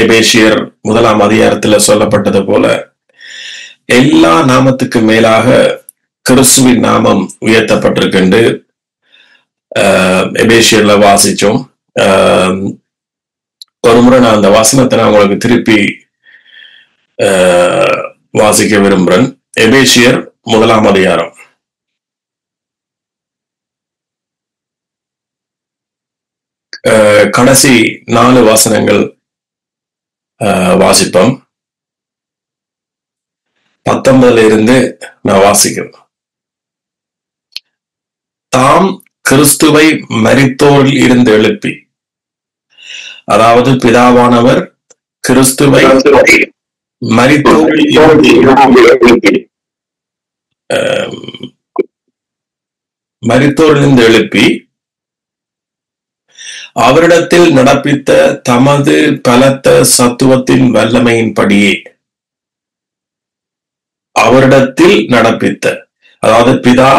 எபேசியர் 1 அதிகாரத்துல சொல்லப்பட்டது போல எல்லா நாமத்துக்கு மேலாக கிறிஸ்துவின் நாமம் உயர்த்தப்பட்டிருக்கின்று எபேசியர்ல வாசிச்சோம். ஒரு முறை நான் அந்த வசனத்தை நான் உங்களுக்கு திருப்பி வாசிக்க விரும்புகிறேன். எபேசியர் 1 அதிகாரம் கடைசி 4 வசனங்கள் வாசிப்போம். 19 இருந்து நான் வாசிக்கிறேன். தாம் கிறிஸ்துவை மரித்தோரில் இருந்து எழுப்பி, அதாவது பிதாவானவர் கிறிஸ்துவை மரித்தோரிலிருந்து எழுப்பி அவரிடத்தில் நடப்பித்த தமது பலத்த சத்துவத்தின் வல்லமையின்படியே, அவரிடத்தில் நடப்பித்த, அதாவது பிதா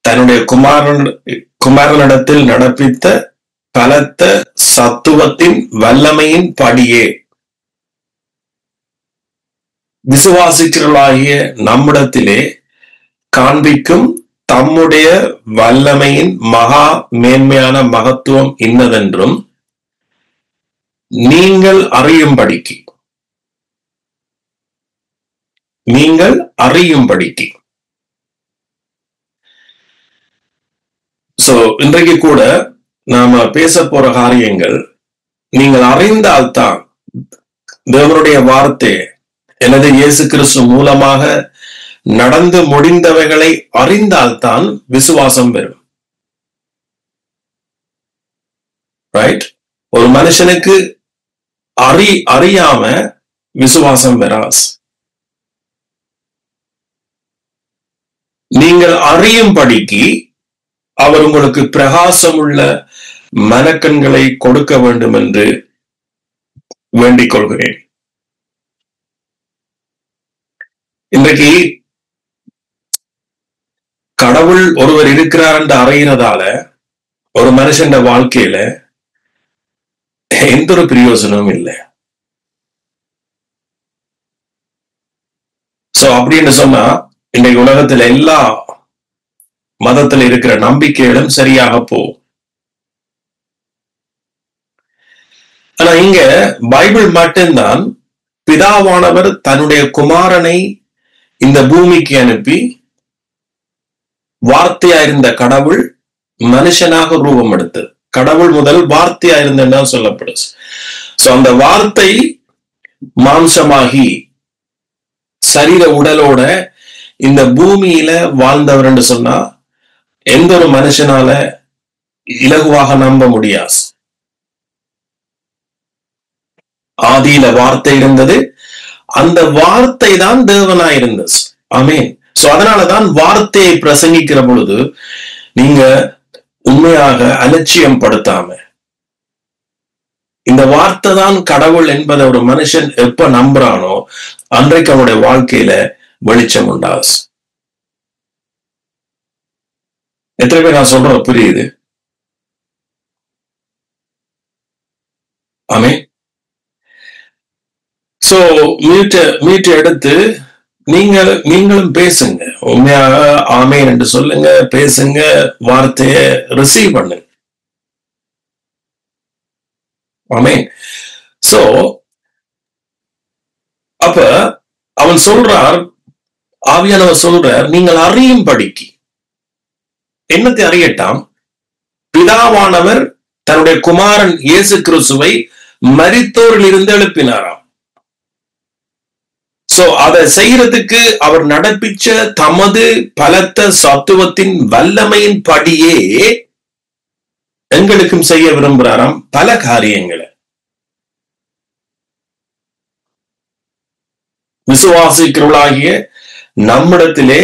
தன்னுடைய குமாரனிடத்தில் நடப்பித்த பலத்த சத்துவத்தின் வல்லமையின் படியே விசுவாசிக்கிறவர்களாகிய நம்மிடத்திலே காண்பிக்கும் தம்முடைய வல்லமையின் மகா மேன்மையான மகத்துவம் இன்னதென்றும் நீங்கள் அறியும்படிக்கு. சோ இன்றைக்கு கூட நாம பேச போற காரியங்கள் நீங்கள் அறிந்தால்தான், தேவனுடைய வார்த்தை எனது இயேசு கிறிஸ்து மூலமாக நடந்து முடிந்தவைகளை அறிந்தால்தான் விசுவாசம் பெறும். ரைட்? ஒரு மனுஷனுக்கு அறியாம விசுவாசம் பெறாது. நீங்கள் அறியும்படிக்கு அவர் உங்களுக்கு பிரகாசமுள்ள மனக்கண்களை கொடுக்க வேண்டும் என்று வேண்டிக் கொள்கிறேன். இன்றைக்கு கடவுள் ஒருவர் இருக்கிறார் என்று அறிகிறதால ஒரு மனுஷன் வாழ்க்கையில எந்த ஒரு பிரயோஜனமும் இல்லை. சோ அப்படின்னு சொன்னா இன்றைக்கு உலகத்துல எல்லா மதத்துல இருக்கிற நம்பிக்கைகளும் சரியாக போகும். ஆனா இங்க பைபிள் மட்டும்தான் பிதாவானவர் தன்னுடைய குமாரனை இந்த பூமிக்கு அனுப்பி, வார்த்தையா இருந்த கடவுள் மனுஷனாக ரூபம் எடுத்தது. கடவுள் முதல் வார்த்தையா இருந்தா சொல்லப்படுது. சோ அந்த வார்த்தை மாம்சமாகி சரீர உடலோட இந்த பூமியில வாழ்ந்தவர் என்று சொன்னா எந்த ஒரு மனுஷனால இலகுவாக நம்ப முடியாது. ஆதியில வார்த்தை இருந்தது, அந்த வார்த்தை தான் தேவனாயிருந்தது. ஆமென். சோ அதனாலதான் வார்த்தையை பிரசங்கிக்கிற பொழுது நீங்க உண்மையாக அலட்சியம் படுத்தாம, இந்த வார்த்தை தான் கடவுள் என்பதை ஒரு மனுஷன் எப்ப நம்புறானோ அன்றைக்கு அவனுடைய வாழ்க்கையில வெளிச்சம் உண்டாது. எத்தனை பேர் நான் சொல்ற புரியுது? ஆமென். சோ மீட்டு எடுத்து நீங்களும் பேசுங்க, உண்மையாக ஆமேன் என்று சொல்லுங்க, பேசுங்க, வார்த்தையை ரிசீவ் பண்ணுங்க. ஆமேன். சோ அப்ப அவன் சொல்றார், ஆவியானவர் சொல்றார், நீங்கள் அறியும்படிக்கு. என்னத்தை அறியட்டாம்? பிதாவானவர் தன்னுடைய குமாரன் இயேசு கிறிஸ்துவை மரித்தோரில் இருந்து எழுப்பினாராம். சோ அதை செய்யறதுக்கு அவர் நடப்பிச்ச தமது பலத்த சத்துவத்தின் வல்லமையின் படியே எங்களுக்கும் செய்ய விரும்புகிறாராம் பல காரியங்களை. விசுவாசிக்கிறவர்களாகிய நம்மிடத்திலே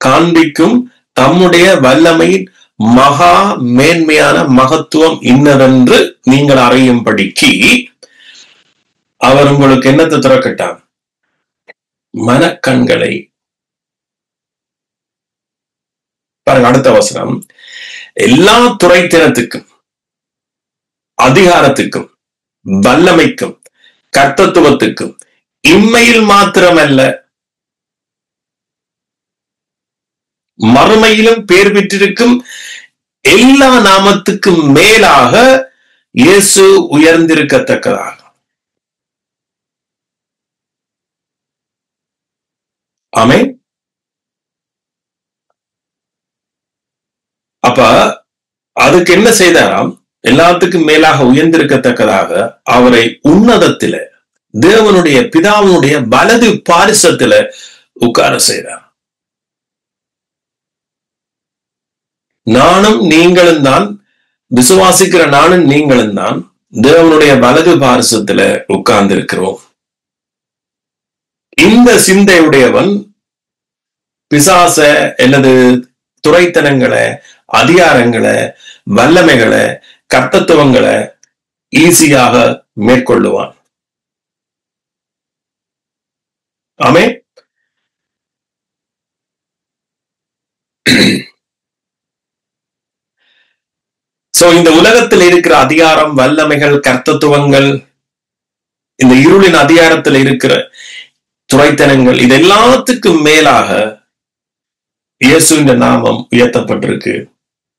காண்பிக்கும் தம்முடைய வல்லமையின் மகா மேன்மையான மகத்துவம் இன்னதென்று நீங்கள் அறியும்படிக்கு அவர் உங்களுக்கு என்னத்தை திறக்கட்டான்? மனக்கண்களை. பாருங்க அடுத்த வசனம், எல்லா துறைத்தனத்துக்கும் அதிகாரத்துக்கும் வல்லமைக்கும் கர்த்தத்துவத்துக்கும் இம்மையில் மாத்திரமல்ல மறுமையிலும் பேர் பெற்றிருக்கும் எல்லா நாமத்துக்கும் மேலாக இயேசு உயர்ந்திருக்கத்தக்கதாக. ஆமென். அப்ப அதுக்கு என்ன செய்தாராம்? எல்லாத்துக்கும் மேலாக உயர்ந்திருக்கத்தக்கதாக அவரை உன்னதத்தில தேவனுடைய பிதாவினுடைய வலது பாரிசத்துல உட்கார செய்தார். நானும் நீங்களும் தான், விசுவாசிக்கிற நானும் நீங்களும் தான் தேவனுடைய வலது பாரிசத்துல உட்கார்ந்து இருக்கிறோம். இந்த சிந்தையுடையவன் பிசாச அல்லது துரைத்தனங்களை, அதிகாரங்களை, வல்லமைகளை, கர்த்தத்துவங்களை ஈஸியாக மேற்கொள்ளுவான். ஆமென். சோ இந்த உலகத்தில் இருக்கிற அதிகாரம், வல்லமைகள், கர்த்தத்துவங்கள், இந்த இருளின் அதிகாரத்தில் இருக்கிற துரைத்தனங்கள், இது எல்லாத்துக்கும் மேலாக இயேசுவின் நாமம் உயர்த்தப்பட்டிருக்கு.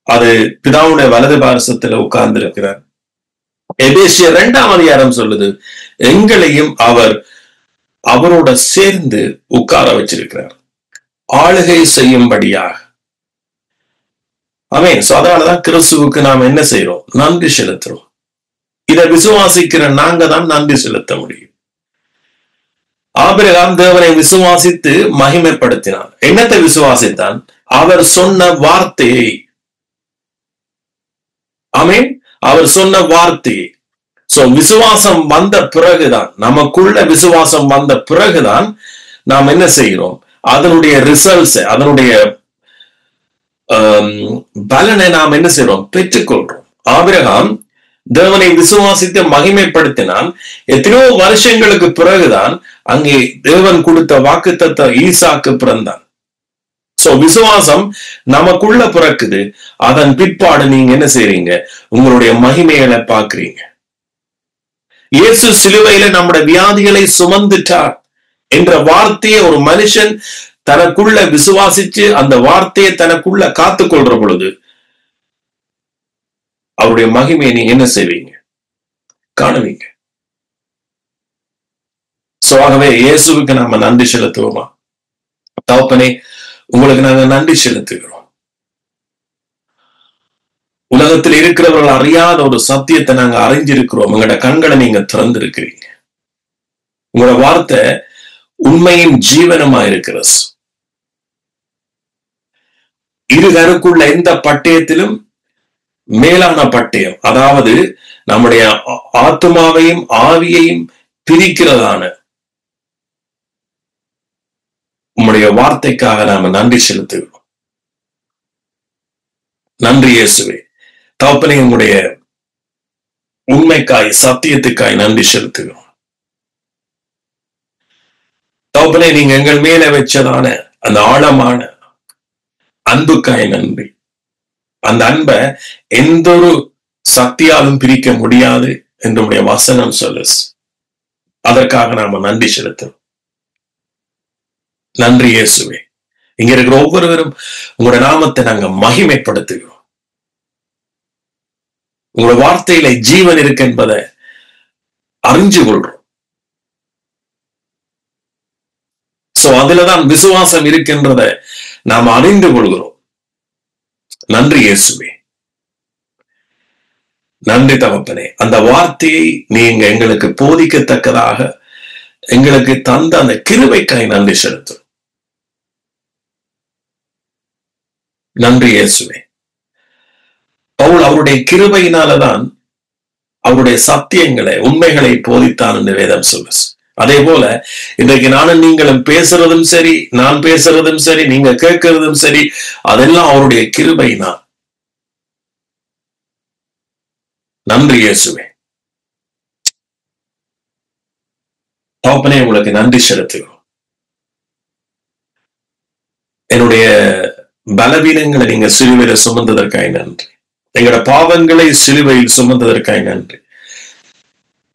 அது பிதாவுடைய வலது பாரசத்துல உட்கார்ந்து இருக்கிறார். எபேசியர் 2ஆம் அதிகாரம் சொல்லுது, எங்களையும் அவர் அவரோட சேர்ந்து உட்கார வச்சிருக்கிறார், ஆளுகை செய்யும்படியாக. ஆமென். சோ அதனாலதான் கிறிஸ்துவுக்கு நாம் என்ன செய்யறோம்? நன்றி செலுத்துறோம். இதை விசுவாசிக்கிற நாங்க தான் நன்றி செலுத்த முடியும். ஆபிரகாம் தேவனை விசுவாசித்து மகிமைப்படுத்தினான். என்னத்தை விசுவாசித்தான்? அவர் சொன்ன வார்த்தையை. ஆமென். அவர் சொன்ன வார்த்தையை. சோ விசுவாசம் வந்த பிறகுதான், நமக்குள்ள விசுவாசம் வந்த பிறகுதான் நாம் என்ன செய்கிறோம்? அதனுடைய ரிசல்ட்ஸ், அதனுடைய பலனை நாம் என்ன செய்யறோம்? பெற்றுக்கொள்றோம். ஆபிரகாம் தேவனை விசுவாசித்து மகிமைப்படுத்தினான். எத்தனையோ வருஷங்களுக்கு பிறகுதான் அங்கே தேவன் கொடுத்த வாக்குத்தத்தம் ஈசாக்கு பிறந்தான். சோ விசுவாசம் நமக்குள்ள பிறக்குது. அதன் பிற்பாடு நீங்க என்ன செய்றீங்க? உங்களுடைய மகிமைகளை பார்க்கிறீங்க. இயேசு சிலுவையில நம்முடைய வியாதிகளை சுமந்துட்டார் என்ற வார்த்தையை ஒரு மனுஷன் தனக்குள்ள விசுவாசிச்சு அந்த வார்த்தையை தனக்குள்ள காத்து கொள்ற பொழுது அவருடைய மகிமையை நீங்க என்ன செய்வீங்க? காணுவீங்க. சோ ஆகவே இயேசுவுக்கு நாம நன்றி செலுத்துவோமா? தகப்பனே, உங்களுக்கு நாங்க நன்றி செலுத்துகிறோம். உலகத்தில் இருக்கிறவர்கள் அறியாத ஒரு சத்தியத்தை நாங்க அறிஞ்சிருக்கிறோம். உங்களோட கண்களை நீங்க திறந்திருக்கிறீங்க. உங்களோட வார்த்தை உண்மையின் ஜீவனமா இருக்கிறது. இரு கருக்குள்ள எந்த பட்டயத்திலும் மேலான பட்டயம், அதாவது நம்முடைய ஆத்மாவையும் ஆவியையும் பிரிக்கிறதான உம்முடைய வார்த்தைக்காக நாம நன்றி செலுத்துகிறோம். நன்றி இயேசுவே. தகப்பனே, உங்களுடைய உண்மைக்காய், சத்தியத்துக்காய் நன்றி செலுத்துகிறோம். தகப்பனே, நீங்க எங்கள் மேல வச்சதான அந்த ஆழமான அன்புக்காய் நன்றி. அந்த அன்பை எந்த ஒரு சக்தியாலும் பிரிக்க முடியாது என்று வசனம் சொல்லு. அதற்காக நாம நன்றி செலுத்துறோம். நன்றி இயேசுவே. இங்க இருக்கிற ஒவ்வொருவரும் உங்களோட நாமத்தை நாங்க மகிமைப்படுத்துகிறோம். உங்களோட வார்த்தையில ஜீவன் இருக்கு என்பதை அறிஞ்சு கொள்றோம். சோ அதுலதான் விசுவாசம் இருக்கின்றதை நாம் அறிந்து கொள்கிறோம். நன்றி இயேசுவே. நன்றி தகப்பனே. அந்த வார்த்தையை நீங்க எங்களுக்கு போதிக்கத்தக்கதாக எங்களுக்கு தந்த அந்த கிருபைக்காய் நன்றி செலுத்தும். நன்றி இயேசுவே. பவுல் அவருடைய கிருபையினாலதான் அவருடைய சத்தியங்களை, உண்மைகளை போதித்தான் என்று வேதம் சொல்லுது. அதே போல இன்றைக்கு நானும் நீங்களும் பேசுறதும் சரி, நான் பேசுறதும் சரி, நீங்க கேட்கறதும் சரி, அதெல்லாம் அவருடைய கிருபைனா. நன்றி இயேசுவே. தகப்பனே, உங்களுக்கு நன்றி செலுத்துகிறோம். என்னுடைய பலவீனங்களை நீங்க சிலுவையில சுமந்ததற்காய் நன்றி. எங்களோட பாவங்களை சிலுவையில் சுமந்ததற்காய் நன்றி.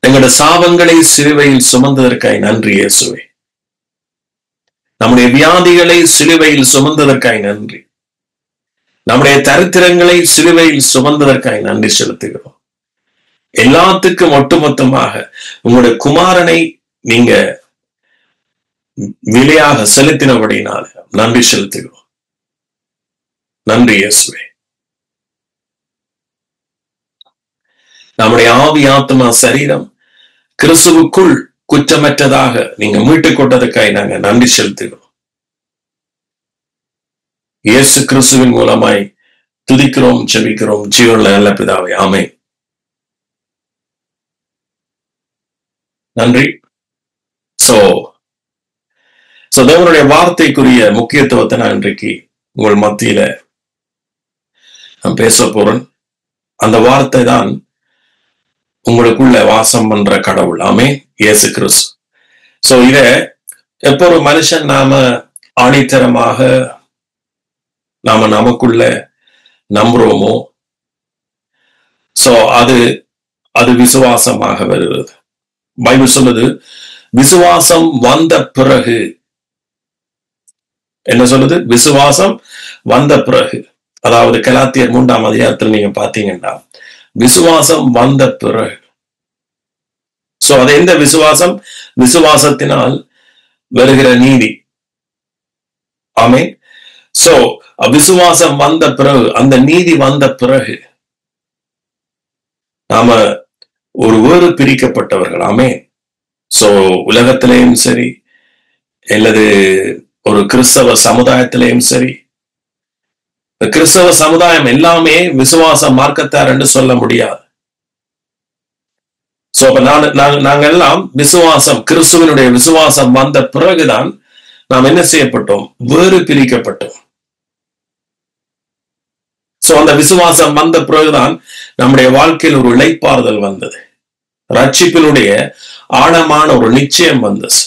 எங்களோட சாபங்களை சிலுவையில் சுமந்ததற்காய் நன்றி இயேசுவே. நம்முடைய வியாதிகளை சிலுவையில் சுமந்ததற்காய் நன்றி. நம்முடைய தரித்திரங்களை சிலுவையில் சுமந்ததற்காய் நன்றி செலுத்துகிறோம். எல்லாத்துக்கும் ஒட்டுமொத்தமாக உங்களுடைய குமாரனை நீங்க விலையாக செலுத்தினபடினால நன்றி செலுத்துகிறோம். நன்றி இயேசுவே. நம்முடைய ஆவி, ஆத்மா, சரீரம் கிறிஸ்துவுக்குள் குற்றமற்றதாக நீங்க மீட்டுக் கொண்டதற்காக நாங்க நன்றி செலுத்துகிறோம். இயேசு கிறிஸ்துவின் மூலமாய் துதிக்கிறோம், ஜெபிக்கிறோம் ஜீவனுள்ள நல்ல பிதாவே, ஆமென். நன்றி. சோ தேவனுடைய வார்த்தைக்குரிய முக்கியத்துவத்தை நான் இன்றைக்கு உங்கள் மத்தியில நான் பேச போறேன். அந்த வார்த்தை தான் உங்களுக்குள்ள வாசம் பண்ற கடவுள். ஆமென். இயேசு கிறிஸ்து. சோ இத எப்ப ஒரு மனுஷன் நாம ஆணித்தரமாக நாம நமக்குள்ள நம்புறோமோ சோ அது விசுவாசமாக வருகிறது. பைபிள் சொல்லுது, விசுவாசம் வந்த பிறகு என்ன சொல்லுது? விசுவாசம் வந்த பிறகு. அதாவது கலாத்தியர் 3ஆம் அதிகாரத்தில் நீங்க பாத்தீங்கன்னா விசுவாசம் வந்த பிறகு. சோ அது எந்த விசுவாசம்? விசுவாசத்தினால் வருகிற நீதி. ஆமென். சோ விசுவாசம் வந்த பிறகு, அந்த நீதி வந்த பிறகு நாம ஒரு வேறு பிரிக்கப்பட்டவர்கள். ஆமென். சோ உலகத்திலேயும் சரி, அல்லது ஒரு கிறிஸ்தவ சமுதாயத்திலேயும் சரி, கிறிஸ்தவ சமுதாயம் எல்லாமே விசுவாச மார்க்கத்தார் என்று சொல்ல முடியாது. சோ அப்ப நாங்க எல்லாம் விசுவாசம், கிறிஸ்துவனுடைய விசுவாசம் வந்த பிறகுதான் நாம் என்ன செய்யப்பட்டோம்? வேறு பிரிக்கப்பட்டோம். சோ அந்த விசுவாசம் வந்த பிறகுதான் நம்முடைய வாழ்க்கையில் ஒரு இளைப்பாறுதல் வந்தது. ரட்சிப்பினுடைய ஆழமான ஒரு நிச்சயம் வந்தது.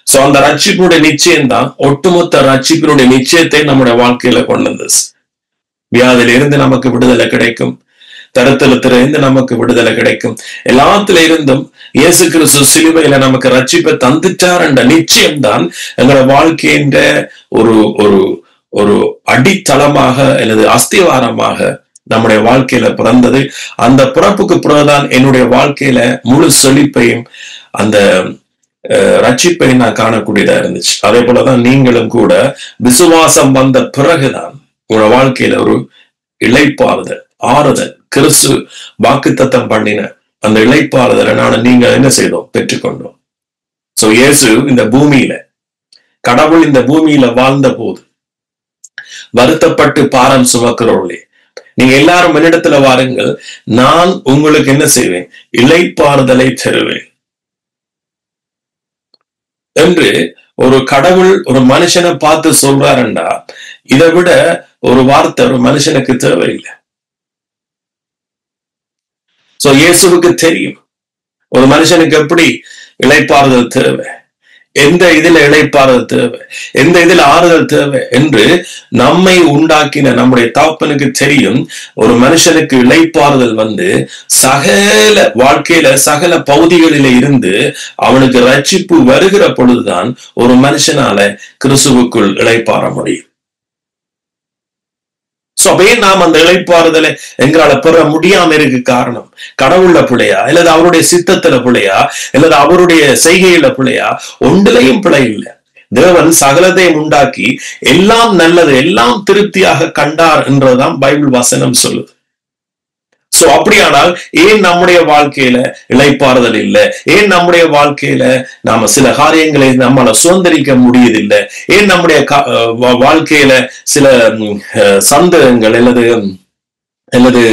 சோ அந்த ரட்சிப்பினுடைய நிச்சயம் தான் ஒட்டுமொத்த ரட்சிப்பினுடைய நிச்சயத்தை நம்முடைய வாழ்க்கையில கொண்டு வந்தது. வியாதியில இருந்து நமக்கு விடுதலை கிடைக்கும், தருத்தலத்தில இருந்து நமக்கு விடுதலை கிடைக்கும். எல்லாத்துல இருந்தும் இயேசு கிறிஸ்து சிலுவையில நமக்கு ரட்சிப்பை தந்துட்டார் என்ற நிச்சயம் தான் எங்களோட வாழ்க்கையின் ஒரு ஒரு ஒரு அடித்தளமாக அல்லது அஸ்திவாரமாக நம்முடைய வாழ்க்கையில பிறந்தது. அந்த பிறப்புக்கு பிறகுதான் என்னுடைய வாழ்க்கையில முழு செழிப்பையும் அந்த ரட்சிப்பையும் நான் காணக்கூடியதா இருந்துச்சு. அதே போலதான் நீங்களும் கூட விசுவாசம் வந்த பிறகுதான் உங்களோட வாழ்க்கையில ஒரு இளைப்பாறுதல், ஆறுதல், கிறிஸ்து வாக்குத்தத்தம் பண்ணின அந்த இளைப்பாறுதலை நீங்க என்ன செய்தோம்? பெற்றுக்கொண்டோம். சோ இயேசு இந்த பூமியில, கடவுள் இந்த பூமியில வாழ்ந்த போது வருத்தப்பட்டு பாரம் சுமக்கிறவர்களே, நீங்க எல்லாரும் என்னிடத்துல வாருங்கள், நான் உங்களுக்கு என்ன செய்வேன்? இளைப்பாறுதலை தருவேன் என்று ஒரு கடவுள் ஒரு மனுஷனை பார்த்து சொல்றாருண்டா, இதை விட ஒரு வார்த்தை ஒரு மனுஷனுக்கு தேவையில்லை. சோ இயேசுவுக்கு தெரியும் ஒரு மனுஷனுக்கு எப்படி இளைப்பாறுதல் தேவை, எந்த இதுல இளைப்பாறுதல் தேவை, எந்த இதுல ஆறுதல் தேவை என்று நம்மை உண்டாக்கின நம்முடைய தகப்பனுக்கு தெரியும். ஒரு மனுஷனுக்கு இளைப்பாறுதல் சகல வாழ்க்கையில சகல பகுதிகளில இருந்து அவனுக்கு ரட்சிப்பு வருகிற பொழுதுதான் ஒரு மனுஷனால கிறிஸ்துவுக்குள் இளைப்பாற முடியும். நாம் அந்த இளைப்பாறுதலை எங்களால பெற முடியாம இருக்கு காரணம் கடவுள்ல பிழையா, அல்லது அவருடைய சித்தத்துல பிழையா, அல்லது அவருடைய செய்கையில பிழையா? ஒன்றிலையும் பிழை இல்லை. தேவன் சகலத்தையும் உண்டாக்கி எல்லாம் நல்லது, எல்லாம் திருப்தியாக கண்டார் என்றுதான் பைபிள் வசனம் சொல்லுது. சோ அப்படியானால் ஏன் நம்முடைய வாழ்க்கையில இளைப்பாறுதல் இல்லை? ஏன் நம்முடைய வாழ்க்கையில நாம சில காரியங்களை நம்மள சுதந்திரிக்க முடியதில்லை? ஏன் நம்முடைய வாழ்க்கையில சில சந்தேகங்கள் அல்லது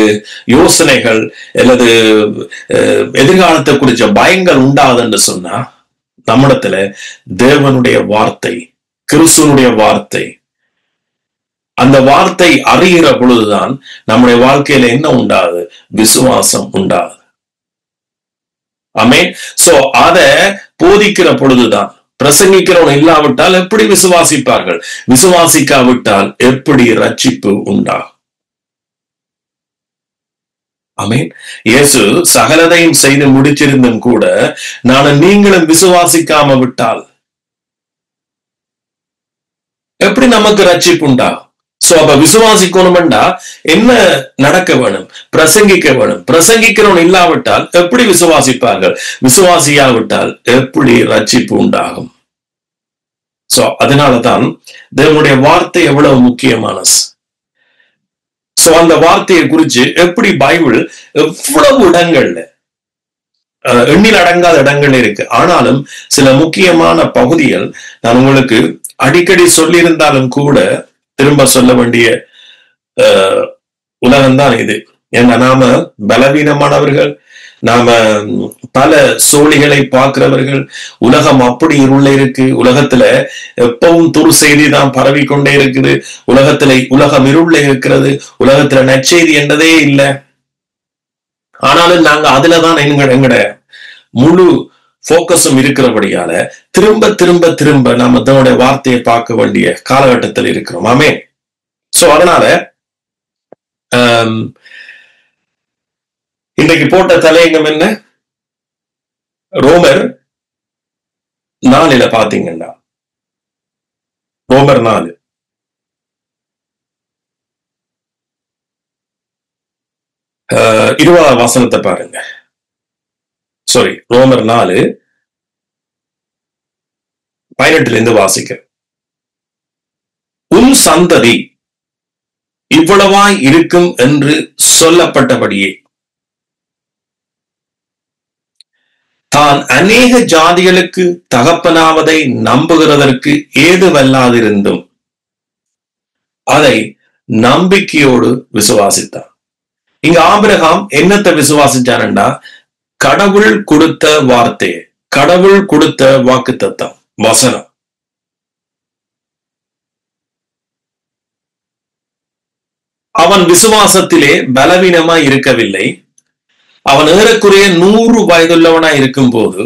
யோசனைகள் அல்லது எதிர்காலத்தை குறிச்ச பயங்கள் உண்டாதுன்னு சொன்னா, நம்மிடத்துல தேவனுடைய வார்த்தை, கிறிஸ்துவனுடைய வார்த்தை, அந்த வார்த்தை அறிகிற பொழுதுதான் நம்முடைய வாழ்க்கையில என்ன உண்டாது? விசுவாசம் உண்டாது. ஆமென். சோ அத போதிக்கிற பொழுதுதான், பிரசங்கிக்கிறவன் இல்லாவிட்டால் எப்படி விசுவாசிப்பார்கள்? விசுவாசிக்காவிட்டால் எப்படி ரட்சிப்பு உண்டாகும்? ஆமென். இயேசு சகலதையும் செய்து முடிச்சிருந்தும் கூட நானும் நீங்களும் விசுவாசிக்காம விட்டால் எப்படி நமக்கு ரட்சிப்பு உண்டாகும்? சோ அப்ப விசுவாசிக்கணும்டா என்ன நடக்க வேணும்? பிரசங்கிக்க வேணும். பிரசங்கிக்கிறவன் இல்லாவிட்டால் எப்படி விசுவாசிப்பார்கள்? விசுவாசியாவிட்டால் எப்படி ரட்சிப்பு உண்டாகும்? சோ அதனாலதான் தேவனுடைய வார்த்தை எவ்வளவு முக்கியமானது. சோ அந்த வார்த்தையை குறிச்சு எப்படி பைபிள் எவ்வளவு இடங்கள்ல எண்ணில் அடங்காத இடங்கள் இருக்கு. ஆனாலும் சில முக்கியமான பகுதிகள் நான் உங்களுக்கு அடிக்கடி சொல்லியிருந்தாலும் கூட திரும்ப சொல்ல வேண்டிய உலகம்தான் இது. ஏன்னா நாம பலவீனமானவர்கள், நாம பல சோழிகளை பார்க்கிறவர்கள். உலகம் அப்படி இருள இருக்கு. உலகத்துல எப்பவும் துரு செய்தி தான் பரவி கொண்டே இருக்குது. உலகம் இருள இருக்கிறது. உலகத்துல நற்செய்தி என்றதே இல்லை. ஆனாலும் நாங்க அதுலதான் எங்கட முழு போக்கஸும் இருக்கிறபடியால திரும்ப திரும்ப திரும்ப நாம அதனுடைய வார்த்தையை பார்க்க வேண்டிய காலகட்டத்தில் இருக்கிறோம். ஆமே. சோ அதனால இன்றைக்கு போட்ட தலையங்கம் என்ன? ரோமர் 4 பாத்தீங்கன்னா, ரோமர் 4 20 வசனத்தை பாருங்க. சாரி, ரோமர் 4 18 வாசிக்க. உன் சந்ததி இவ்வளவாய் இருக்கும் என்று சொல்லப்பட்டபடியே தான் அநேக ஜாதிகளுக்கு தகப்பனாவதை நம்புகிறதற்கு ஏதுவல்லாதிருந்தும் அதை நம்பிக்கையோடு விசுவாசித்தான். இங்க ஆபிரகாம் என்னத்தை விசுவாசிச்சான்டா? கடவுள் கொடுத்த வார்த்தை, கடவுள் கொடுத்த வாக்குத்தத்தம், வசனம். அவன் விசுவாசத்திலே பலவீனமாய் இருக்கவில்லை. அவன் ஏறக்குறைய 100 வயதுள்ளவனாய் இருக்கும் போது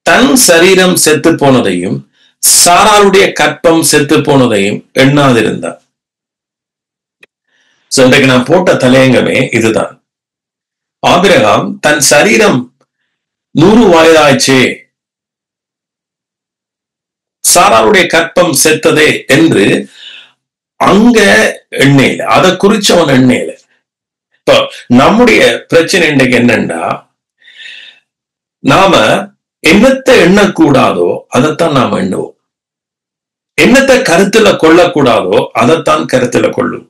தன் சரீரம் செத்து போனதையும் சாராளுடைய கற்பம் செத்து போனதையும் எண்ணாதிருந்தான். இன்றைக்கு நான் போட்ட தலையங்கமே இதுதான். ஆபிரகாம் தன் சரீரம் 100 வயதாச்சே, சாராளுடைய கற்பம் செத்ததே என்று அங்க எண்ணெயில, அதை குறிச்சு அவன் எண்ணெயில. இப்போ நம்முடைய பிரச்சனை இன்றைக்கு என்னன்னா, நாம என்னத்தை எண்ணக்கூடாதோ அதைத்தான் நாம எண்ணுவோம். என்னத்தை கருத்துல கொள்ளக்கூடாதோ அதைத்தான் கருத்துல கொள்ளும்.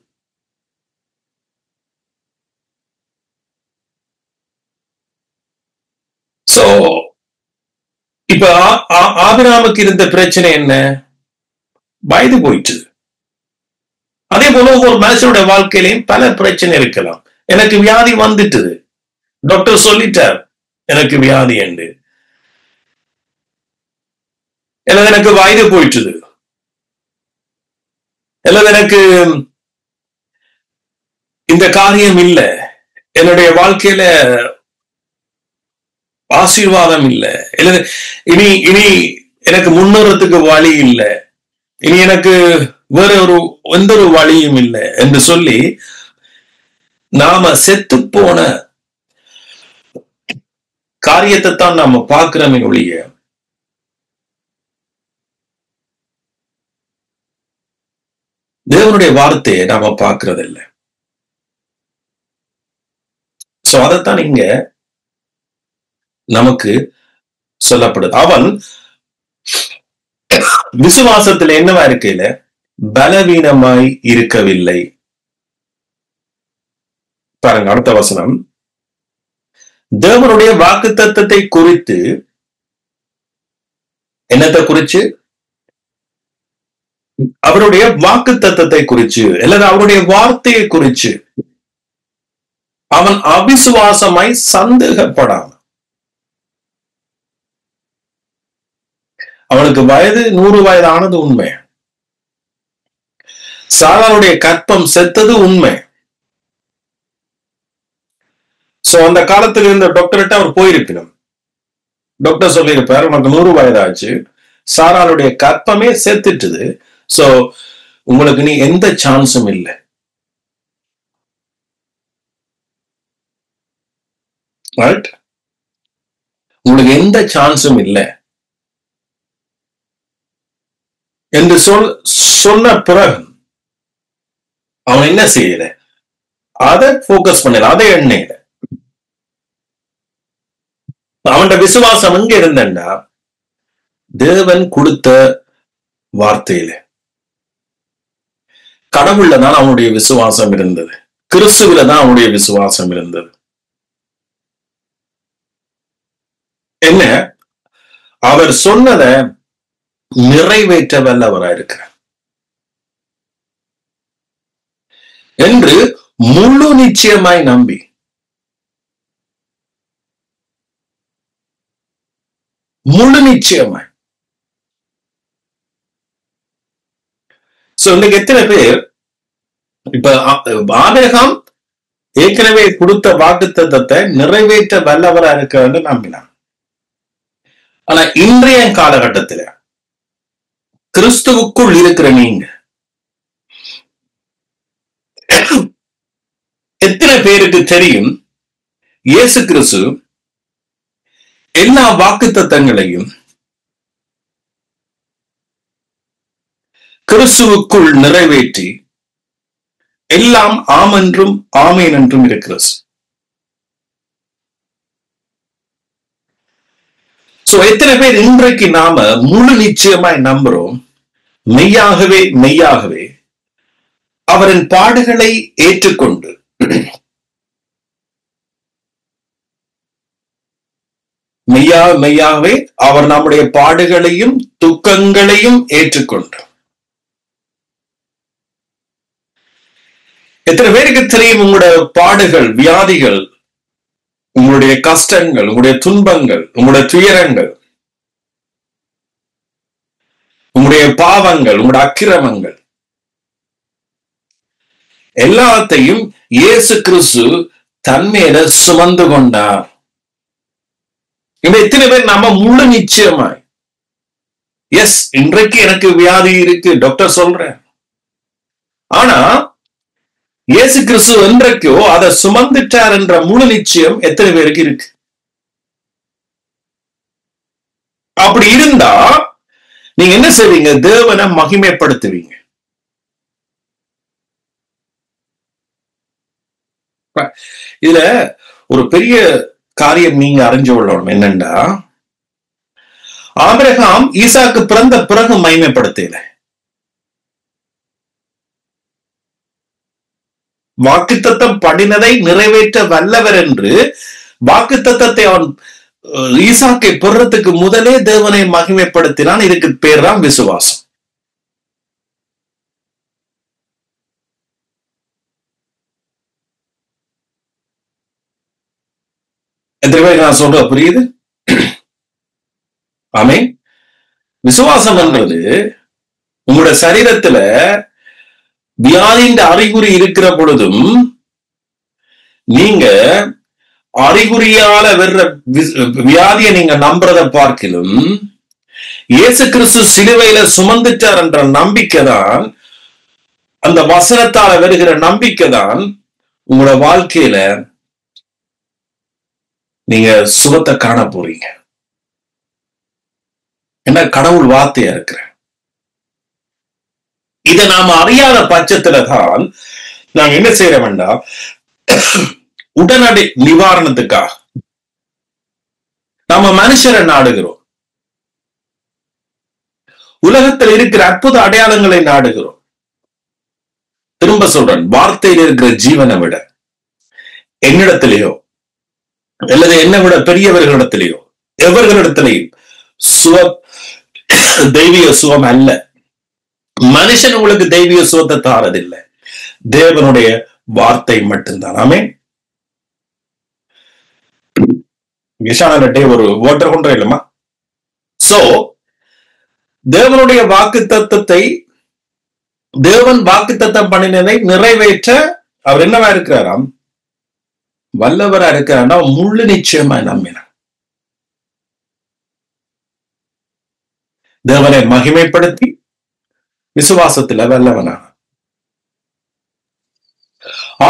சோ இப்ப ஆபிரகாமுக்கு இருந்த பிரச்சனை என்ன? வயது போயிட்டு. அதே போல ஒரு மனுஷனுடைய வாழ்க்கையிலையும் பல பிரச்சனை இருக்கலாம். எனக்கு வியாதி வந்துட்டுது, டாக்டர் சொல்லிட்டார் எனக்கு வியாதி என்று, அல்லது எனக்கு வயது போயிட்டுது, அல்லது எனக்கு இந்த காரியம் இல்லை, என்னுடைய வாழ்க்கையில ஆசீர்வாதம் இல்லை, அல்லது இனி எனக்கு முன்னேறத்துக்கு வழி இல்லை, இனி எனக்கு வேற எந்த ஒரு வழியும் இல்லை என்று சொல்லி நாம செத்து போன காரியத்தை தான் நாம பார்க்கிறோமே ஒழிய தேவனுடைய வார்த்தையை நாம பார்க்கறது இல்லை. சோ அதைத்தான் இங்க நமக்கு சொல்லப்படுது. அவன் விசுவாசத்துல என்னவா இருக்கையில பலவீனமாய் இருக்கவில்லை. பாருங்க அடுத்த வசனம். தேவனுடைய வாக்குத்தத்தத்தை குறித்து, என்னத்தை குறிச்சு? அவருடைய வாக்குத்தத்தத்தை குறிச்சு, அல்லது அவருடைய வார்த்தையை குறிச்சு அவன் அவிசுவாசமாய் சந்தேகப்படாம, அவனுக்கு வயது 100 வயது ஆனது உண்மை, சாராளுடைய கற்பம் செத்தது உண்மை. சோ அந்த காலத்தில் இருந்த டாக்டர்கிட்ட அவர் போயிருக்கணும். டாக்டர் சொல்லியிருப்பார், உனக்கு 100 வயதாச்சு, சாராளுடைய கற்பமே செத்துட்டுது, சோ உங்களுக்கு நீ எந்த சான்ஸும் இல்லை. ரைட்? உங்களுக்கு எந்த சான்ஸும் இல்லை என்று சொன்ன பிறகு அவன் என்ன செய்யல? அதை போக்கஸ் பண்ணல, அதை எண்ணெயில. அவன் விசுவாசம் எங்க இருந்தா தேவன் கொடுத்த வார்த்தையில, கடவுள்ல தான் அவனுடைய விசுவாசம் இருந்தது, கிறிஸ்துவில தான் அவனுடைய விசுவாசம் இருந்தது. என்ன? அவர் சொன்னதை நிறைவேற்ற வல்லவராக இருக்கிறார் என்று முழு நிச்சயமாய் நம்பி, முழு நிச்சயமாய். இன்னைக்கு எத்தனை பேர் இப்ப ஆபிரகாம் ஏற்கனவே கொடுத்த வாக்குத்தத்தத்தை நிறைவேற்ற வல்லவரா இருக்க நம்பினான். ஆனா இன்றைய காலகட்டத்துல கிறிஸ்துவுக்குள் இருக்கிற நீங்க எத்தனை பேருக்கு தெரியும் இயேசு கிறிஸ்து எல்லா வாக்குத்தத்தங்களையும் கிறிஸ்துவுக்குள் நிறைவேற்றி எல்லாம் ஆம் என்றும் ஆமேன் என்றும் இருக்கிறது. எத்தனை பேர் இன்றைக்கு நாம முழு நிச்சயமாய் நம்புறோம் மெய்யாகவே மெய்யாகவே அவரின் பாடுகளை ஏற்றுக்கொண்டு மெய்யாகவே அவர் நம்முடைய பாடுகளையும் துக்கங்களையும் ஏற்றுக்கொண்டு. எத்தனை பேருக்கு தெரியும் உங்களுடைய பாடுகள், வியாதிகள், உங்களுடைய கஷ்டங்கள், உங்களுடைய துன்பங்கள், உங்களுடைய துயரங்கள், உங்களுடைய பாவங்கள், உங்களுடைய அக்கிரமங்கள் எல்லாத்தையும் இயேசு கிறிஸ்து தன்மேல சுமந்து கொண்டார். எத்தனை பேர் நாம முழு நிச்சயமாய் எஸ் இன்றைக்கு எனக்கு வியாதி இருக்கு டாக்டர் சொல்றேன், ஆனா இயேசு கிறிஸ்து என்றைக்கோ அதை சுமந்துட்டார் என்ற முழு நிச்சயம் எத்தனை பேருக்கு இருக்கு? அப்படி இருந்தா நீங்க என்ன செய்வீங்க? தேவனை மகிமைப்படுத்துவீங்க. இதுல ஒரு பெரிய காரியம் நீங்க அறிஞ்சு கொள்ளணும். என்னண்டா, ஆபிரகாம் ஈசாக்கு பிறந்த பிறகு மகிமைப்படுத்தல, வாக்குத்தத்தம் படினதை நிறைவேற்ற வல்லவர் என்று வாக்குத்தத்தத்தை அவன் ஈசாக்கை பெறத்துக்கு முதலே தேவனை மகிமைப்படுத்தினான். இதுக்கு பேர் தான் விசுவாசம். எத்தனை பேர் நான் சொல்ற புரியுது? ஆமே. விசுவாசம் என்பது உங்களுடைய சரீரத்துல வியாதியின் அறிகுறி இருக்கிற பொழுதும் நீங்க அறிகுறியால வர்ற வியாதியை நீங்க நம்புறத பார்க்கிலும் இயேசு கிறிஸ்து சிலுவையில சுமந்துட்டார் என்ற நம்பிக்கை தான், அந்த வசனத்தால வருகிற நம்பிக்கை தான் உங்களோட வாழ்க்கையில நீங்க சுகத்தை காண போறீங்க. என்ன கடவுள் வார்த்தையா இருக்கிற இதை நாம அறியாத பட்சத்துல தான் நாங்க என்ன செய்யற வேண்டாம், உடனடி நிவாரணத்துக்காக நாம மனுஷரை நாடுகிறோம், உலகத்தில் இருக்கிற அற்புத அடையாளங்களை நாடுகிறோம். திரும்ப சொல்றேன், வார்த்தையில் இருக்கிற ஜீவனை விட என்னிடத்திலேயோ அல்லது என்னை விட பெரியவர்களிடத்திலேயோ எவர்களிடத்திலேயும் தெய்வீக சுகம் அல்ல. மனுஷன் உங்களுக்கு தெய்வீக சுகத்தை தாரதில்லை, தேவனுடைய வார்த்தை மட்டும்தான். ஆமென். ஒரு ஓட்டர் கொண்ட இல்லமா. சோ தேவனுடைய வாக்குத்தத்தத்தை, தேவன் வாக்குத்தத்தம் பண்ணினதை நிறைவேற்ற அவர் என்னவா இருக்கிறாராம்? வல்லவரா இருக்கிறார். முழு நிச்சயமா நம்பினார். தேவனை மகிமைப்படுத்தி விசுவாசத்துல வல்லவனான.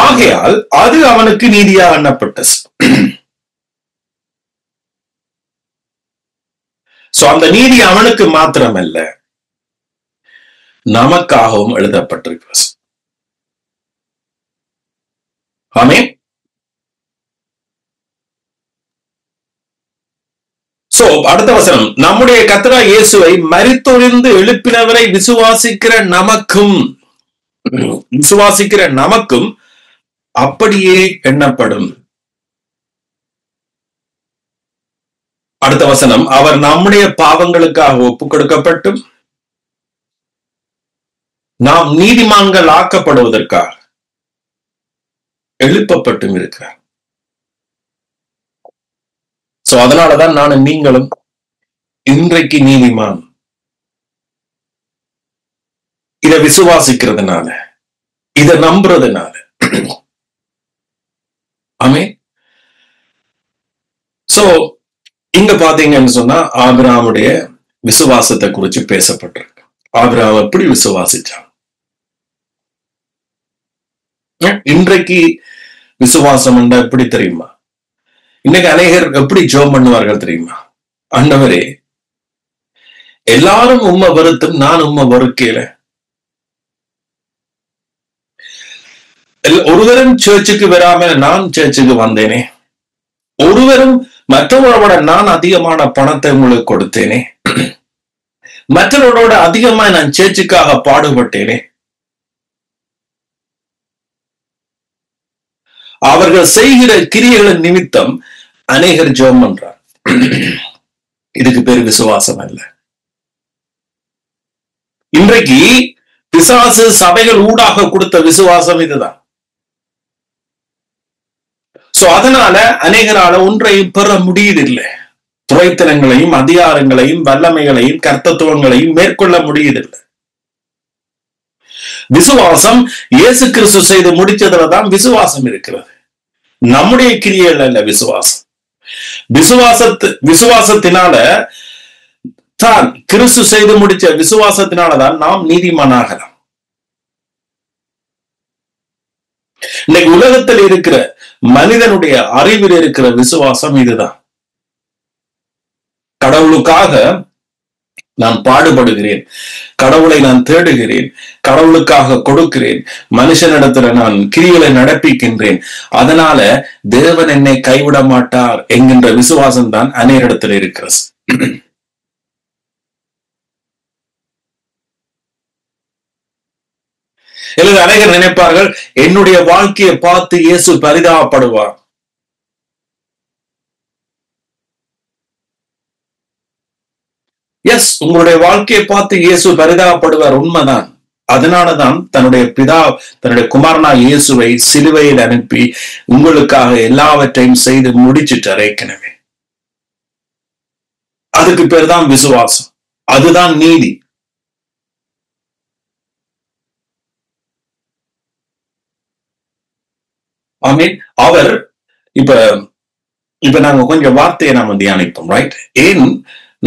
ஆகையால் அது அவனுக்கு நீதியாக எண்ணப்பட்டது. சோ அந்த நீதி அவனுக்கு மாத்திரமல்ல, நமக்காகவும் எழுதப்பட்டிருக்கிறது. ஆமென். சோ அடுத்த வசனம், நம்முடைய கர்த்தராகிய இயேசுவை மரித்தொழிந்து எழுப்பினவரை விசுவாசிக்கிற நமக்கும் அப்படியே எண்ணப்படும். அடுத்த வசனம், அவர் நம்முடைய பாவங்களுக்காக ஒப்புக் கொடுக்கப்பட்டும் நாம் நீதிமான்கள் ஆக்கப்படுவதற்காக எழுப்பப்பட்டும் இருக்கிறார். சோ அதனாலதான் நானும் நீங்களும் இன்றைக்கு நீதிமான். இதை விசுவாசிக்கிறதுனால, இதை நம்புறதுனால. ஆமென். சோ இங்க பாத்தீங்கன்னு சொன்னா ஆபிரகாமுடைய விசுவாசத்தை குறிச்சு பேசப்பட்டிருக்கு. ஆபிரகாம் எப்படி விசுவாசிச்சான்? இன்றைக்கு விசுவாசம் என்றா எப்படி தெரியுமா? இன்னைக்கு அநேகர் எப்படி ஜெபம் பண்ணுவார்கள் தெரியுமா? ஆண்டவரே, எல்லாரும் உம்மை வெறுத்தும் நான் உம்மை வெறுக்கல. ஒருவரும் சர்ச்சுக்கு வராம நான் சர்ச்சுக்கு வந்தேனே. ஒருவரும் மற்றவரோட நான் அதிகமான பணத்தை உங்களுக்கு கொடுத்தேனே. மற்றவரோட அதிகமா நான் சர்ச்சுக்காக பாடுபட்டேனே. அவர்கள் செய்கிற கிரியைகளின் நிமித்தம் அநேகர் ஜெபம் பண்றார். இதுக்கு பேர் விசுவாசம் அல்ல. இன்றைக்கு பிசாசு சபைகள் ஊடாக கொடுத்த விசுவாசம் இதுதான். சோ அதனால அநேகரால ஒன்றையும் பெற முடியதில்லை. துறைத்தனங்களையும் அதிகாரங்களையும் வல்லமைகளையும் கர்த்தத்துவங்களையும் மேற்கொள்ள முடியதில்லை. விசுவாசம் இயேசு கிறிஸ்து செய்து முடிச்சதுலதான் விசுவாசம் இருக்கிறது. நம்முடைய கிரியைகள் அல்ல விசுவாசம். விசுவாசத்தினால தான் கிறிஸ்து செய்து முடிச்ச விசுவாசத்தினாலதான் நாம் நீதிமானாகலாம். இன்னைக்கு உலகத்தில் இருக்கிற மனிதனுடைய அறிவில் இருக்கிற விசுவாசம் இதுதான். கடவுளுக்காக நான் பாடுபடுகிறேன், கடவுளை நான் தேடுகிறேன், கடவுளுக்காக கொடுக்கிறேன், மனுஷனிடத்துல நான் கிரியைகளை நடப்பிக்கின்றேன், அதனால தேவன் என்னை கைவிட மாட்டார் என்கின்ற விசுவாசம் தான் அநேகரிடத்தில் இருக்கிறது. அல்லது அநேகர் நினைப்பார்கள், என்னுடைய வாழ்க்கையை பார்த்து இயேசு பரிதாபப்படுவார். எஸ், உங்களுடைய வாழ்க்கையை பார்த்து இயேசு பரிதாபப்படுவார், உண்மைதான். அதனாலதான் தன்னுடைய குமாரனா இயேசுவை சிலுவையில் அனுப்பி உங்களுக்காக எல்லாவற்றையும் செய்து முடிச்சுட்டார் ஏற்கனவே. அதுக்கு பேர் தான் விசுவாசம். அதுதான் நீதி. ஆமீன். அவர் இப்ப நாங்க கொஞ்சம் வார்த்தையை நாம தியானிப்போம், ரைட்? ஏன்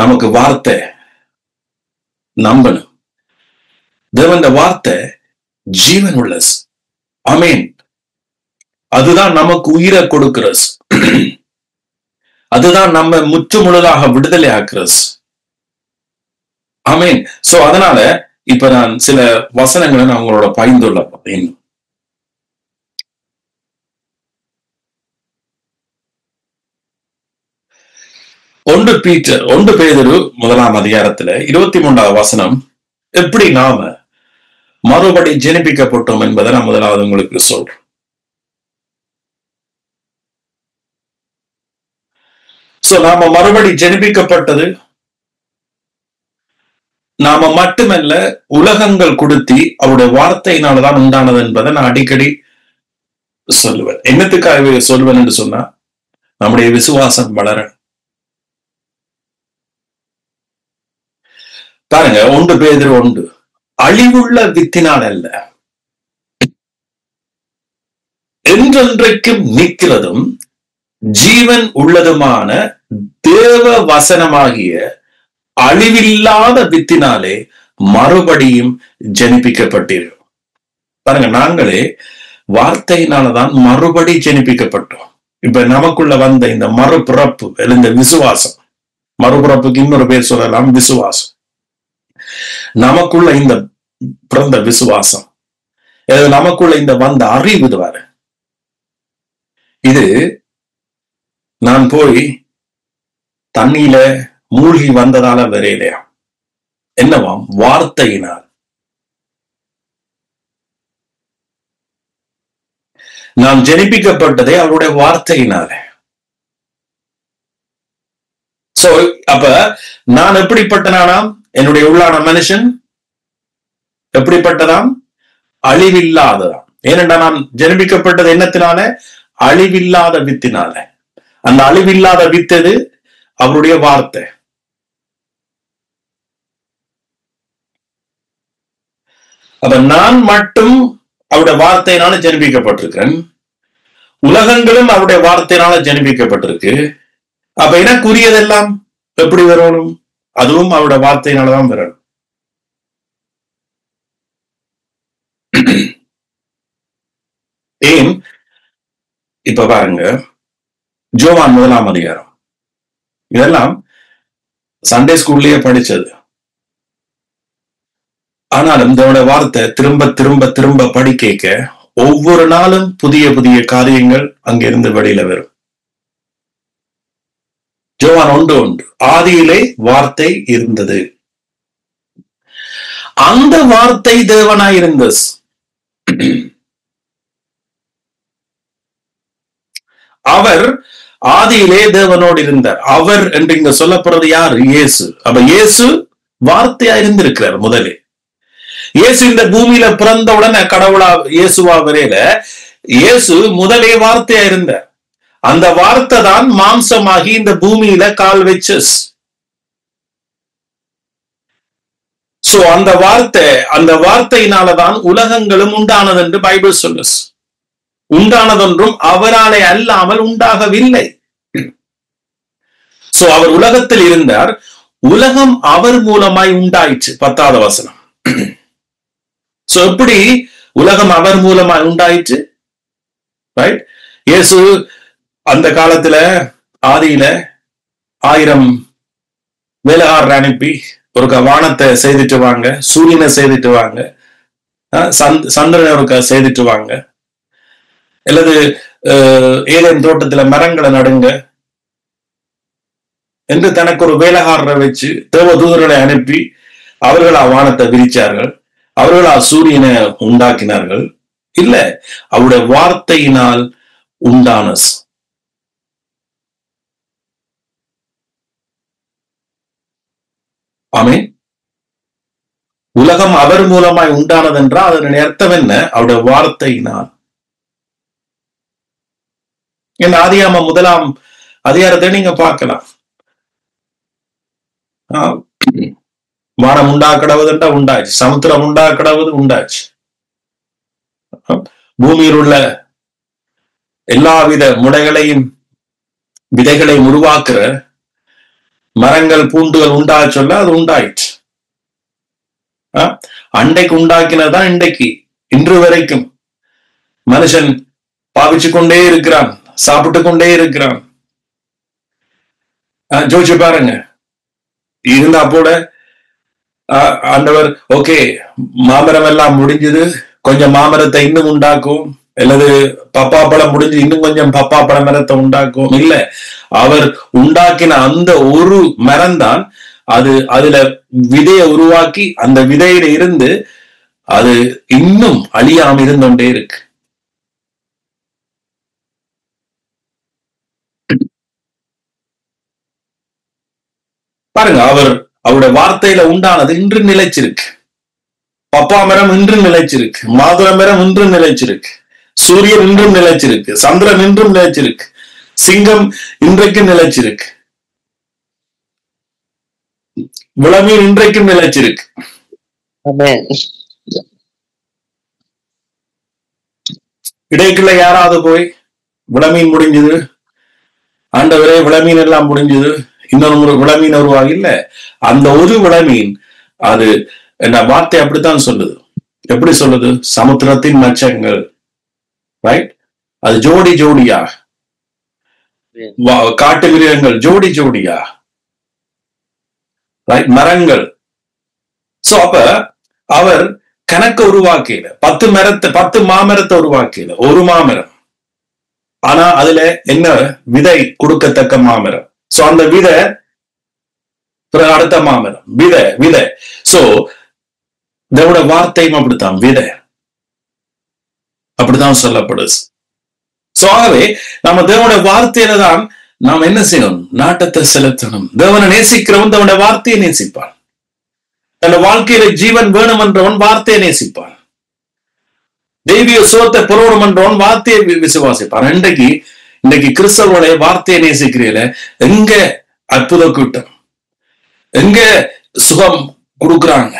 நமக்கு வார்த்தை நம்பணும்? தேவன் வார்த்தை ஜீவன் உள்ளது. ஆமீன். அதுதான் நமக்கு உயிரை கொடுக்கிறது. அதுதான் நம்ம முற்று முழுதாக விடுதலை ஆக்குறது. ஆமீன். சோ அதனால இப்ப நான் சில வசனங்களை நான் உங்களோட பகிர்ந்துள்ள பார்த்தேன். 1 பேதுரு 1 அதிகாரத்துல 23வது வசனம், எப்படி நாம மறுபடி ஜெனிப்பிக்கப்பட்டோம் என்பதை நான் முதலாவது உங்களுக்கு சொல்றேன். சோ நாம மறுபடி ஜெனிப்பிக்கப்பட்டது நாம மட்டுமல்ல, உலகங்கள் கொடுத்தி அவருடைய வார்த்தையினாலதான் உண்டானது என்பதை நான் அடிக்கடி சொல்லுவேன். என்னத்துக்காக சொல்லுவேன் என்று சொன்னா, நம்முடைய விசுவாசம் வளர. பாருங்க, 1 பேதுரு 1, அழிவுள்ள வித்தினால் அல்ல, என்றென்றைக்கும் நிற்கிறதும் ஜீவன் உள்ளதுமான தேவ வசனமாகிய அழிவில்லாத வித்தினாலே மறுபடியும் ஜெனிப்பிக்கப்பட்டீர்கள். பாருங்க, நாங்களே வார்த்தையினாலதான் மறுபடி ஜெனிப்பிக்கப்பட்டோம். இப்ப நமக்குள்ள வந்த இந்த மறுபிறப்பு, இந்த விசுவாசம், மறுபிறப்புக்கு இன்னொரு பேர் சொல்லலாம் விசுவாசம். நமக்குள்ள இந்த பிறந்த விசுவாசம், நமக்குள்ள இந்த வந்த அறிவு வர, இது நான் போய் தண்ணியில மூழ்கி வந்ததால வரையிலையா, என்னவாம்? வார்த்தையினால். நான் ஜெனிப்பிக்கப்பட்டதே அவருடைய வார்த்தையினால. சோ அப்ப நான் எப்படிப்பட்டனானாம்? என்னுடைய உள்ளான மனுஷன் எப்படிப்பட்டதாம்? அழிவில்லாததாம். ஏனென்றா நான் ஜெனிப்பிக்கப்பட்டது என்னத்தினால? அழிவில்லாத வித்தினால. அந்த அழிவில்லாத வித்தது அவருடைய வார்த்தை. அப்ப நான் மட்டும் அவருடைய வார்த்தையினால ஜெனிப்பிக்கப்பட்டிருக்கேன், உலகங்களும் அவருடைய வார்த்தையினால ஜெனிப்பிக்கப்பட்டிருக்கு. அப்ப எனக்குரியதெல்லாம் எப்படி வரணும்? அதுவும் அவருடைய வார்த்தையினாலதான் வரணும். ஏன்? இப்ப பாருங்க, யோவான் 1 அதிகாரம், இதெல்லாம் சண்டே ஸ்கூல்லயே படிச்சது. ஆனாலும் இதோட வார்த்தை திரும்ப திரும்ப திரும்ப படிக்க ஒவ்வொரு நாளும் புதிய புதிய காரியங்கள் அங்கிருந்து வெளியில வரும். யோவான் 1:1, ஆதியிலே வார்த்தை இருந்தது, அந்த வார்த்தை தேவனாய் இருந்தது. அவர் ஆதியிலே தேவனோடு இருந்தார். அவர் என்று இங்க சொல்லப்படுறது யார்? இயேசு. அப்ப இயேசு வார்த்தையா இருந்திருக்கிறார். முதலே இயேசு இந்த பூமியில பிறந்தவுடனே கடவுளா இயேசுவா வரையில இயேசு முதலே வார்த்தையா இருந்தார். அந்த வார்த்தை தான் மாம்சமாகி இந்த பூமியில கால் வச்சு. சோ அந்த வார்த்தையினாலதான் உலகங்களும் உண்டானது என்று பைபிள் சொல்லுது. உண்டானதொன்றும் அவராலே அல்லாமல் உண்டாகவில்லை. சோ அவர் உலகத்தில் இருந்தார், உலகம் அவர் மூலமாய் உண்டாயிற்று. 10வது வசனம். சோ எப்படி உலகம் அவர் மூலமாய் உண்டாயிற்று? ரைட். இயேசு அந்த காலத்துல ஆதியில 1000 வேலைக்காரர் அனுப்பி ஒரு வானத்தை செய்துட்டு வாங்க, சூரியனை செய்துட்டு வாங்க, சந்திரனை ஒரு செய்துட்டு வாங்க, அல்லது ஏதேன் தோட்டத்துல மரங்களை நடுங்க என்று தனக்கு ஒரு வேலைக்காரரை வச்சு தேவதூதர்களை அனுப்பி அவர்களா வானத்தை விரிச்சார்கள், அவர்களா சூரியனை உண்டாக்கினார்கள். இல்ல, அவருடைய வார்த்தையினால் உண்டான. ஆமென். உலகம் அவர் மூலமாய் உண்டானது என்றால் அதனுடைய அர்த்தம் என்ன? அவருடைய வார்த்தையினால். இந்த ஆதியாகமம் 1 அதிகாரத்தை நீங்க பார்க்கலாம். வானம் உண்டாக்கடவுதுன்றா உண்டாச்சு, சமுத்திரம் உண்டாக்கடவுது உண்டாச்சு, பூமியில் உள்ள எல்லாவித முடைகளையும் விதைகளையும் உருவாக்குற மரங்கள் பூண்டுகள் உண்டா சொல்ல அது உண்டாயிற்று. அன்றைக்கு உண்டாக்கினதான் இன்றைக்கு இன்று வரைக்கும் மனுஷன் பாவிச்சு கொண்டே இருக்கிறான், சாப்பிட்டு கொண்டே இருக்கிறான். ஜோதிச்சு பாருங்க. இருந்தா போல ஆண்டவர் ஓகே மாமரம் எல்லாம் முடிஞ்சது, கொஞ்சம் மாமரத்தை இன்னும் உண்டாக்கும், அல்லது பப்பாப்பழம் முடிஞ்சு இன்னும் கொஞ்சம் பப்பாப்பழ மரத்தை உண்டாக்கும். இல்ல, அவர் உண்டாக்கின அந்த ஒரு மரம் தான் அது, அதுல விதையை உருவாக்கி அந்த விதையில இருந்து அது இன்னும் அழியாம இருந்தோண்டே இருக்கு. பாருங்க, அவருடைய வார்த்தையில உண்டானது இன்று நிலைச்சிருக்கு. பப்பா மரம் இன்று நிலைச்சிருக்கு, மாதுளை மரம் இன்று நிலைச்சிருக்கு, சூரியன் இன்றும் நிலைச்சிருக்கு, சந்திரன் இன்றும் நிலைச்சிருக்கு, சிங்கம் இன்றைக்கு நிலைச்சிருக்கு, விளமீன் இன்றைக்கும் நிலைச்சிருக்கு. இடைக்குள்ள யாராவது போய் விளமீன் முடிஞ்சது, ஆண்டவரே விளமீன் எல்லாம் முடிஞ்சது, இன்னொரு விளமீன் உருவாக இல்ல, அந்த ஒரு விளமீன் அது என்ன வார்த்தை அப்படித்தான் சொல்லுது. எப்படி சொல்லுது? சமுத்திரத்தின் மச்சங்கள், ரைட்? அது ஜோடி ஜோடியா, காட்டு மிருகங்கள் ஜோடி ஜோடியா, ரைட், மரங்கள். சோ அப்ப அவர் கணக்க உருவாக்கல, 10 மாமரத்தை உருவாக்கல, ஒரு மாமரம். ஆனா அதுல என்ன விதை கொடுக்கத்தக்க மாமரம். சோ அந்த விதை அடுத்த மாமரம், விதை. சோ தேவனுடைய வார்த்தையும் அப்படித்தான், விதை அப்படித்தான் சொல்லப்படுது. சோ ஆகவே நம்ம தேவனுடைய வார்த்தையில தான் நாம் என்ன செய்யணும், நாட்டத்தை செலுத்தணும். தேவனை நேசிக்கிறவன் தேவனுடைய வார்த்தையை நேசிப்பான். தன் வாழ்க்கையில ஜீவன் வேணும் என்றவன் வார்த்தையை நேசிப்பான். தெய்வீக சுகத்தை புறவணும் என்றவன் வார்த்தையை விசுவாசிப்பான். இன்றைக்கு கிறிஸ்தவனுடைய வார்த்தையை நேசிக்கிறீல, எங்க அற்புத கூட்டம், எங்க சுகம் கொடுக்குறாங்க?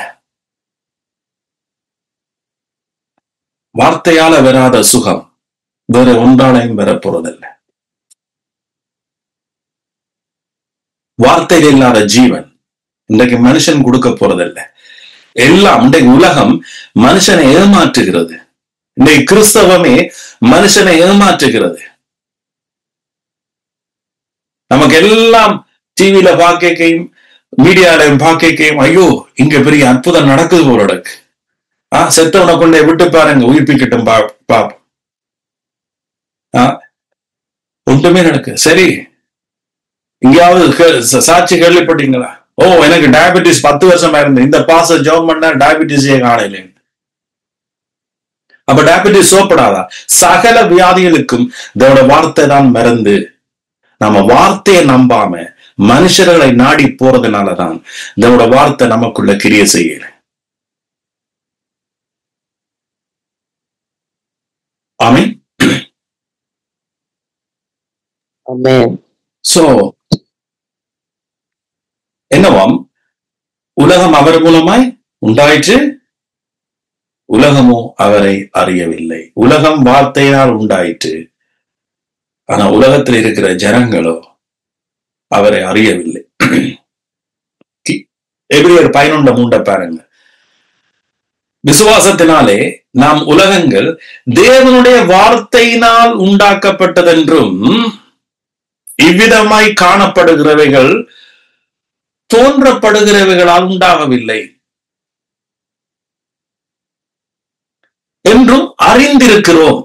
வார்த்தையால வராத சுகம் வேற ஒன்றாலையும் வர போறதில்லை. வார்த்தையில் இல்லாத ஜீவன் இன்றைக்கு மனுஷன் கொடுக்க போறதில்லை. எல்லாம் இன்றைக்கு உலகம் மனுஷனை ஏமாற்றுகிறது. இன்றைக்கு கிறிஸ்தவமே மனுஷனை ஏமாற்றுகிறது. நமக்கு எல்லாம் டிவியில பார்க்கையும் மீடியாலையும் பார்க்கையும், ஐயோ இங்க பெரிய அற்புதம் நடக்குது போலக்கு, செத்தவனை கொண்டே விட்டு பாருங்க, உயிர்ப்பிக்கட்டும் பாப்போம். ஒன்றுமே நடக்கு. சரி, எங்கேயாவது சாட்சி கேள்விப்பட்டீங்களா? ஓ, எனக்கு டயபிட்டிஸ் 10 வருஷமா இருந்து இந்த பாச ஜாப் பண்ண டயபிட்டிஸே காணல. அப்ப டயபிட்டிஸ் சோப்படாதா? சகல வியாதிகளுக்கும் இதோட வார்த்தை தான் மருந்து. நம்ம வார்த்தையை நம்பாம மனுஷர்களை நாடி போறதுனாலதான் இதோட வார்த்தை நமக்குள்ள கிரிய செய்யல. ஆமென். சோ என்னவாம், உலகம் அவர் மூலமாய் உண்டாயிற்று, உலகமோ அவரை அறியவில்லை. உலகம் வார்த்தையினால் உண்டாயிற்று, ஆனா உலகத்தில் இருக்கிற ஜனங்களோ அவரை அறியவில்லை. எபிரேயர் 11:3 பாருங்க. விசுவாசத்தினாலே நாம் உலகங்கள் தேவனுடைய வார்த்தையினால் உண்டாக்கப்பட்டதென்றும் இவ்விதமாய் காணப்படுகிறவைகள் தோன்றப்படுகிறவைகளால் உண்டாகவில்லை என்றும் அறிந்திருக்கிறோம்.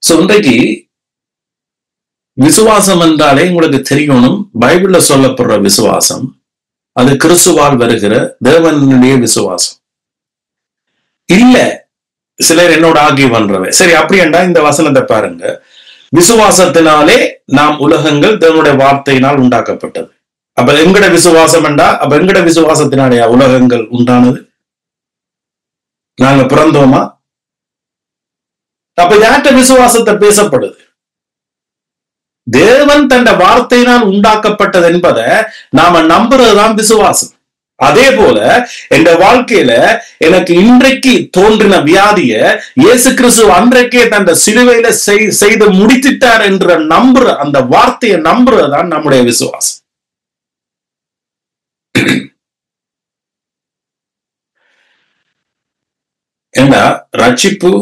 இன்றைக்கு விசுவாசம் என்றாலே உங்களுக்கு தெரியணும், பைபிள்ல சொல்லப்படுற விசுவாசம் அது கிறிஸ்துவால் வருகிற தேவனுடைய விசுவாசம் இல்ல. சிலர் என்னோட ஆகி பண்றவை. சரி, அப்படி என்றா இந்த வசனத்தை பாருங்க. விசுவாசத்தினாலே நாம் உலகங்கள் தேவனுடைய வார்த்தையினால் உண்டாக்கப்பட்டது. அப்ப எங்கட விசுவாசம் என்றா, அப்ப எங்கட விசுவாசத்தினாலே உலகங்கள் உண்டானது? நாங்க பிறந்தோமா? அப்ப யார்கிட்ட விசுவாசத்தை பேசப்படுது? தேவன் தன் வார்த்தையினால் உண்டாக்கப்பட்டது என்பதை நாம நம்புறதுதான் விசுவாசம். அதே போல என் வாழ்க்கையில எனக்கு இன்றைக்கு தோன்றின வியாதிய இயேசு கிறிஸ்து அன்றைக்கே தன் சிலுவையில செய்து முடித்திட்டார் என்ற நம்புற அந்த வார்த்தையை நம்புறதுதான் நம்முடைய விசுவாசம். ஏன்னா ரட்சிப்பு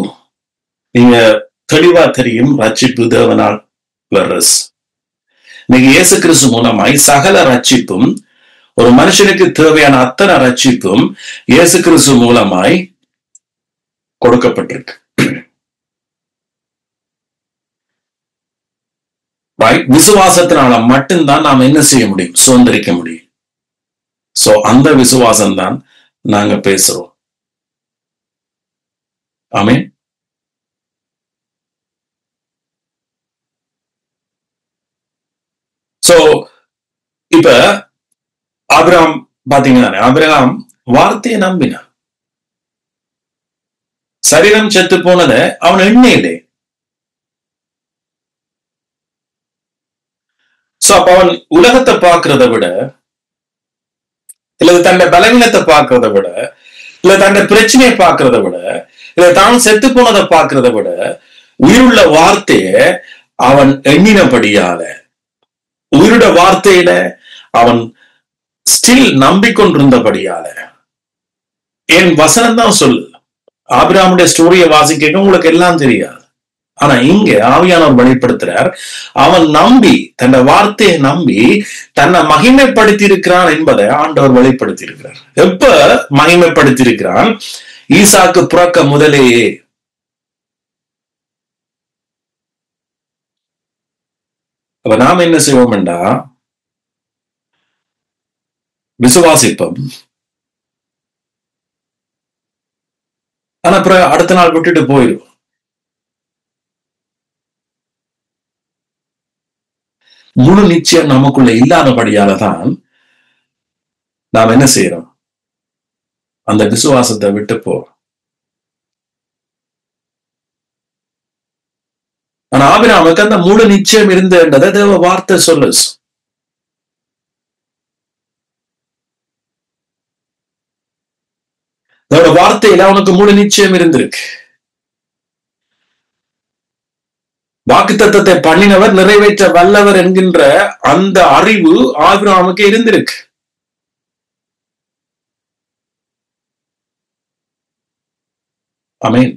நீங்க தெளிவா தெரியும், ரட்சிப்பு தேவனால் வர்றது. இன்னைக்கு இயேசு கிறிஸ்து மூலமாய் சகல ரட்சிப்பும், ஒரு மனுஷனுக்கு தேவையான அத்தனை ரட்சிப்பும் இயேசு கிறிஸ்து மூலமாய் கொடுக்கப்பட்டிருக்கு. விசுவாசத்தினால மட்டும்தான் நாம் என்ன செய்ய முடியும்? சுதந்திரிக்க முடியும். சோ அந்த விசுவாசம் தான் நாங்க பேசுறோம். ஆமென். சோ இப்ப ஆபிரகாம் பாத்தீங்கன்னா, ஆபிரகாம் வார்த்தையை நம்பினான். சரீரம் செத்து போனதை அவன் எண்ணெயிலே. சோ அப்ப அவன் உலகத்தை பார்க்கிறத விட, இல்ல தன்னை பலவீனத்தை பார்க்கிறத விட, இல்ல தன்னை பிரச்சனையை பார்க்கிறத விட, இல்ல தான் செத்து போனதை பார்க்கிறத விட, உயிருள்ள வார்த்தைய அவன் எண்ணினபடியால, உயிருட வார்த்தையில அவன் ஸ்டில் நம்பிக்கொண்டிருந்தபடியால, என் வசனம் தான் சொல்லு. ஆபிரகாமுடைய ஸ்டோரியை வாசிக்க உங்களுக்கு எல்லாம் தெரியாது. ஆனா இங்க ஆவியானவர் வெளிப்படுத்துறார், அவன் நம்பி தன்னை வார்த்தையை நம்பி தன்னை மகிமைப்படுத்தி இருக்கிறான் என்பதை ஆண்டவர் வெளிப்படுத்தி இருக்கிறார். எப்ப மகிமைப்படுத்தி இருக்கிறான்? ஈசாக்கு பிறக்க முதலேயே. அப்ப நாம் என்ன செய்வோம் என்றா, விசுவாசிப்போம், ஆனா அப்புறம் அடுத்த நாள் விட்டுட்டு போயிடும். முழு நிச்சயம் நமக்குள்ள இல்லாதபடியாலதான் நாம் என்ன செய்யறோம்? அந்த விசுவாசத்தை விட்டு போறோம். ஆனா ஆபிரகாமுக்கு அந்த முழு நிச்சயம் இருந்ததை தேவ வார்த்தை சொல்லு. அதோட வார்த்தையில அவனுக்கு முழு நிச்சயம் இருந்திருக்கு. வாக்குத்தத்தத்தை பண்ணினவர் நிறைவேற்ற வல்லவர் என்கின்ற அந்த அறிவு ஆபிரகாமுக்கு இருந்திருக்கு. ஆமென்.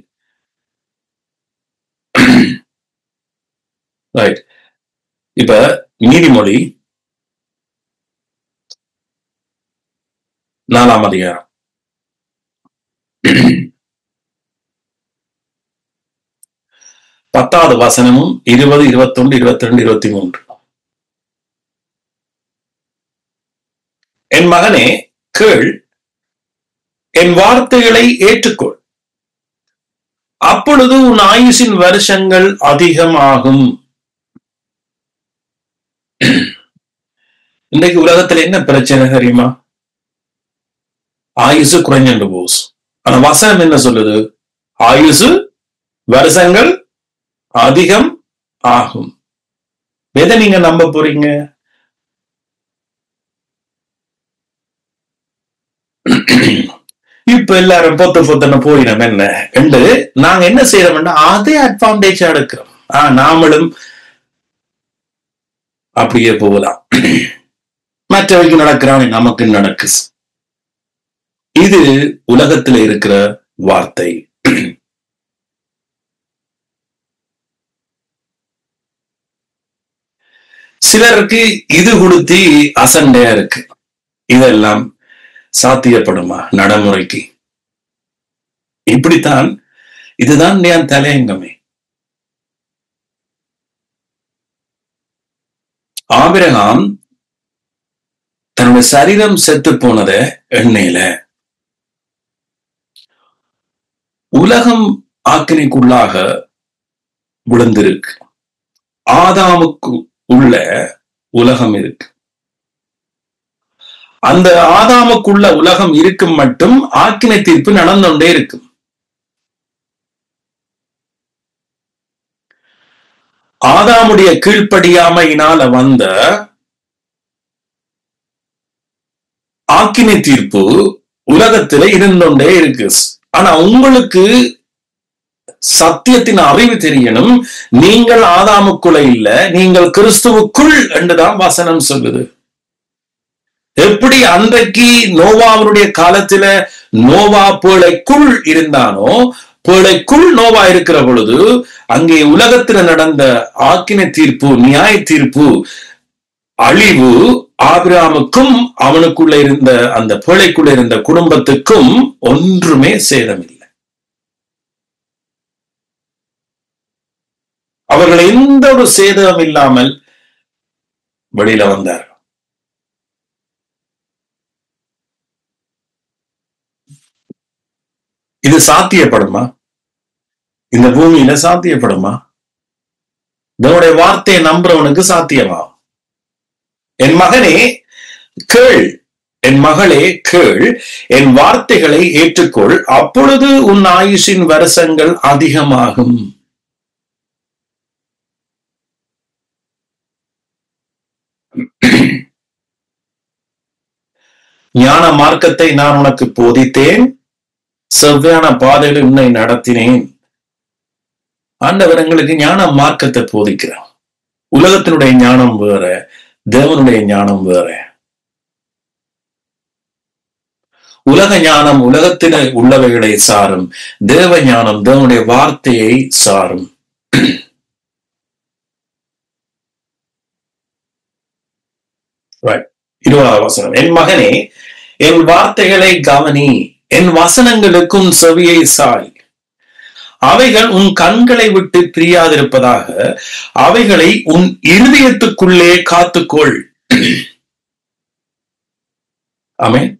ரைட். இப்ப நீதிமொழி 4ஆம் அதிகாரம் 10வது வசனமும் 20, 21, 22, 23. என் மகனே கேள், என் வார்த்தைகளை ஏற்றுக்கொள், அப்பொழுது உன் ஆயுசின் வருஷங்கள் அதிகமாகும். இன்றைக்கு உலகத்துல என்ன பிரச்சனை தெரியுமா? ஆயுசு குறைஞ்சு போஸ். ஆனா வசனம் என்ன சொல்லுது? ஆயுசு வருஷங்கள் அதிகம் ஆகும். எதை நீங்க நம்ப போறீங்க? இப்ப எல்லாரும் பொத்தன போயிடும் என்ன என்று நாங்க என்ன செய்யறோம்னா அதே அட்வான்டேஜா எடுக்கிறோம். நாமளும் அப்படியே போகலாம். மற்றவருக்கு நடக்கிறான், நமக்கு நடக்கு. இது உலகத்துல இருக்கிற வார்த்தை. சிலருக்கு இது கொடுத்து அசண்டையா இருக்கு. இதெல்லாம் சாத்தியப்படுமா நடைமுறைக்கு? இப்படித்தான். இதுதான் என் தலையங்கமே. ஆபிரகாம் தன்னுடைய சரீரம் செத்து போனத எண்ணெயில உலகம் ஆக்கினைக்குள்ளாக விழுந்திருக்கு. ஆதாமுக்கு உள்ள உலகம் இருக்கு. அந்த ஆதாமுக்குள்ள உலகம் இருக்கும் மட்டும் ஆக்கினை தீர்ப்பு நடந்துകൊണ്ടே இருக்கும். ஆதாமுடைய கீழ்ப்படியாமையினால வந்த ஆக்கினை தீர்ப்பு உலகத்துல இருந்துകൊണ്ടே இருக்கு. ஆனா உங்களுக்கு சத்தியத்தின் அறிவு தெரியணும். நீங்கள் ஆதாமுக்குள்ள இல்ல, நீங்கள் கிறிஸ்துவுக்குள் என்றுதான் வசனம் சொல்லுது. எப்படி அன்றைக்கு நோவாவுடைய காலத்துல நோவா பேழைக்குள் இருந்தானோ, பேழைக்குள் நோவா இருக்கிற பொழுது அங்கே உலகத்துல நடந்த ஆக்கினை தீர்ப்பு, நியாய தீர்ப்பு, அழிவு ஆபிரகாமுக்கும் அவனுக்குள்ள இருந்த அந்த பேழைக்குள்ள இருந்த குடும்பத்துக்கும் ஒன்றுமே சேதமில்லை. அவர்கள் எந்த ஒரு சேதம் இல்லாமல் வெளியில வந்தார். இது சாத்தியப்படுமா? இந்த பூமியில சாத்தியப்படுமா? இதனுடைய வார்த்தையை நம்புறவனுக்கு சாத்தியமா? என் மகனே கேள், என் மகளே கேள், என் வார்த்தைகளை ஏற்றுக்கொள், அப்பொழுது உன் ஆயுஷின் வருஷங்கள் அதிகமாகும். ஞான மார்க்கத்தை நான் உனக்கு போதித்தேன், செவ்வான பாதையில் உன்னை நடத்தினேன். ஆண்டவர் எங்களுக்கு ஞான மார்க்கத்தை போதிக்கிறார். உலகத்தினுடைய ஞானம் வேற, தேவனுடைய ஞானம் வேற. உலக ஞானம் உலகத்தில உள்ளவைகளை சாரும், தேவ ஞானம் தேவனுடைய வார்த்தையை சாரும். இருபதாவது வசனம், என் மகனே என் வார்த்தைகளை கவனி, என் வசனங்களுக்கும் செவியை சாய். அவைகள் உன் கண்களை விட்டு பிரியாதிருப்பதாக, அவைகளை உன் இருதயத்துக்குள்ளே காத்துக்கொள். ஆமென்.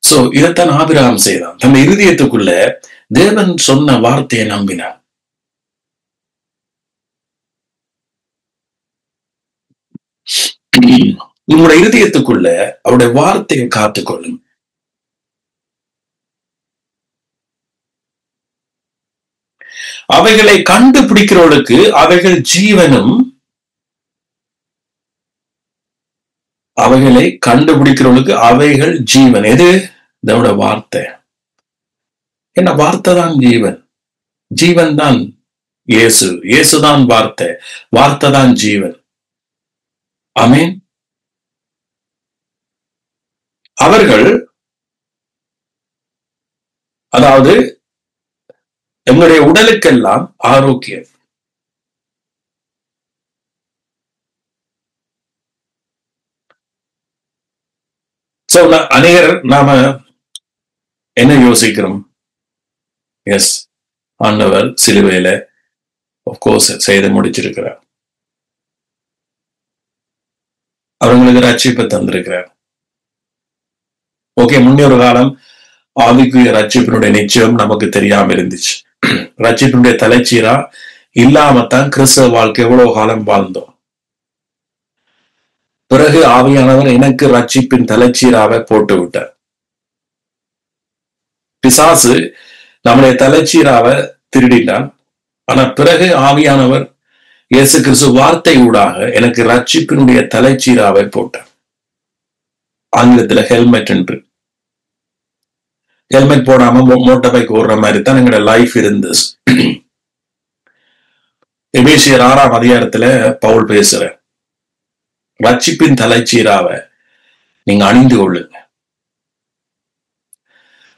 சோ இதைத்தான் ஆபிரகாம் செய்தான். தன் இருதயத்துக்குள்ள தேவன் சொன்ன வார்த்தையை நம்பினார். உங்களுடைய இருதயத்துக்குள்ள அவருடைய வார்த்தையை காத்துக்கொள்ளும். அவைகளை கண்டுபிடிக்கிறவர்களுக்கு அவைகள் ஜீவனும், அவைகளை கண்டுபிடிக்கிறவர்களுக்கு அவைகள் ஜீவன். எது? இதோட வார்த்தை. என்ன? வார்த்தை தான் ஜீவன். ஜீவன் தான் இயேசு. இயேசுதான் வார்த்தை. வார்த்தை தான் ஜீவன். ஆமென். அவர்கள், அதாவது எங்களுடைய உடலுக்கெல்லாம் ஆரோக்கியம். அநேகர் நாம என்ன யோசிக்கிறோம்? எஸ், ஆண்டவர் சிலுவையில ஆஃப்கோர்ஸ் செய்து முடிச்சிருக்கிறார். அவங்களுக்கு ரட்சிப்பை தந்திருக்கிறார். ஓகே, முன்னொரு காலம் ஆவிக்குரிய ரட்சிப்பினுடைய நிச்சயம் நமக்கு தெரியாம இருந்துச்சு. ரட்சிப்பினுடைய தலைச்சீரா இல்லாமத்தான் கிறிஸ்தவ வாழ்க்கை எவ்வளவு காலம் வாழ்ந்தோம். பிறகு ஆவியானவர் எனக்கு ரட்சிப்பின் தலைச்சீராவை போட்டு விட்டார். பிசாசு நம்முடைய தலைச்சீராவை திருடிட்டான். ஆனா பிறகு ஆவியானவர் இயேசு கிறிஸ்து வார்த்தை ஊடாக எனக்கு ரட்சிப்பினுடைய தலைச்சீராவை போட்டார். ஆங்கிலத்துல ஹெல்மெட் என்று. ஹெல்மெட் போடாம மோட்டார் பைக் ஓடுற மாதிரி தான் எங்களோட லைஃப் இருந்துச்சு. எபேசியர் 6ஆம் அதிகாரத்துல பவுல் பேசுற, ரட்சிப்பின் தலைச்சீராவை நீங்க அணிந்து கொள்ளுங்க.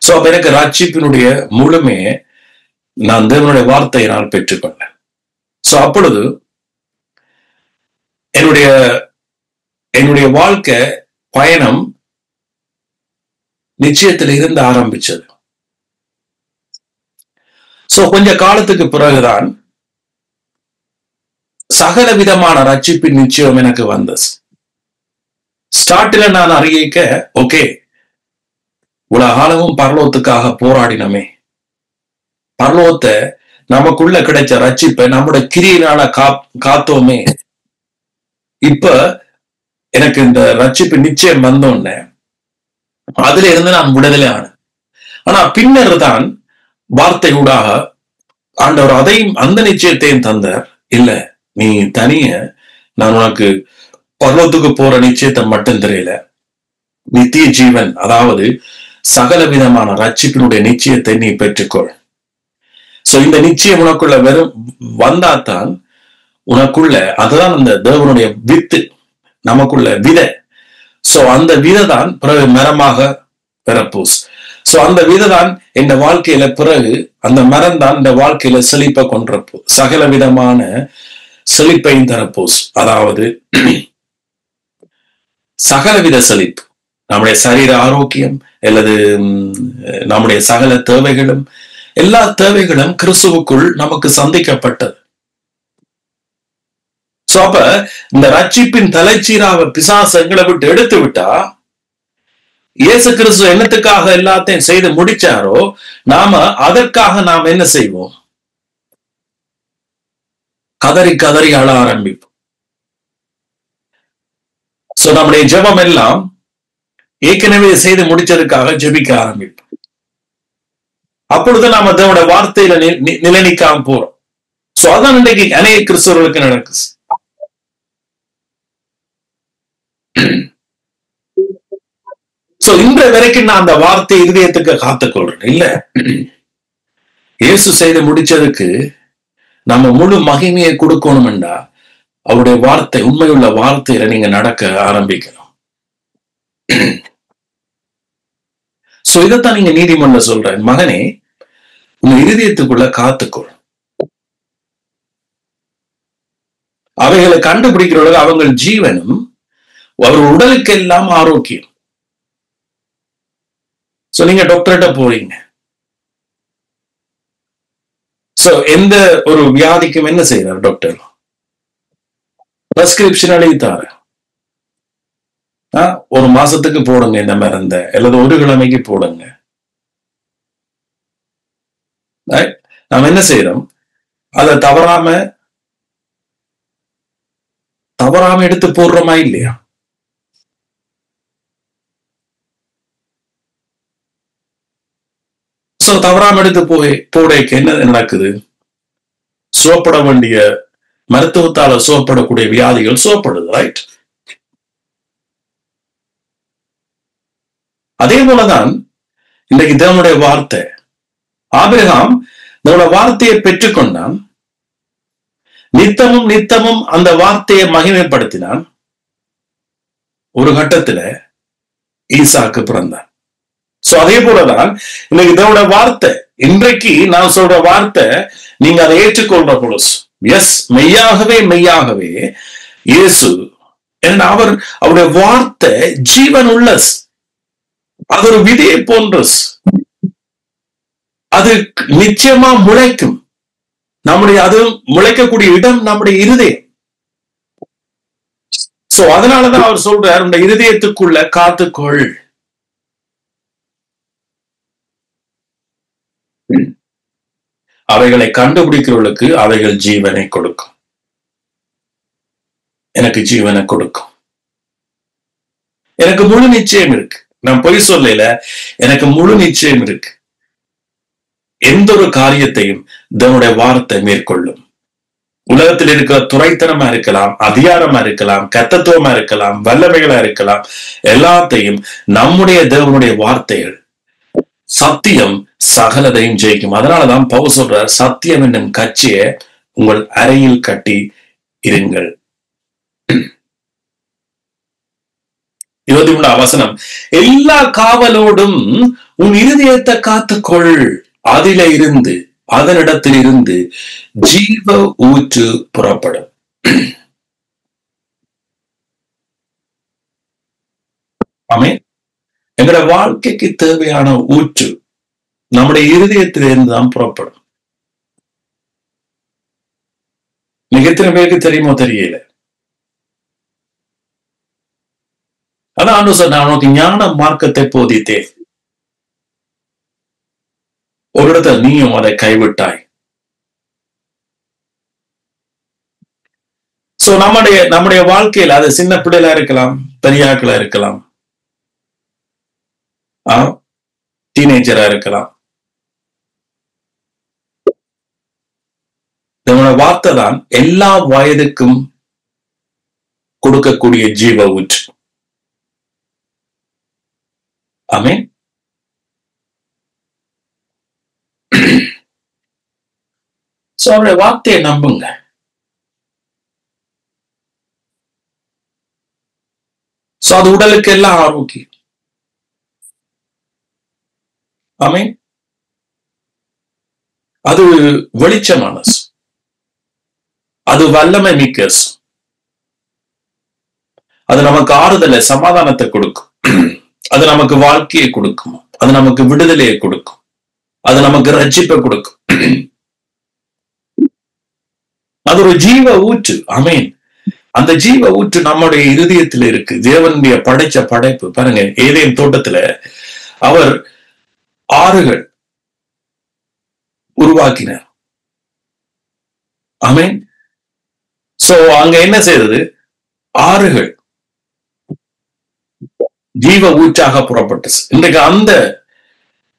சோ அப்ப எனக்கு ரட்சிப்பினுடைய முழுமையை நான் தேவனுடைய வார்த்தையை நான் பெற்றுக்கொண்டேன். சோ அப்பொழுது என்னுடைய வாழ்க்கை பயணம் நிச்சயத்தில் இருந்து ஆரம்பிச்சது. சோ கொஞ்ச காலத்துக்கு பிறகுதான் சகல விதமான ரட்சிப்பின் நிச்சயம் எனக்கு வந்தது. ஸ்டார்ட்ல நான் அறிவிக்க, ஓகே, உலகாலமும் பரலோகத்துக்காக போராடினமே, பரலோகத்தை நமக்குள்ள கிடைச்ச ரட்சிப்பை நம்முடைய கிரியினால காத்தோமே, இப்ப எனக்கு இந்த ரட்சிப்பு நிச்சயம் வந்தோடனே அதுல இருந்து நான் விடுதலை ஆனேன். ஆனா பின்னர் தான் வார்த்தை ஊடாக ஆண்டவர் அதையும் அந்த நிச்சயத்தையும் தந்தார். இல்ல, நீ தனிய நான் உனக்கு பரலோகத்துக்கு போற நிச்சயத்தை மட்டும் தெரியல, நித்திய ஜீவன், அதாவது சகல விதமான ரட்சிப்பினுடைய நிச்சயத்தை நீ பெற்றுக்கொள். சோ இந்த நிச்சயம் உனக்குள்ள வெறும் வந்தாத்தான் உனக்குள்ள, அதுதான் அந்த தேவனுடைய வித்து, நமக்குள்ள விதை. சோ அந்த விதை தான் பிறகு மரமாக பெறப்போஸ். சோ அந்த விதை தான் இந்த வாழ்க்கையில, பிறகு அந்த மரம் தான் இந்த வாழ்க்கையில செழிப்பை கொன்றப்போ, சகல விதமான செழிப்பையும் தரப்போஸ். அதாவது சகலவித செழிப்பு, நம்முடைய சரீர ஆரோக்கியம் அல்லது நம்முடைய சகல தேவைகளும், எல்லா தேவைகளும் கிறிஸ்துவுக்குள் நமக்கு சந்திக்கப்பட்டது. சோ அப்ப இந்த ரட்சிப்பின் தலைச்சீராவை பிசாசு எங்களை விட்டு எடுத்து விட்டா, இயேசு கிறிஸ்து என்னத்துக்காக எல்லாத்தையும் செய்து முடிச்சாரோ, நாம அதற்காக நாம் என்ன செய்வோம்? கதறி கதறி அழ ஆரம்பிப்போம். சோ நம்முடைய ஜெபம் எல்லாம் ஏற்கனவே செய்து முடிச்சதுக்காக ஜெபிக்க ஆரம்பிப்போம். அப்பொழுது நாம அதோட வார்த்தையில நிலைநிக்காம போறோம். சோ அதான் இன்னைக்கு அநேக கிறிஸ்தவர்களுக்கு நடக்குது. சோ இந்த வரைக்கும் நான் அந்த வார்த்தை இருதயத்துக்கு காத்துக்கொள்றேன். இல்ல, இயேசு செய்து முடிச்சதுக்கு நம்ம முழு மகிமையை கொடுக்கணும்டா அவருடைய வார்த்தை, உண்மையுள்ள வார்த்தையில நீங்க நடக்க ஆரம்பிக்கணும். சோ இதைத்தான் நீங்க நீதிமன்றம் சொல்ற, மகனே உங்க இருதயத்துக்குள்ள காத்துக்கொள். அவைகளை கண்டுபிடிக்கிறவர்கள் அவங்க ஜீவனும் அவர் உடலுக்கெல்லாம் ஆரோக்கியம். சோ நீங்க டாக்டர்கிட்ட போறீங்க. சோ எந்த ஒரு வியாதிக்கும் என்ன செய்யறாரு டாக்டர்? பிரிஸ்கிரிப்ஷன் எழுதித்தாரு. ஒரு மாசத்துக்கு போடுங்க இந்த மருந்த, அல்லது ஒரு கிழமைக்கு போடுங்க. நாம என்ன செய்யறோம்? அதை தவறாம எடுத்து போடுறோமா இல்லையா? சோ தவறாம எடுத்து போடைக்கு என்ன நடக்குது? சுவப்பட வேண்டிய மருத்துவத்தால சுவப்படக்கூடிய வியாதிகள் சுவப்படுது. ரைட்? அதே போலதான் இன்றைக்கு தேவனுடைய வார்த்தை. ஆபிரகாம் தேவனுடைய வார்த்தையை பெற்றுக்கொண்டான். நித்தமும் அந்த வார்த்தையை மகிமைப்படுத்தினான். ஒரு கட்டத்துல ஈசாக்கு பிறந்தான். சோ அதே போலதான் இன்னைக்கு தேவனுடைய வார்த்தை, இன்றைக்கு நான் சொல்ற வார்த்தை நீங்க அதை ஏற்றுக்கொள்ற பொழுது, எஸ், மெய்யாகவே இயேசு, அவருடைய வார்த்தை ஜீவன் உள்ளஸ். அது ஒரு விதையை போன்றஸ். அது நிச்சயமா முளைக்கும். அது முளைக்கக்கூடிய இடம் நம்முடைய இருதயம். சோ அதனாலதான் அவர் சொல்றார், உங்க இருதயத்துக்குள்ள காத்துக்கொள். அவைகளை கண்டுபிடிக்கிறவர்களுக்கு அவைகள் ஜீவனை கொடுக்கும். எனக்கு ஜீவனை கொடுக்கும். எனக்கு முழு நிச்சயம் இருக்கு. நான் பொய் சொல்லல, எனக்கு முழு நிச்சயம் இருக்கு. எந்த ஒரு காரியத்தையும் தேவனுடைய வார்த்தை மேற்கொள்ளும். உலகத்தில் இருக்கிற துறைத்தனமா இருக்கலாம், அதிகாரமா இருக்கலாம், கர்த்தத்துவமா இருக்கலாம், வல்லமைகளா இருக்கலாம், எல்லாத்தையும் நம்முடைய தேவனுடைய வார்த்தைகள், சத்தியம் சகலதையும் ஜெயிக்கும். அதனாலதான் பவுல் சொல்றார், சத்தியம் என்னும் கட்சியை உங்கள் அறையில் கட்டி இருங்கள். 23 வசனம், எல்லா காவலோடும் உன் இருதயத்தை காத்துக்கொள், அதனிடத்தில் இருந்து ஜீவ ஊற்று புறப்படும். ஆமென். எங்களோட வாழ்க்கைக்கு தேவையான ஊற்று நம்முடைய இருதயத்திலிருந்து தான் புறப்படும். மிக எத்தனை பேருக்கு தெரியுமோ தெரியல. அதான் நான் உனக்கு ஞான மார்க்கத்தை போதித்தேன். ஒரு இடத்துல நீயும் அதை கைவிட்டாய். சோ நம்முடைய வாழ்க்கையில அது சின்ன பிள்ளைகளா இருக்கலாம், பெரியாக்களா இருக்கலாம், டீனேஜரா இருக்கலாம். நம்முடைய வார்த்தை தான் எல்லா வயதுக்கும் கொடுக்கக்கூடிய ஜீவ ஊற்று. ஆமென். சோ அவருடைய வார்த்தையை நம்புங்க. சோ அது உடலுக்கு எல்லாம் ஆரோக்கியம். ஆமென். அது வெளிச்சமான, அது வல்லமை மிக்க, அது நமக்கு ஆறுதலை, சமாதானத்தை கொடுக்கும். அது நமக்கு வாழ்க்கையை கொடுக்கும். அது நமக்கு விடுதலையை கொடுக்கும். அது நமக்கு ரட்சிப்பை கொடுக்கும். அது ஒரு ஜீவ ஊற்று. ஆமென். அந்த ஜீவ ஊற்று நம்முடைய இருதயத்தில் இருக்கு. தேவனுடைய படைச்ச படைப்பு பாருங்க. ஏதேன் தோட்டத்துல அவர் ஆறுகள் உருவாக்கினார். ஆமென். சோ அங்க என்ன செய்தது? ஆறுகள் ஜீவ ஊற்றாக புறப்பட்டுச்சு. இன்றைக்கு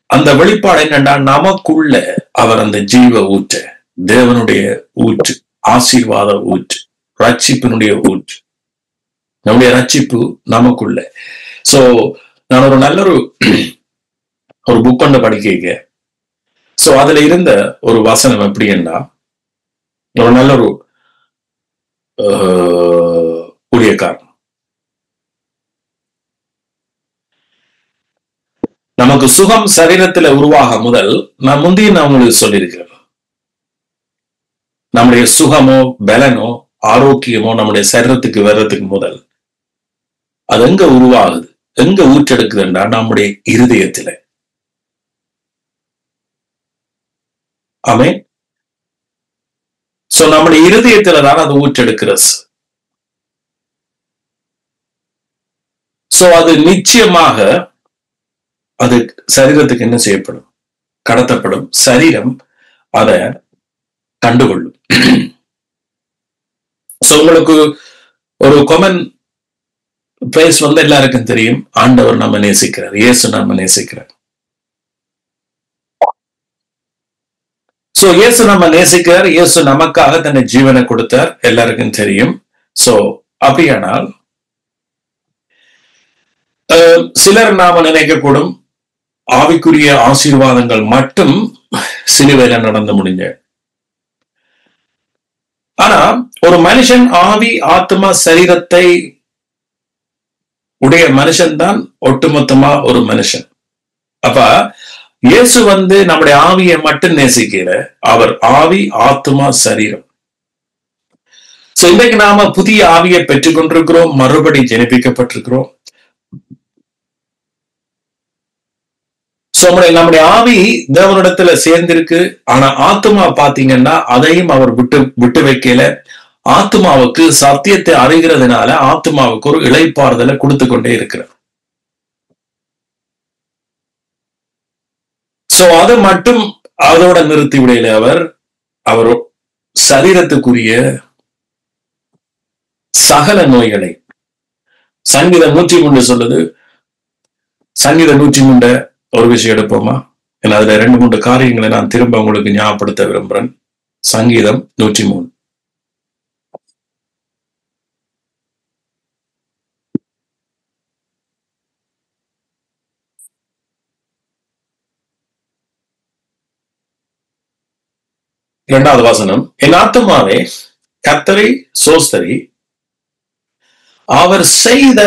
அந்த வெளிப்பாடு என்னன்னா, நமக்குள்ள அவர் அந்த ஜீவ ஊற்று, தேவனுடைய ஊற்று, ஆசீர்வாத ஊற்று, ரட்சிப்பினுடைய ஊற்று, நம்முடைய ரட்சிப்பு நமக்குள்ள. சோ நான் ஒரு நல்ல ஒரு புக் கொண்டு படிக்க, சோ அதுல இருந்த ஒரு வசனம் எப்படின்னா, ஒரு நல்ல ஒரு ஊழியக்காரன், நமக்கு சுகம் சரீரத்துல உருவாக முதல் நான் முந்தைய உங்களுக்கு சொல்லியிருக்கிறேன், நம்முடைய சுகமோ பலனோ ஆரோக்கியமோ நம்முடைய சரீரத்துக்கு வர்றதுக்கு முதல் அது எங்க உருவாகுது, எங்க ஊற்றெடுக்குதுன்றா நம்முடைய இருதயத்துல. ஆமென். சோ நம்முடைய இருதயத்துலதான் அது ஊற்றெடுக்கிறது. சோ அது நிச்சயமாக அது சரீரத்துக்கு என்ன செய்யப்படும், கடத்தப்படும். சரீரம் அதை கண்டுகொள்ளும். சோ உங்களுக்கு ஒரு காமன் பிரைஸ் எல்லாருக்கும் தெரியும், ஆண்டவர் நம்ம நேசிக்கிறார், இயேசு நம்ம நேசிக்கிறார். சோ இயேசு நம்ம நேசிக்கிறார், இயேசு நமக்காக தன்னை ஜீவனை கொடுத்தார், எல்லாருக்கும் தெரியும். சோ அப்படியானால் சிலர் நாம நினைக்கக்கூடும் ஆவிக்குரிய ஆசீர்வாதங்கள் மட்டும் சிலுவையில நடந்து முடிஞ்ச. ஆனா ஒரு மனுஷன் ஆவி ஆத்மா சரீரத்தை உடைய மனுஷன் தான் ஒட்டுமொத்தமா ஒரு மனுஷன். அப்ப இயேசு நம்முடைய ஆவியை மட்டும் நேசிக்கல, அவர் ஆவி ஆத்மா சரீரம். சோ இன்றைக்கு நாம புதிய ஆவியை பெற்றுக் கொண்டிருக்கிறோம், மறுபடி ஜெனிப்பிக்கப்பட்டிருக்கிறோம். நம்முடைய ஆவி தேவனிடத்துல சேர்ந்திருக்கு. ஆனா ஆத்மா பாத்தீங்கன்னா அதையும் அவர் விட்டு வைக்கல. ஆத்மாவுக்கு சத்தியத்தை அறிகிறதுனால ஆத்மாவுக்கு ஒரு இளைப்பாறுதலை கொடுத்து கொண்டே இருக்கிறார். சோ அதை மட்டும் அதோட நிறுத்தி விடையில அவர் சரீரத்துக்குரிய சகல நோய்களை, சங்கீதம் 103 சொல்லுது. சங்கீதம் 103 ஒரு விஷயம் எடுப்போமா? ஏன்னா அதுல 2-3 காரியங்களை நான் திரும்ப உங்களுக்கு ஞாபகப்படுத்த விரும்புறேன். சங்கீதம் 103. இரண்டாவது வசனம், என் ஆத்துமாவே கர்த்தரை சோஸ்தரி, அவர் செய்த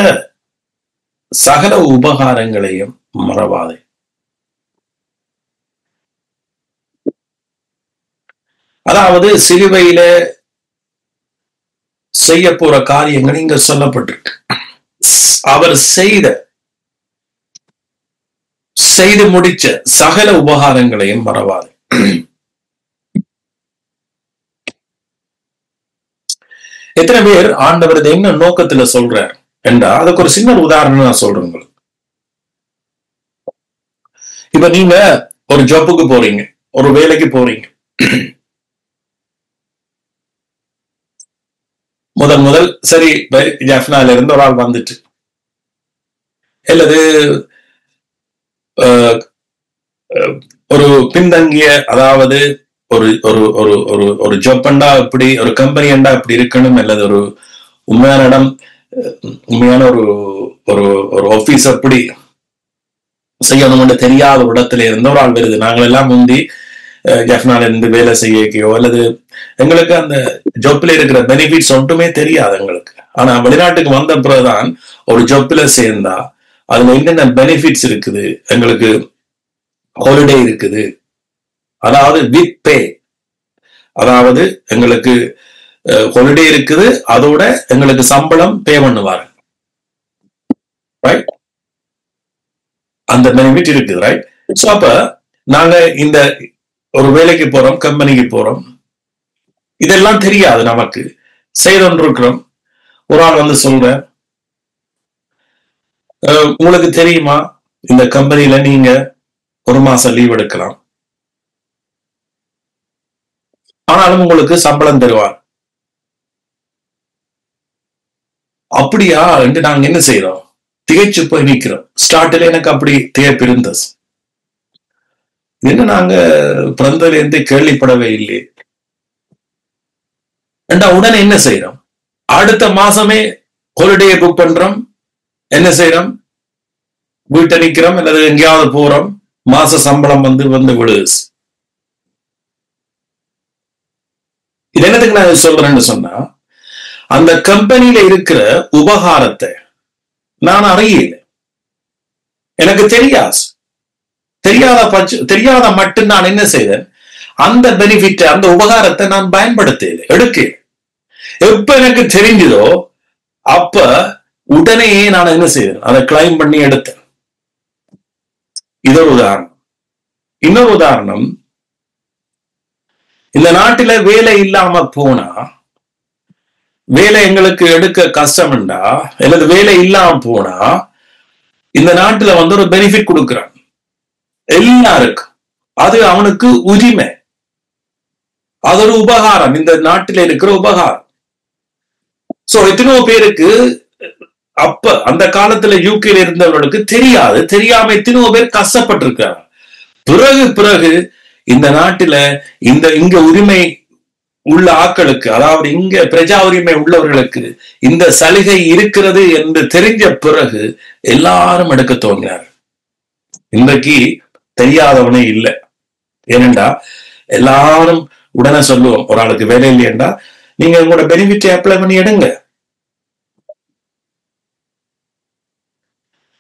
சகல உபகாரங்களையும் மறவாதே. அதாவது சிலுவையில செய்ய போற காரியங்கள் இங்க சொல்லப்பட்டிருக்கு. அவர் செய்து முடிச்ச சகல உபகாரங்களையும் மறவாதே. எத்தனை பேர் ஆண்டவர் என்ன நோக்கத்துல சொல்றார் என்றா, அதுக்கு ஒரு சின்ன உதாரணம் நான் சொல்றேன் உங்களுக்கு. இப்ப நீங்க ஒரு ஜாப்புக்கு போறீங்க, ஒரு வேலைக்கு போறீங்க. முதல் சரி ஜப்னால இருந்து ஒரு ஆள் வந்துட்டு, அல்லது ஒரு பின்தங்கிய, அதாவது ஒரு ஒரு ஒரு ஒரு ஒரு ஜாப்ண்டா இப்படி, ஒரு கம்பெனி அண்டா இப்படி இருக்கணும், அல்லது ஒரு உண்மையான இடம், உண்மையான ஒரு ஒரு ஒரு ஆபீஸ் அப்படி செய்யணும்னு தெரியாத ஒரு இடத்துல இருந்த ஒரு ஆள் வருது. நாங்களெல்லாம் முந்தி ஜப்னால இருந்து வேலை செய்யக்கையோ அல்லது எங்களுக்கு அந்த ஜாப்ல இருக்கிற பெனிஃபிட்ஸ் ஒன்றுமே தெரியாது எங்களுக்கு. ஆனா வெளிநாட்டுக்கு வந்த பிறகுதான் ஒரு ஜாப்ல சேர்ந்தா அதுல என்னென்ன பெனிஃபிட்ஸ் இருக்குது, எங்களுக்கு ஹாலிடே இருக்குது, அதாவது வித் பே, அதாவது எங்களுக்கு ஹாலிடே இருக்குது, அதோட எங்களுக்கு சம்பளம் பே பண்ணுவாங்க, ரைட்? அந்த பெனிஃபிட் இருக்குது, ரைட்? சோ அப்ப நாங்க இந்த ஒரு வேலைக்கு போறோம், கம்பெனிக்கு போறோம், இதெல்லாம் தெரியாது நமக்கு, செய்தொன்றிருக்கிறோம். ஒரு ஆள் சொல்ற, உங்களுக்கு தெரியுமா இந்த கம்பெனில நீங்க ஒரு மாசம் லீவ் எடுக்கலாம், ஆனாலும் உங்களுக்கு சம்பளம் தருவார். அப்படியா என்று நாங்க என்ன செய்யறோம்? திகைச்சு போய் நிக்கிறோம். ஸ்டார்ட்ல எனக்கு அப்படி திகைப்பு இருந்தது. என்ன நாங்க பிறந்ததுல இருந்து கேள்விப்படவே இல்லையே. உடனே என்ன செய்யறோம்? அடுத்த மாசமே ஹாலிடே புக் பண்றோம். என்ன செய்யறோம்? வீட்டை நிக்கிறோம் அல்லது எங்கேயாவது போறோம், மாச சம்பளம் வந்து விழுது. இது என்னத்துக்கு நான் சொல்றேன்னு சொன்னா, அந்த கம்பெனியில இருக்கிற உபகாரத்தை நான் அறியல, எனக்கு தெரியாத மட்டும் நான் என்ன செய்தேன், அந்த பெனிஃபிட், அந்த உபகாரத்தை நான் பயன்படுத்தல, எடுக்க. எப்ப எனக்கு தெரிஞ்சதோ அப்ப உடனே நான் என்ன செய்தேன், அதை கிளைம் பண்ணி எடுத்தேன். இது ஒரு உதாரணம். இன்னொரு உதாரணம், இந்த நாட்டில வேலை இல்லாம போனா, வேலை எங்களுக்கு எடுக்க கஷ்டம்டா, அல்லது வேலை இல்லாம போனா இந்த நாட்டுல ஒரு பெனிஃபிட் கொடுக்கிறான் எல்லாருக்கும். அது அவனுக்கு உரிமை, அது ஒரு உபகாரம், இந்த நாட்டில இருக்கிற உபகாரம். சோ எத்தனையோ பேருக்கு அப்ப அந்த காலத்துல யூகேல இருந்தவர்களுக்கு தெரியாது, தெரியாம எத்தனையோ பேர் கஷ்டப்பட்டிருக்காங்க. பிறகு பிறகு இந்த நாட்டில இங்க உரிமை உள்ள ஆக்களுக்கு, அதாவது இங்க பிரஜா உரிமை உள்ளவர்களுக்கு இந்த சலுகை இருக்கிறது என்று தெரிஞ்ச பிறகு எல்லாரும் எடுக்க தோன்றார். இன்றைக்கு தெரியாதவனே இல்லை. ஏனென்றா எல்லாரும் உடனே சொல்லுவோம், ஒரு ஆளுக்கு வேலை இல்லையென்றா நீங்க உங்களோட பெனிஃபிட் அப்ளை பண்ணி எடுங்க.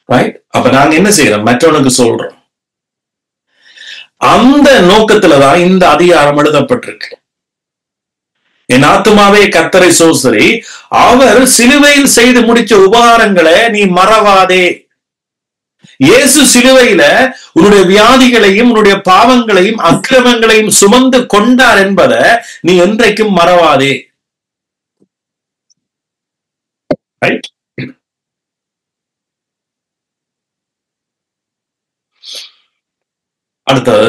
ரைட்? அப்ப நாங்க என்ன செய்யறோம், மற்றவனுக்கு சொல்றோம். அந்த நோக்கத்துலதான் இந்த அதிகாரம் எழுதப்பட்டிருக்கு. என் ஆத்துமாவே கர்த்தரை சோசரி, அவர் சிலுவையில் செய்து முடிச்ச உபகாரங்களை நீ மறவாதே. இயேசு சிலுவையில உன்னுடைய வியாதிகளையும் உன்னுடைய பாவங்களையும் அக்கிரமங்களையும் சுமந்து கொண்டார் என்பதை நீ என்றைக்கும் மறவாதே. ரைட்? அடுத்தது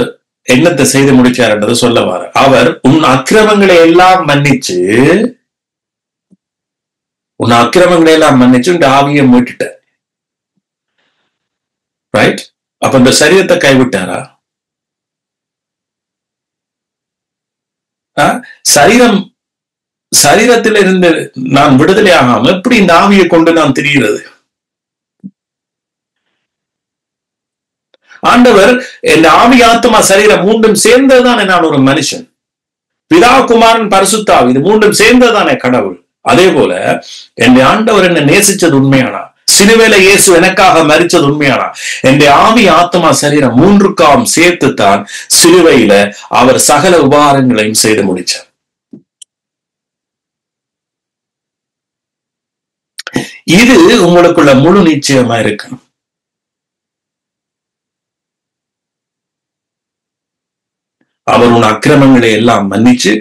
என்னத்தை செய்து முடிச்சார் என்றது சொல்ல வார. அவர் உன் அக்கிரமங்களை எல்லாம் மன்னிச்சு, உன் அக்கிரமங்களை எல்லாம் மன்னிச்சு உன் ஆவியை மீட்டுட்ட. ரைட்? அப்ப இந்த சரீரத்தை கைவிட்டாரா? சரீரத்தில் இருந்து நான் விடுதலை ஆகாம எப்படி இந்த ஆவியை கொண்டு நான் திரிகிறது? ஆண்டவர் என் ஆவி ஆத்மா சரீரம் மூன்றும் சேர்ந்ததுதானே நான் ஒரு மனுஷன். பிதா குமாரன் பரிசுத்தாவி இது மூன்றும் சேர்ந்ததுதானே கடவுள். அதே போல என் ஆண்டவர் என்னை நேசிச்சது உண்மையானா, சிலுவையில இயேசு எனக்காக மரிச்சது உண்மையானா, என் ஆவி ஆத்மா சரீரம் மூன்றுக்காம் சேர்த்துத்தான் சிலுவையில அவர் சகல உபகாரங்களையும் செய்து முடிச்சார். இது உங்களுக்குள்ள முழு நிச்சயமா இருக்கணும். அவர் உன் அக்கிரமங்களை எல்லாம் மன்னிச்சு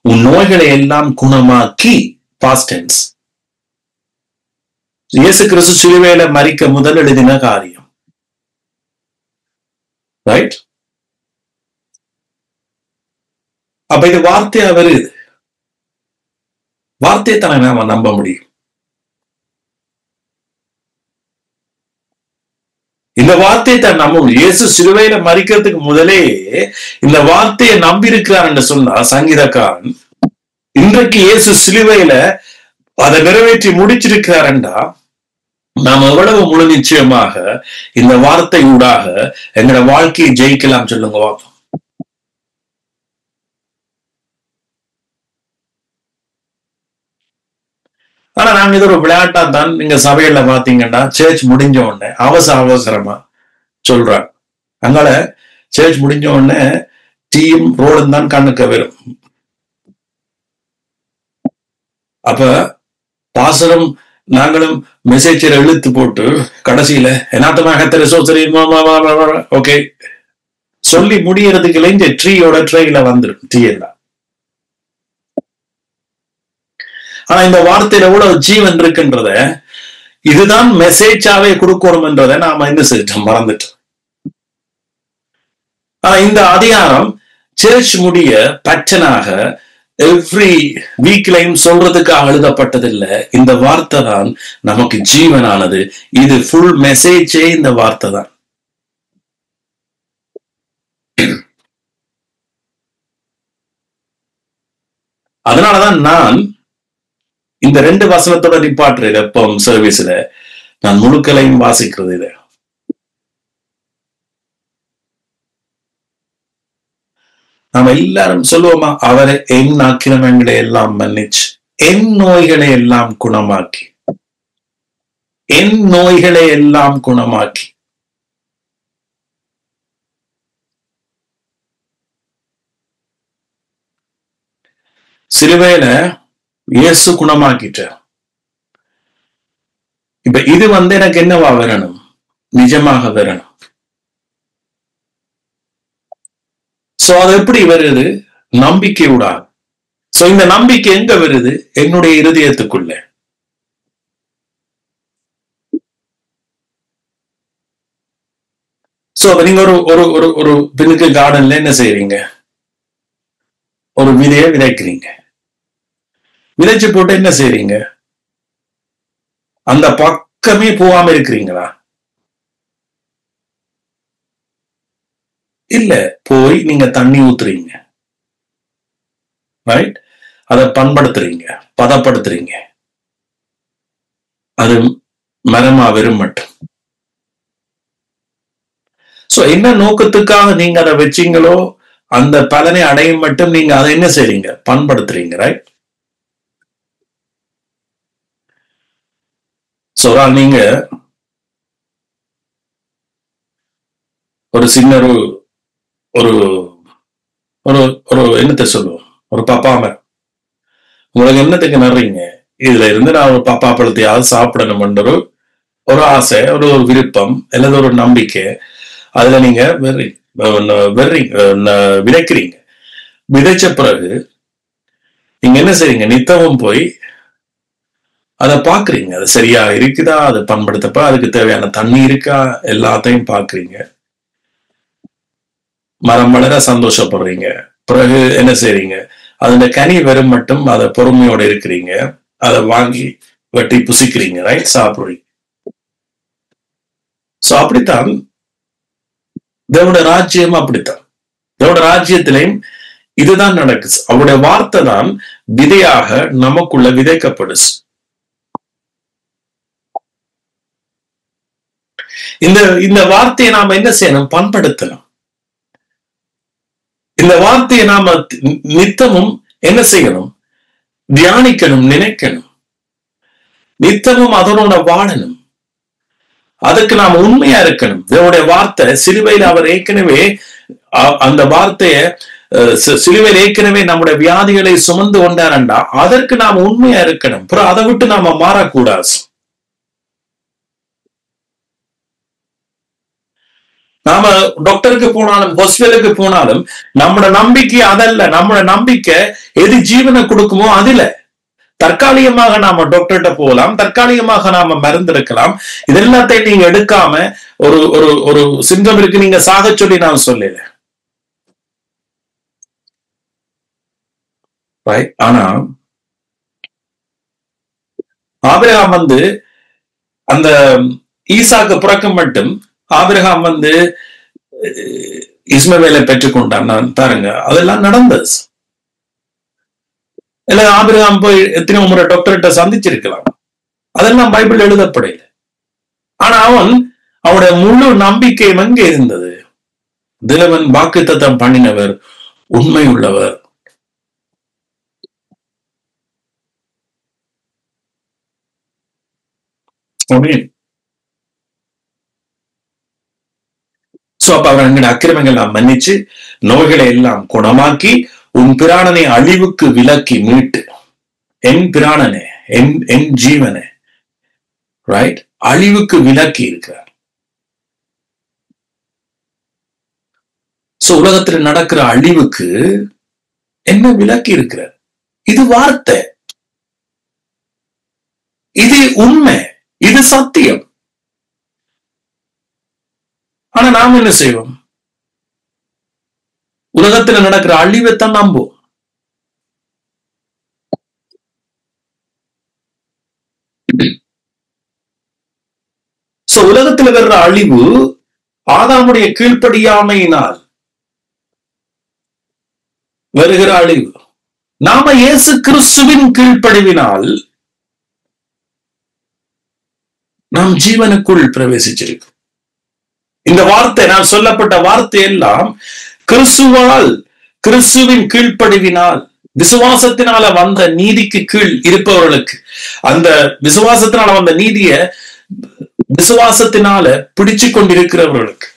உன் நோய்களை எல்லாம் குணமாக்கி, பாஸ்ட் டென்ஸ். இயேசு கிறிஸ்து சிலுவையில மரிக்க முதல் எழுதின காரியம். ரைட்? அப்ப இது வார்த்தையா வருது. வார்த்தையை தானே நாம நம்ப முடியும். இந்த வார்த்தையை தான் நம்ம இயேசு சிலுவையில மரிக்கிறதுக்கு முதலே இந்த வார்த்தையை நம்பி இருக்கிறார் என்று சொன்னா சங்கீதக்காரன், இன்றைக்கு இயேசு சிலுவையில அதை நிறைவேற்றி முடிச்சிருக்கிறார் என்றா நாம் எவ்வளவு முழு நிச்சயமாக இந்த வார்த்தை ஊடாக எங்களோட வாழ்க்கையை ஜெயிக்கலாம் சொல்லுங்க பார்ப்போம். ஆனா நாங்க இது ஒரு விளையாட்டா தான் நீங்க சபையில பாத்தீங்கன்னா சர்ச் முடிஞ்ச உடனே அவசரமா சொல்றாங்க. அதனால சர்ச் முடிஞ்ச உடனே டீயும் ரோடும் தான் கண்ணுக்கு வரும். அப்ப பாசரும் நாங்களும் மெசேஜரை இழுத்து போட்டு கடைசியில என்னாத்தமாக சோசரி ஓகே சொல்லி முடியறதுக்கு இந்த ட்ரீயோட ட்ரெயில வந்துடும் டீ எல்லாம். ஆனா இந்த வார்த்தையில எவ்வளவு ஜீவன் இருக்குன்றத, இதுதான் மெசேஜாவே கொடுக்கணும் என்றதை நாம என்ன செஞ்சிட்டோம், மறந்துட்டோம். ஆனா இந்த அதிகாரம் சர்ச் முடிய பச்சனாக எவ்ரி வீக்லையும் சொல்றதுக்காக எழுதப்பட்டதில்லை. இந்த வார்த்தை தான் நமக்கு ஜீவனானது. இது ஃபுல் மெசேஜே இந்த வார்த்தை தான். அதனாலதான் நான் இந்த 2 வசனத்தோட நிப்பாட்டுறேன். எப்போ சர்வீஸ்ல நான் முழுக்களையும் வாசிக்கிறது. இதை நாம எல்லாரும் சொல்லுவோமா, அவரை என் அக்கிரமங்களை எல்லாம் மன்னிச்சு என் நோய்களை எல்லாம் குணமாக்கி, என் நோய்களை எல்லாம் குணமாக்கி. சிலுவையில இயேசு குணமாக்கிட்டார். இப்ப இது எனக்கு என்னவா வரணும்? நிஜமாக வரணும். சோ அது எப்படி வருது? நம்பிக்கையோட. சோ இந்த நம்பிக்கை எங்க வருது? என்னுடைய இருதயத்துக்குள்ள. சோ நீங்க ஒரு ஒரு ஒரு ஒரு பின்னுக்கு கார்டன்ல என்ன செய்றீங்க? ஒரு விதைய விதைக்கிறீங்க. விதைச்சு போட்டு என்ன செய்றீங்க? அந்த பக்கமே போகாம இருக்கிறீங்களா? இல்ல, போய் நீங்க தண்ணி ஊத்துறீங்க, ரைட்? அதை பண்படுத்துறீங்க, பதப்படுத்துறீங்க. அது மரமா வெறும் மட்டும். சோ என்ன நோக்கத்துக்காக நீங்க அதை வச்சீங்களோ அந்த பலனை அடையும் மட்டும் நீங்க அதை என்ன செய்றீங்க? பண்படுத்துறீங்க, ரைட்? சோ நீங்க ஒரு சின்ன ஒரு ஒரு ஒரு என்னத்தை சொல்லுவோம், ஒரு பப்பாம உங்களுக்கு என்னத்துக்கு நடுறீங்க? இதுல இருந்து நான் ஒரு பப்பா பழத்தையாவது சாப்பிடணும் ஒரு ஆசை, ஒரு விருப்பம், அல்லது ஒரு நம்பிக்கை. அதுல நீங்க விதைக்கிறீங்க. விதைச்ச பிறகு நீங்க என்ன செய்றீங்க? நித்தமும் போய் அதை பாக்குறீங்க. அது சரியா இருக்குதா? அது பண்படுத்தப்ப அதுக்கு தேவையான தண்ணி இருக்கா? எல்லாத்தையும் பாக்குறீங்க. மரம் வளர சந்தோஷப்படுறீங்க. பிறகு என்ன செய்றீங்க? அதுல கனி வரும் மட்டும் அதை பொறுமையோட இருக்கிறீங்க. அதை வாங்கி வெட்டி புசிக்கிறீங்க, ரைட்? சாப்பிடுறீங்க. சோ அப்படித்தான் தேவனுடைய ராஜ்யம். அப்படித்தான் தேவனுடைய ராஜ்யத்திலையும் இதுதான் நடக்குது. அவருடைய வார்த்தை தான் விதையாக நமக்குள்ள விதைக்கப்படுது. இந்த வார்த்தையை நாம என்ன செய்யணும்? பண்படுத்தணும். இந்த வார்த்தையை நாம நித்தமும் என்ன செய்யணும்? தியானிக்கணும், நினைக்கணும். நித்தமும் அதனோட வாழணும். அதுக்கு நாம் உண்மையா இருக்கணும். தேவனுடைய வார்த்தை சிலுவையில் அவர் ஏற்கனவே அந்த வார்த்தைய சிலுவையில் ஏற்கனவே நம்முடைய வியாதிகளை சுமந்து கொண்டாரண்டா அதற்கு நாம் உண்மையா இருக்கணும். அப்புறம் அதை விட்டு நாம மாறக்கூடாது. நாம டாக்டருக்கு போனாலும் ஹாஸ்பிட்டலுக்கு போனாலும் நம்மளோட நம்பிக்கை அதல்ல. நம்மளோட நம்பிக்கை எது ஜீவனை கொடுக்குமோ அதுல. தற்காலிகமாக நாம டாக்டர்கிட்ட போகலாம், தற்காலிகமாக நாம மருந்து எடுக்கலாம். இது எல்லாத்தையும் நீங்க எடுக்காம ஒரு ஒரு ஒரு சிம்டம் இருக்கு நீங்க சாக சொல்லி நான் சொல்லல. ஆனா ஆபிரகாம் அந்த ஈசாக்கு பிறக்கம் மட்டும் ஆபிரகாம் இஸ்மவேலை பெற்றுக்கொண்டான். நான் பாருங்க, அதெல்லாம் நடந்தது. இல்ல ஆபிரகாம் போய் எத்தனை முறை டாக்டர்கிட்ட சந்திச்சிருக்கலாம். அதெல்லாம் பைபிள் எழுதப்படையில. ஆனா அவனுடைய முழு நம்பிக்கை எங்க இருந்தது? தேவன் வாக்குத்தத்தம் பண்ணினவர், உண்மை உள்ளவர். சோ அப்ப அவர் எங்கட அக்கிரமங்கள் எல்லாம் மன்னிச்சு நோய்களை எல்லாம் குணமாக்கி உன் பிராணனை அழிவுக்கு விலக்கி மீட்டு, என் பிராணனே, என் ஜீவனே, ரைட், அழிவுக்கு விலக்கி இருக்கிறார். சோ உலகத்தில் நடக்கிற அழிவுக்கு என்ன விலக்கி இருக்கிறார்? இது வார்த்தை, இது உண்மை, இது சத்தியம். ஆனா நாம என்ன செய்வோம்? உலகத்துல நடக்கிற அழிவைத்தான் நம்புவோம். சோ உலகத்துல வர்ற அழிவு ஆதாமுடைய கீழ்ப்படியாமையினால் வருகிற அழிவு. நாம இயேசு கிறிஸ்துவின் கீழ்ப்படிவினால் நாம் ஜீவனுக்குள் பிரவேசிச்சிருக்கோம். இந்த வார்த்தை, நான் சொல்லப்பட்ட வார்த்தை எல்லாம் கிறிஸ்துவால், கிறிஸ்துவின் கீழ்ப்படிவினால், விசுவாசத்தினால வந்த நீதிக்கு கீழ் இருப்பவர்களுக்கு, அந்த விசுவாசத்தினால வந்த நீதிய விசுவாசத்தினால பிடிச்சு கொண்டிருக்கிறவர்களுக்கு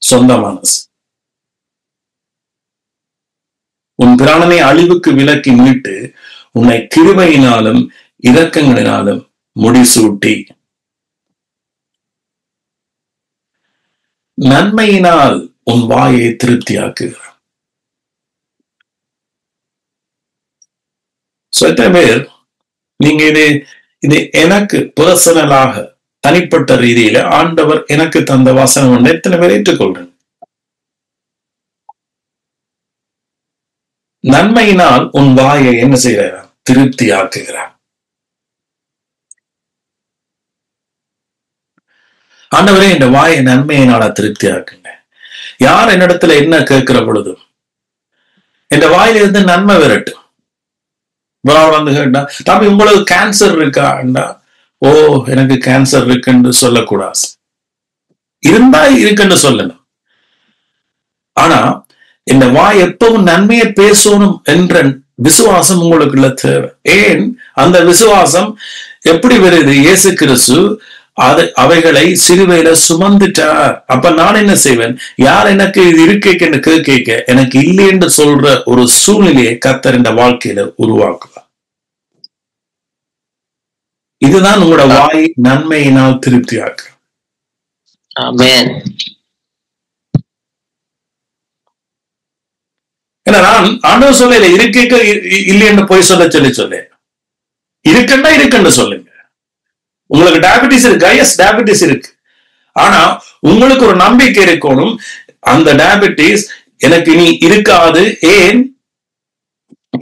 சொந்தமானது. உன் பிராணனை அழிவுக்கு விலக்கி மீட்டு உன்னை கிருபையினாலும் இரக்கங்களினாலும் முடிசூட்டி நன்மையினால் உன் வாயை திருப்தியாக்குகிறார். எத்தனை பேர் நீங்க இது எனக்கு பர்சனலாக தனிப்பட்ட ரீதியில ஆண்டவர் எனக்கு தந்த வசனம் எத்தனை பேர் ஏற்றுக்கொள்றேன்? நன்மையினால் உன் வாயை என்ன செய்கிறார்? திருப்தி ஆக்குகிறார். ஆண்டவரே, இந்த வாயை நன்மையினால திருப்தி ஆக்குங்க. யார் என்னிடத்துல என்ன கேட்கிற பொழுதும் இந்த வாயில இருந்து நன்மை விரட்டும். வந்து கேட்டா, தம்பி உங்களுக்கு கேன்சர் இருக்காண்டா, ஓ எனக்கு கேன்சர் இருக்குன்னு சொல்லக்கூடாது. இருந்தா இருக்குன்னு சொல்லணும். ஆனா இந்த வாய் எப்பவும் நன்மையை பேசணும் என்ற விசுவாசம் உங்களுக்குள்ள தேவை. ஏன் அந்த விசுவாசம் எப்படி வருது? இயேசு கிறிஸ்து அவைகளை சிறுவையில சுமந்துட்டார். அப்ப நான் என்ன செய்வேன்? யார் எனக்கு இது இருக்கேன்னு கேட்க எனக்கு இல்லை என்று சொல்ற ஒரு சூழ்நிலையை கர்த்தர் இந்த வாழ்க்கையில உருவாக்குவார். இதுதான் உங்களோட வாய் நன்மையினால் திருப்தியாக்கு. ஆமென். ஏன்னா நான் ஆண்டவர் சொல்ல இருக்கேக்க இல்லைன்னு போய் சொல்ல இருக்குன்னா இருக்குன்னு சொல்லுங்க. உங்களுக்கு டயபிட்டிஸ் இருக்கு, எஸ் டயபிட்டிஸ் இருக்கு. ஆனா உங்களுக்கு ஒரு நம்பிக்கை இருக்கணும், அந்த டயபிட்டிஸ் எனக்கு இனி இருக்காது. ஏன்?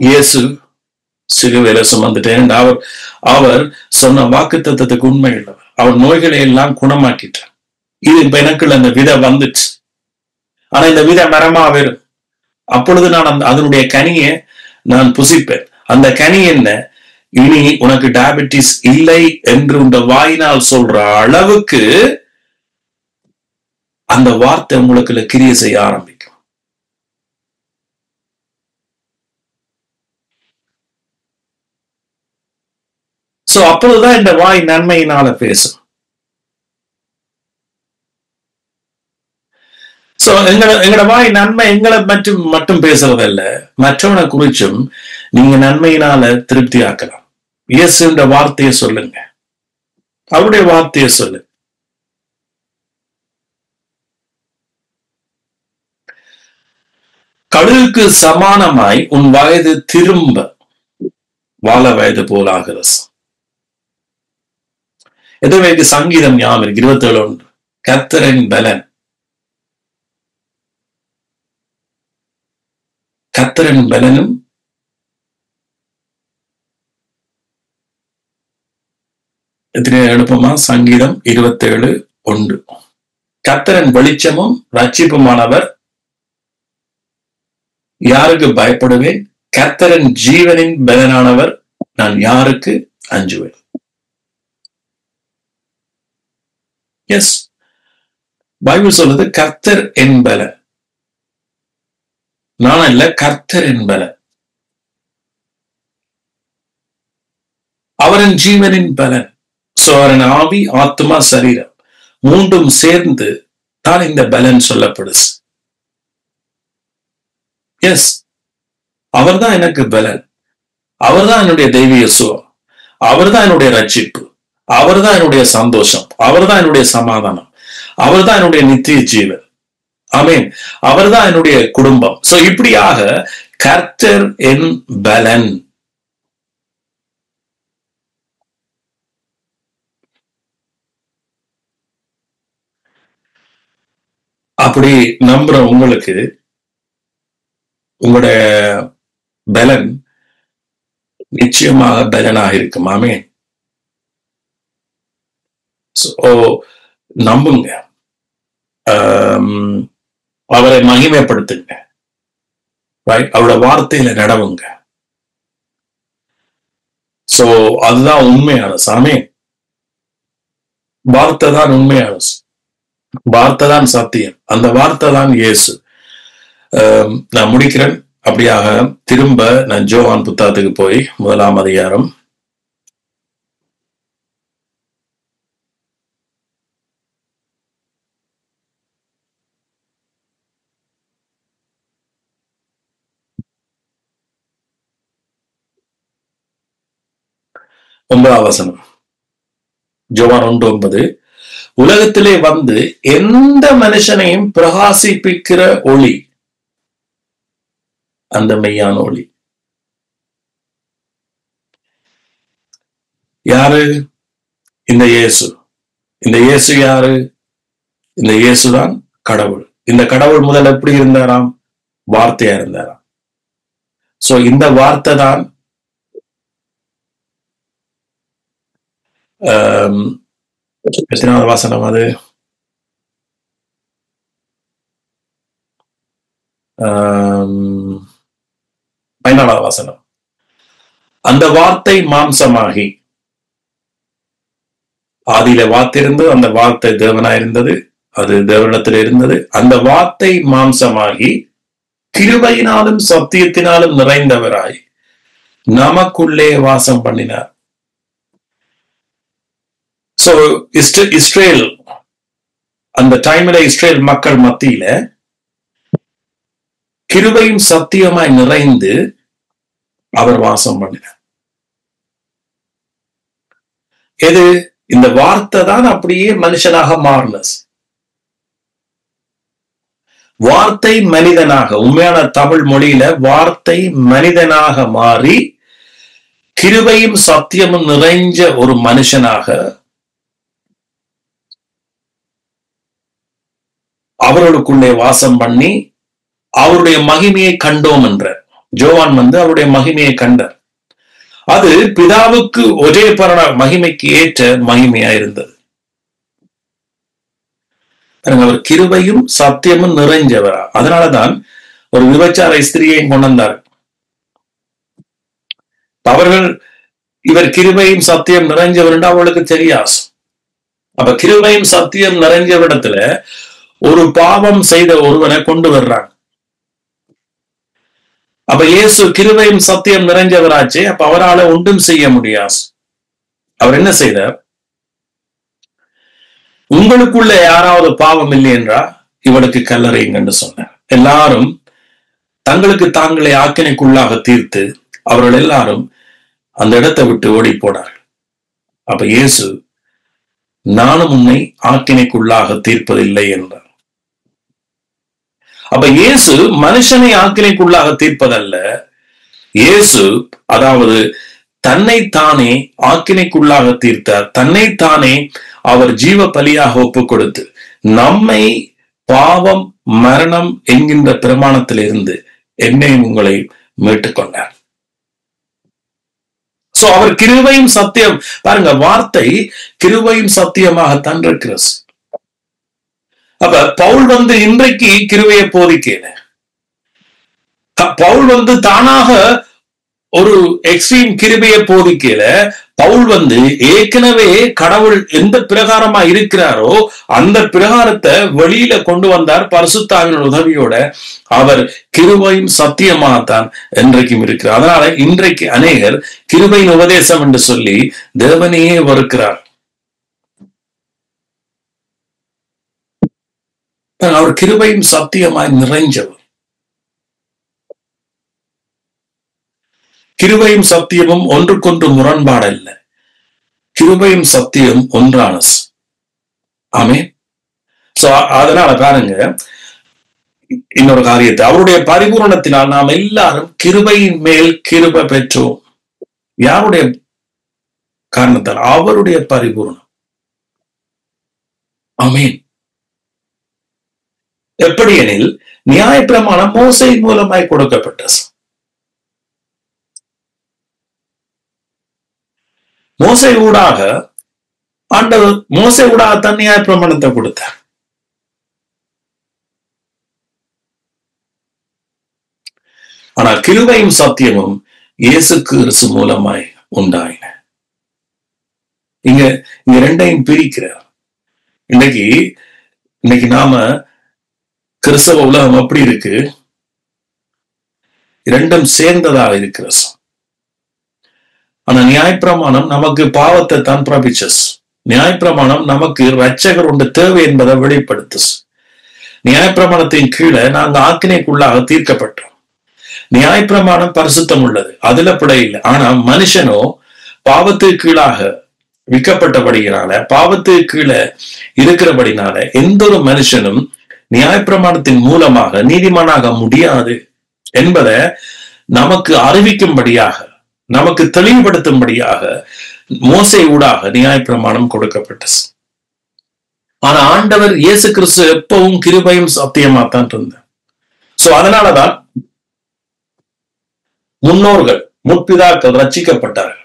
இயேசு சிலுவையில சுமந்துட்டேன். அவர் சொன்ன வாக்குத்தத்தத்துக்கு உண்மை இல்லவர். அவர் நோய்களை எல்லாம் குணமாக்கிட்டார். இது இப்ப எனக்குள்ள அந்த விதை வந்துச்சு. ஆனா இந்த விதை மரமா வரும். அப்பொழுது நான் அதனுடைய கனியை நான் புசிப்பேன். அந்த கனி என்ன? இனி உனக்கு டயபிட்டிஸ் இல்லை என்று உங்க வாயினால் சொல்ற அளவுக்கு அந்த வார்த்தை உங்களுக்கு கிரியை செய்ய ஆரம்பிக்கும். சோ அப்பொழுதுதான் இந்த வாய் நன்மையினால பேசும். சோ எங்களோட வாய் நன்மை எங்களை மட்டும் பேசுறதல்ல, மற்றவனை குறிச்சும் நீங்க நன்மையினால திருப்தி ஆக்கலாம். இயேசுன்ற வார்த்தையை சொல்லுங்க, அவருடைய வார்த்தையை சொல்லு. கழுகுக்கு சமானமாய் உன் வயது திரும்ப வாழ வயது போலாகிறது. எதுவே சங்கீதம் ஞாபகம் 27 கர்த்தரின் பலன். கர்த்தரின் பலனும் எத்தனை எழுப்பமா? சங்கீதம் 27:1. கர்த்தரின் வெளிச்சமும் ரட்சிப்புமானவர், யாருக்கு பயப்படுவேன்? கர்த்தரின் ஜீவனின் பலனானவர், நான் யாருக்கு அஞ்சுவேன்? எஸ், பைபிள் சொல்லுது கர்த்தர் என் பலன். நான் அல்ல, கர்த்தர் என் பலன். அவரின் ஜீவனின் பலன். சோ அவரின் ஆவி, ஆத்மா, சரீரம் மூன்றும் சேர்ந்து தான் இந்த பலன் சொல்லப்படுது. எஸ், அவர்தான் எனக்கு பலன். அவர்தான் என்னுடைய தெய்வீக சுகம். அவர்தான் என்னுடைய ரட்சிப்பு. அவர்தான் என்னுடைய சந்தோஷம். அவர்தான் என்னுடைய சமாதானம். அவர்தான் என்னுடைய நித்திய ஜீவன். ஆமென். அவர்தான் என்னுடைய குடும்பம். சோ இப்படியாக கர்த்தர் என் பலன். அப்படி நம்புற உங்களுக்கு உங்களுடைய பலன் நிச்சயமாக பலனாக இருக்கும். ஆமென். நம்புங்க, அவரை மகிமைப்படுத்துங்க, அவரோட வார்த்தையில நடவுங்க. சோ அதுதான் உண்மையான சாமி. வார்த்தை தான் உண்மையான, வார்த்தை தான் சத்தியம். அந்த வார்த்தை தான் இயேசு. நான் முடிக்கிறேன். அப்படியாக திரும்ப நான் யோவான் புத்தகத்துக்கு போய் 1ஆம் அதிகாரம் 9ஆம் வசனம். யோவான் 1:9. உலகத்திலே வந்து எந்த மனுஷனையும் பிரகாசிப்பிக்கிற ஒளி அந்த மெய்யான ஒளி. யாரு? இந்த இயேசு. இந்த இயேசு யாரு? இந்த இயேசுதான் கடவுள். இந்த கடவுள் முதல் எப்படி இருந்தாராம்? வார்த்தையா இருந்தாராம். சோ இந்த வார்த்தை தான் எத்தனாவது வாசனம் அது? 14வது வாசனம். அந்த வார்த்தை மாம்சமாகி, ஆதியில வார்த்தை இருந்தது, அந்த வார்த்தை தேவனாயிருந்தது, அது தேவனிடத்தில் இருந்தது. அந்த வார்த்தை மாம்சமாகி கிருபையினாலும் சத்தியத்தினாலும் நிறைந்தவராய் நமக்குள்ளே வாசம் பண்ணினார். சோ இஸ்ரேல், அந்த டைம்ல இஸ்ரேல் மக்கள் மத்தியில கிருபையும் சத்தியமாய் நிறைந்து அவர் வாசம் பண்ணினார். எது? இந்த வார்த்தை தான் அப்படியே மனுஷனாக மாறினது. வார்த்தை மனிதனாக, உண்மையான தமிழ் மொழியில வார்த்தை மனிதனாக மாறி கிருபையும் சத்தியமும் நிறைஞ்ச ஒரு மனுஷனாக அவர்களுக்குள்ளே வாசம் பண்ணி அவருடைய மகிமையை கண்டோம் என்ற யோவான் வந்து அவருடைய மகிமையை கண்டார். அது பிதாவுக்கு ஒரே பரண மகிமைக்கு ஏற்ற மகிமையா இருந்தது. அவர் கிருபையும் சத்தியமும் நிறைஞ்சவரா. அதனாலதான் ஒரு விபச்சார ஸ்திரியையும் கொண்டு வந்தார். அவர்கள் இவர் கிருபையும் சத்தியம் நிறைஞ்சவர் என்று அவளுக்கு தெரியாது. அப்ப கிருபையும் சத்தியம் நிறைஞ்சவரிடத்துல ஒரு பாவம் செய்த ஒருவனை கொண்டு வர்றாங்க. அப்ப இயேசு கிருபையும் சத்தியம் நிறைஞ்சவராச்சே, அப்ப அவரால் ஒன்றும் செய்ய முடியாது. அவர் என்ன செய்தார்? உங்களுக்குள்ள யாராவது பாவம் இல்லை என்றா இவளுக்கு கல்லறையுங்கன்னு சொன்னார். எல்லாரும் தங்களுக்கு தாங்களே ஆக்கினைக்குள்ளாக தீர்த்து அவர்கள் எல்லாரும் அந்த இடத்தை விட்டு ஓடி போனார்கள். அப்ப இயேசு, நானும் உன்னை ஆக்கினைக்குள்ளாக தீர்ப்பதில்லை என்றார். அப்ப இயேசு மனுஷனை ஆக்கினைக்குள்ளாக தீர்ப்பதல்ல. இயேசு அதாவது தன்னைத்தானே ஆக்கினைக்குள்ளாக தீர்த்தார். தன்னைத்தானே அவர் ஜீவ பலியாக ஒப்பு கொடுத்து நம்மை பாவம் மரணம் என்கின்ற பிரமாணத்திலிருந்து என்னையும் உங்களை மீட்டுக் கொண்டார். சோ அவர் கிருபையும் சத்தியம், பாருங்க, வார்த்தை கிருபையும் சத்தியமாகத்தான் இருக்கிறது. அப்ப பவுல் வந்து இன்றைக்கு கிருபையை போதிக்கல. பவுல் வந்து தானாக ஒரு எக்ஸ்ட்ரீம் கிருபையை போதிக்கல. பவுல் வந்து ஏற்கனவே கடவுள் எந்த பிரகாரமா இருக்கிறாரோ அந்த பிரகாரத்தை வெளியில கொண்டு வந்தார். பரிசுத்தாவின் உதவியோட அவர் கிருபையும் சத்தியமாகத்தான் இன்றைக்கும் இருக்கிறார். அதனால இன்றைக்கு அநேகர் கிருபையின் உபதேசம் என்று சொல்லி தேவனையே வெறுக்கிறார். அவர் கிருபையும் சத்தியமாய் நிறைஞ்சவர். கிருபையும் சத்தியமும் ஒன்றுக்கொன்று முரண்பாடல்ல. கிருபையும் சத்தியம் ஒன்றானது. ஆமென். சோ அதனால பாருங்க, இன்னொரு காரியத்தை, அவருடைய பரிபூரணத்தினால் நாம் எல்லாரும் கிருபையின் மேல் கிருபை பெற்றோம். யாருடைய காரணத்தால்? அவருடைய பரிபூரணம். ஆமென். எப்படி எனில், நியாயப்பிரமாணம் மோசே மூலமாய் கொடுக்கப்பட்டது. மோசே ஊடாக ஆண்டவர், மோசே ஊடாக தன் நியாயப்பிரமாணத்தை கொடுத்தார். ஆனால் கிருபையும் சத்தியமும் இயேசு கிறிஸ்து மூலமாய் உண்டாயின. இங்க ரெண்டையும் பிரிக்கிறார். இன்னைக்கு நாம கிறிஸ்தவ உலகம் அப்படி இருக்கு, இரண்டும் சேர்ந்ததாக இருக்கிறது. ஆனா நியாயப்பிரமாணம் நமக்கு பாவத்தை தான் பிரபிச்சஸ். நியாயப்பிரமாணம் நமக்கு இரட்சகர் உண்டு தேவை என்பதை வெளிப்படுத்து. நியாயப்பிரமாணத்தின் கீழே நாங்க ஆக்கினைக்குள்ளாக தீர்க்கப்பட்டோம். நியாயப்பிரமாணம் பரிசுத்தம் உள்ளது, அதுல பிழை இல்லை. ஆனா மனுஷனோ பாவத்துக்கு கீழாக விற்கப்பட்டபடியினால, பாவத்துக்கு கீழே இருக்கிறபடினால எந்த ஒரு மனுஷனும் நியாயப்பிரமாணத்தின் மூலமாக நீதிமானாக முடியாது என்பதை நமக்கு அறிவிக்கும்படியாக, நமக்கு தெளிவுபடுத்தும்படியாக மோசே ஊடாக நியாயப்பிரமாணம் கொடுக்கப்பட்டது. ஆனா ஆண்டவர் இயேசு கிறிஸ்து எப்பவும் கிருபையும் சத்தியமா தான் இருந்தார். சோ அதனாலதான் முன்னோர்கள், முற்பிதாக்கள் ரட்சிக்கப்பட்டார்கள்.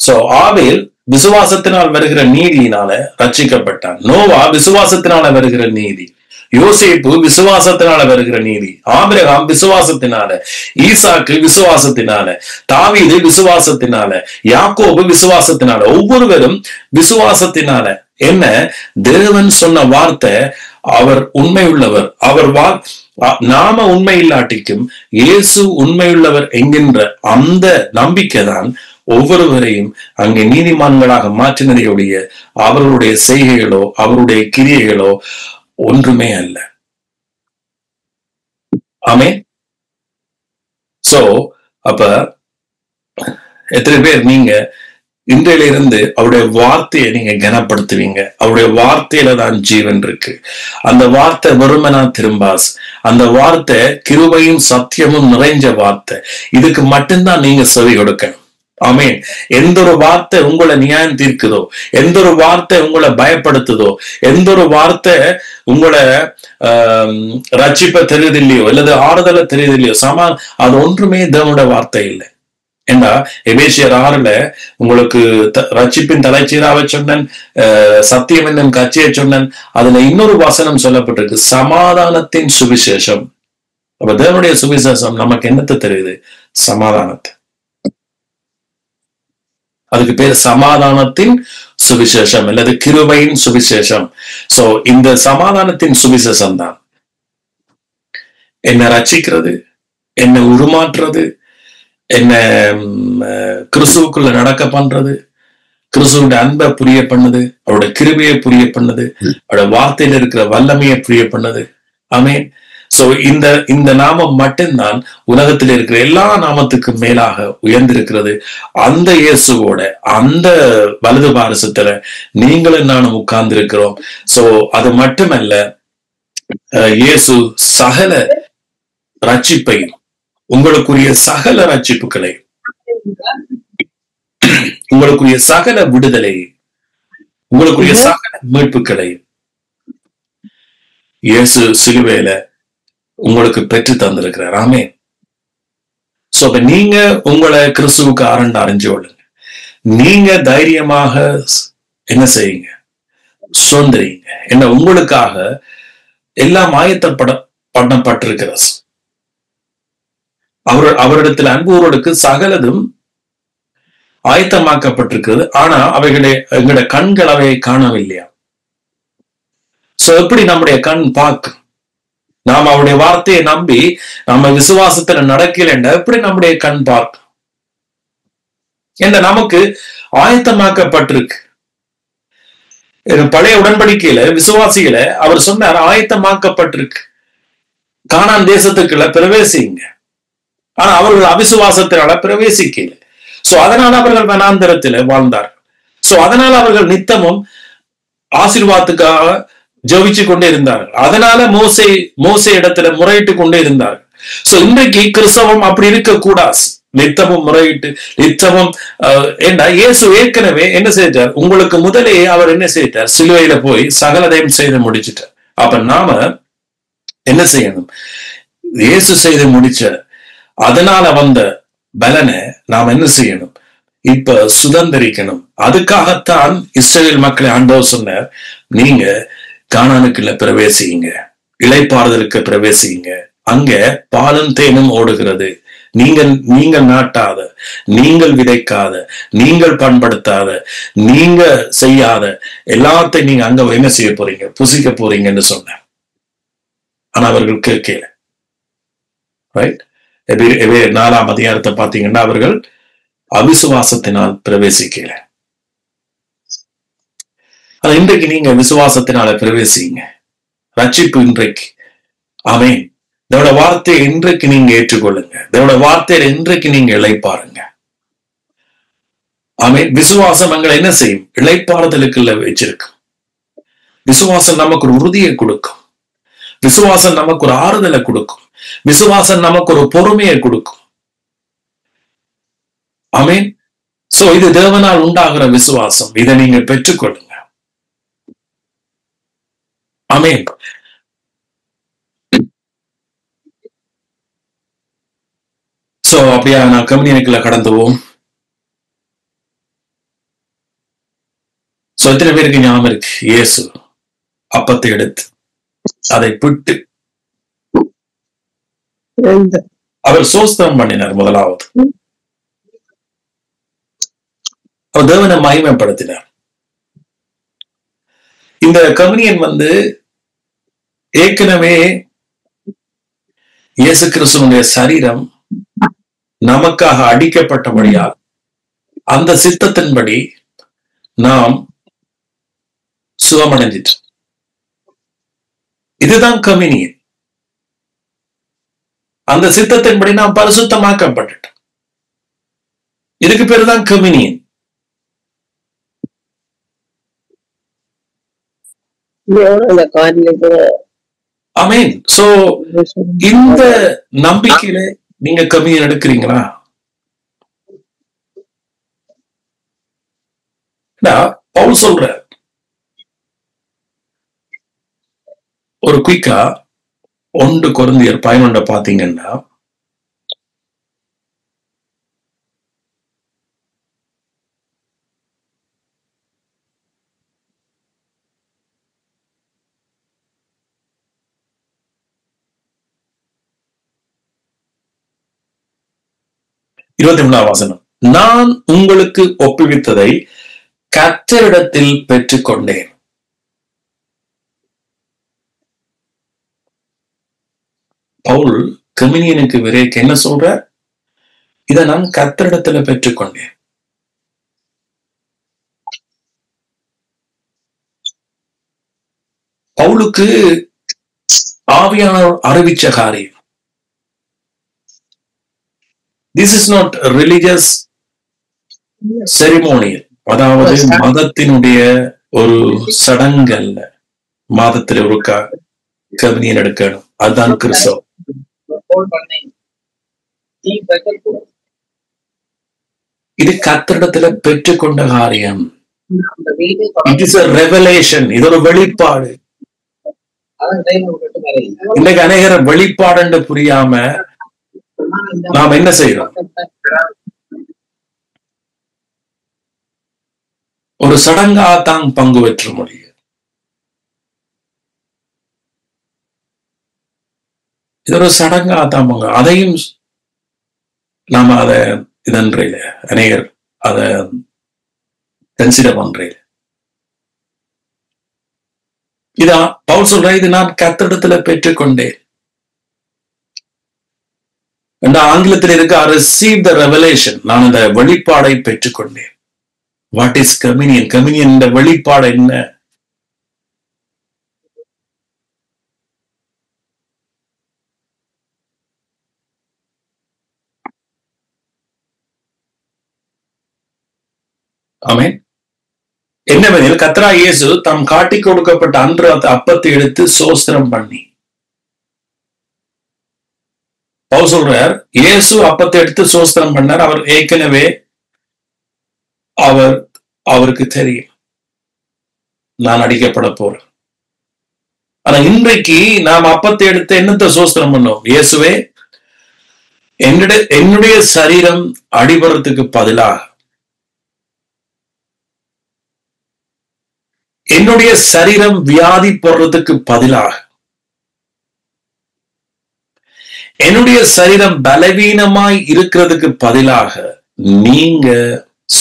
சோ ஆபேல் விசுவாசத்தினால் வருகிற நீதியினால ரட்சிக்கப்பட்டான். நோவா விசுவாசத்தினால வருகிற நீதி, யோசேப்பு விசுவாசத்தினால வருகிற நீதி, ஆபிரகாம் விசுவாசத்தினால, ஈசாக்கு விசுவாசத்தினால, தாவீது விசுவாசத்தினால, யாக்கோபு விசுவாசத்தினால, ஒவ்வொருவரும் விசுவாசத்தினால. என்ன? தேவன் சொன்ன வார்த்தை அவர் உண்மையுள்ளவர், அவர் நாம உண்மை இல்லாட்டிக்கும் இயேசு உண்மையுள்ளவர் என்கின்ற அந்த நம்பிக்கை தான் ஒவ்வொருவரையும் அங்கே நீதிமான்களாக மாற்றினதையுடைய அவர்களுடைய செய்கைகளோ அவருடைய கிரியைகளோ ஒன்றுமே அல்ல. ஆமென். சோ அப்ப எத்தனை பேர் நீங்க இன்றையில இருந்து அவருடைய வார்த்தையை நீங்க கனப்படுத்துவீங்க? அவருடைய வார்த்தையில தான் ஜீவன் இருக்கு. அந்த வார்த்தை வெறுமனா திரும்பாஸ். அந்த வார்த்தை கிருபையும் சத்தியமும் நிறைஞ்ச வார்த்தை. இதுக்கு மட்டும்தான் நீங்க செவி கொடுக்கணும். ஆமென். எந்த ஒரு வார்த்தை உங்களை நியாயம் தீர்க்குதோ, எந்த ஒரு வார்த்தை உங்களை பயப்படுத்துதோ, எந்த ஒரு வார்த்தை உங்களை ரட்சிப்ப தெரியுதில்லையோ அல்லது ஆறுதல தெரியுதில்லையோ, அது ஒன்றுமே தேவனுடைய வார்த்தை இல்லை. ஏண்டா எபேசியர் 6 உங்களுக்கு ரட்சிப்பின் தலைச்சீராவை சொன்னேன், சத்தியம் என்னும் கட்சியை சொன்னேன். அதுல இன்னொரு வசனம் சொல்லப்பட்டிருக்கு, சமாதானத்தின் சுவிசேஷம். அப்ப தேவனுடைய சுவிசேஷம் நமக்கு என்னத்தை தெரியுது? சமாதானத்தை. அதுக்கு பேர் சமாதானத்தின் சுவிசேஷம் அல்லது கிருபையின் சுவிசேஷம். சோ இந்த சமாதானத்தின் சுவிசேஷம் தான் என்ன ரட்சிக்கிறது, என்ன உருமாற்றுறது, என்ன கிறிஸ்துவுக்குள்ள நடக்க பண்றது, கிறிஸ்துவோட அன்பை புரிய பண்ணுது, அவருடைய கிருபையை புரிய பண்ணுது, அவருடைய வார்த்தையில இருக்கிற வல்லமையை புரிய பண்ணுது. ஆமென். சோ இந்த நாமம் மட்டும்தான் உலகத்தில் இருக்கிற எல்லா நாமத்துக்கும் மேலாக உயர்ந்திருக்கிறது. அந்த இயேசுவோட அந்த வலது பாரசத்துல நீங்களும் நானும் உட்கார்ந்து இருக்கிறோம். சோ அது மட்டுமல்ல, இயேசு சகல ரட்சிப்பையும், உங்களுக்குரிய சகல ரட்சிப்புகளை, உங்களுக்குரிய சகல விடுதலை, உங்களுக்குரிய சகல மீட்புகளை இயேசு சிலுவையில உங்களுக்கு பெற்று தந்திருக்கிறார். ஆமென். சோ அப்ப நீங்க உங்களை கிறிஸ்துவுக்கு அறிஞ்சு கொள்ளுங்க. நீங்க தைரியமாக என்ன செய்யுங்க? சுதந்திரிங்க. என்ன உங்களுக்காக எல்லாம் பண்ணப்பட்டிருக்கிறது. அவரிடத்தில் அன்புவோருக்கு சகலதும் ஆயத்தமாக்கப்பட்டிருக்கிறது. ஆனா அவைகளை எங்களுடைய கண்கள் அவையை காணவில்லையா? சோ எப்படி நம்முடைய கண் பார்க்கும்? நாம் அவருடைய வார்த்தையை நம்பி நம்ம விசுவாசத்துல நடக்கலன்னா எப்படி நம்முடைய கண் பார்க்கும்? என்ன நமக்கு ஆயத்தமாக்கப்பட்டிருக்கு. பழைய உடன்படிக்கையில விசுவாசிகளை அவர் சொன்னார், ஆயத்தமாக்கப்பட்டிருக்கு, கானான் தேசத்துக்குள்ள பிரவேசிங்க. ஆனா அவர்கள் அவிசுவாசத்தினால பிரவேசிக்கல. சோ அதனால அவர்கள் வனாந்தரத்துல வாழ்ந்தார்கள். சோ அதனால அவர்கள் நித்தமும் ஆசீர்வாதத்துக்காக ஜெபிச்சு கொண்டே இருந்தார்கள். அதனால மோசே இடத்துல முறையிட்டு கொண்டே இருந்தார்கள். சோ இன்றைக்கு கிறிஸ்தவம் அப்படி இருக்க கூடாது. நித்தமும் முறையிட்டு நித்தமும் ஏன்னா இயேசு ஏற்கனவே என்ன செய்தார்? உங்களுக்கு முதலே அவர் என்ன செய்தார்? சிலுவையில போய் சகலதையும் செய்து முடிச்சிட்டார். அப்ப நாம என்ன செய்யணும்? இயேசு செய்து முடிச்ச அதனால வந்த பலனை நாம் என்ன செய்யணும்? இப்ப சுதந்திரிக்கணும். அதுக்காகத்தான் இஸ்ரவேல் மக்களை ஆண்டவர் சொன்னார், நீங்க கானானுக்குள்ள பிரவேசிங்க, இளைப்பாறுதலுக்கு பிரவேசிங்க, அங்க பாலும் தேனும் ஓடுகிறது. நீங்கள் நாட்டாத, நீங்கள் விதைக்காத, நீங்கள் பண்படுத்தாத, நீங்க செய்யாத எல்லாத்தையும் நீங்க அங்க என்ன செய்ய போறீங்க? புசிக்க போறீங்கன்னு சொன்னார். ஆனா அவர்கள் கேட்கல. ரைட்? 4ஆம் அதிகாரத்தை பாத்தீங்கன்னா அவர்கள் அவிசுவாசத்தினால் பிரவேசிக்கல. ஆனா இன்றைக்கு நீங்க விசுவாசத்தினால பிரவேசிங்க. ரட்சிப்பு இன்றைக்கு. ஆமென். இதோட வார்த்தையை இன்றைக்கு நீங்க ஏற்றுக்கொள்ளுங்க. இதோட வார்த்தையில இன்றைக்கு நீங்க இளைப்பாருங்க. ஆமென். விசுவாசம் எங்களை என்ன செய்யும்? இளைப்பாறுதலுக்குள்ள வச்சிருக்கும். விசுவாசம் நமக்கு ஒரு உறுதியை கொடுக்கும். விசுவாசம் நமக்கு ஒரு ஆறுதலை கொடுக்கும். விசுவாசம் நமக்கு ஒரு பொறுமையை கொடுக்கும். ஆமென். சோ இது தேவனால் உண்டாகிற விசுவாசம். இதை நீங்க பெற்றுக்கொள்ளுங்க. ஆமென். சோ அப்படியா நான் கம்யூனியனுக்குள்ள கடந்துவோம். சோ எத்தனை பேருக்கு ஞாபகம் இருக்கு? இயேசு அப்பத்தை எடுத்து அதை பிட்டு அவர் சோஸ்திரம் பண்ணினார். முதலாவது அவர் தேவனை மகிமைப்படுத்தினார். இந்த கம்யூனியன் ஏற்கனவே இயேசு கிறிஸ்துவனுடைய சரீரம் நமக்காக அடிக்கப்பட்டபடியால் அந்த சித்தத்தின்படி நாம் சுகமடைஞ்சிட்டு. இதுதான் கம்யூனியன். அந்த சித்தத்தின்படி நாம் பரிசுத்தமாக்கப்பட்டுட்டோம். இதுக்கு பேர் தான் கம்யூனியன். ஆமென். சோ இந்த நம்பிக்கையில நீங்க கம்யூனியன் எடுக்கிறீங்களா? பவுல் சொல்ற ஒரு குயிக்கா 1 கொரிந்தியர் 11 பாத்தீங்கன்னா, வசனம், நான் உங்களுக்கு ஒப்புவித்ததை கர்த்தரிடத்தில் பெற்றுக்கொண்டேன். பவுல் கம்யூனியனுக்கு விரைக்கு என்ன சொல்ற? இதை நான் கர்த்தரிடத்துல பெற்றுக்கொண்டேன். பவுலுக்கு ஆவியானவர் அறிவிச்ச காரியம். This is not religious ceremonial. அதாவது மதத்தினுடைய ஒரு சடங்கு அல்ல. மாதத்தில் ஒரு கம்யூனியன் எடுக்கணும். அதுதான் கிறிஸ்தவம். இது கர்த்தரிடத்துல பெற்றுக்கொண்ட காரியம். It is a revelation. இது ஒரு வெளிப்பாடு. இன்னைக்கு அநேகர வெளிப்பாடு புரியாம நாம் என்ன செய்யறோம்? ஒரு சடங்காத்தான் பங்கு பெற்ற முடியும். இது ஒரு சடங்காத்தான் பங்கு. அதையும் நாம அதை இதன்றையில அநேகர் அதை கன்சிடர் பண்றேன். இதா பவுல் சொல்ற, இது நான் கர்த்தரிடத்துல பெற்றுக்கொண்டேன். ஆங்கிலத்தில் இருக்கு I received the revelation. நான் அந்த வெளிப்பாடை பெற்றுக்கொண்டேன். What is communion? Communion வெளிப்பாடு என்ன? ஆமென். என்னவெனில் கர்த்தராகிய இயேசு தாம் காட்டிக் கொடுக்கப்பட்ட அன்று அப்பத்தை எடுத்து சோஸ்திரம் பண்ணி, பவுல் சொல்றார், இயேசு அப்பத்தை எடுத்து சோஸ்திரம் பண்ணார். அவர் ஏற்கனவே அவருக்கு தெரியும் நான் அடிக்கப்பட போறேன். ஆனா இன்றைக்கு நாம் அப்பத்தை எடுத்து என்னத்தை சோஸ்திரம் பண்ணோம்? இயேசுவே, என்னுடைய சரீரம் அடிபடுறதுக்கு பதிலாக, என்னுடைய சரீரம் வியாதி போடுறதுக்கு பதிலாக, என்னுடைய சரீரம் பலவீனமாய் இருக்கிறதுக்கு பதிலாக நீங்க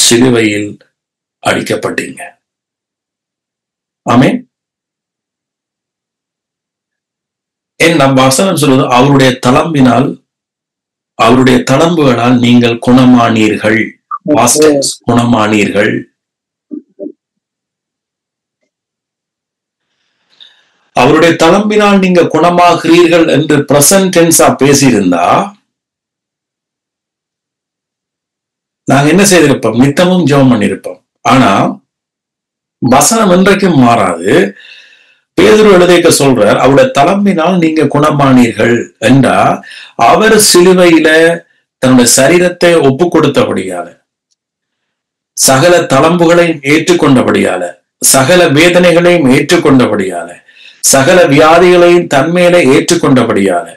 சிலுவையில் அடிக்கப்பட்டீங்க. ஆமென். நம் வசனம் சொல்வது, அவருடைய தளம்பினால், அவருடைய தளம்புகளால் நீங்கள் குணமானீர்கள். குணமானீர்கள். அவருடைய தளம்பினால் நீங்க குணமாகிறீர்கள் என்று பிரசன்ட் டென்ஸா பேசியிருந்தா, நாங்க என்ன செய்திருப்போம்? நித்தமும் ஜெபம் பண்ணியிருப்போம். ஆனா வசனம் என்றைக்கும் மாறாது. பேதுரு எழுதிக்க சொல்றார், அவருடைய தலைமையினால் நீங்க குணமானீர்கள் என்றா, அவர் சிலுவையில தன்னுடைய சரீரத்தை ஒப்பு கொடுத்தபடியால, சகல தளம்புகளையும் ஏற்றுக்கொண்டபடியால, சகல வேதனைகளையும் ஏற்றுக்கொண்டபடியால, சகல வியாதிகளையும் தன்மையில ஏற்றுக்கொண்டபடியால,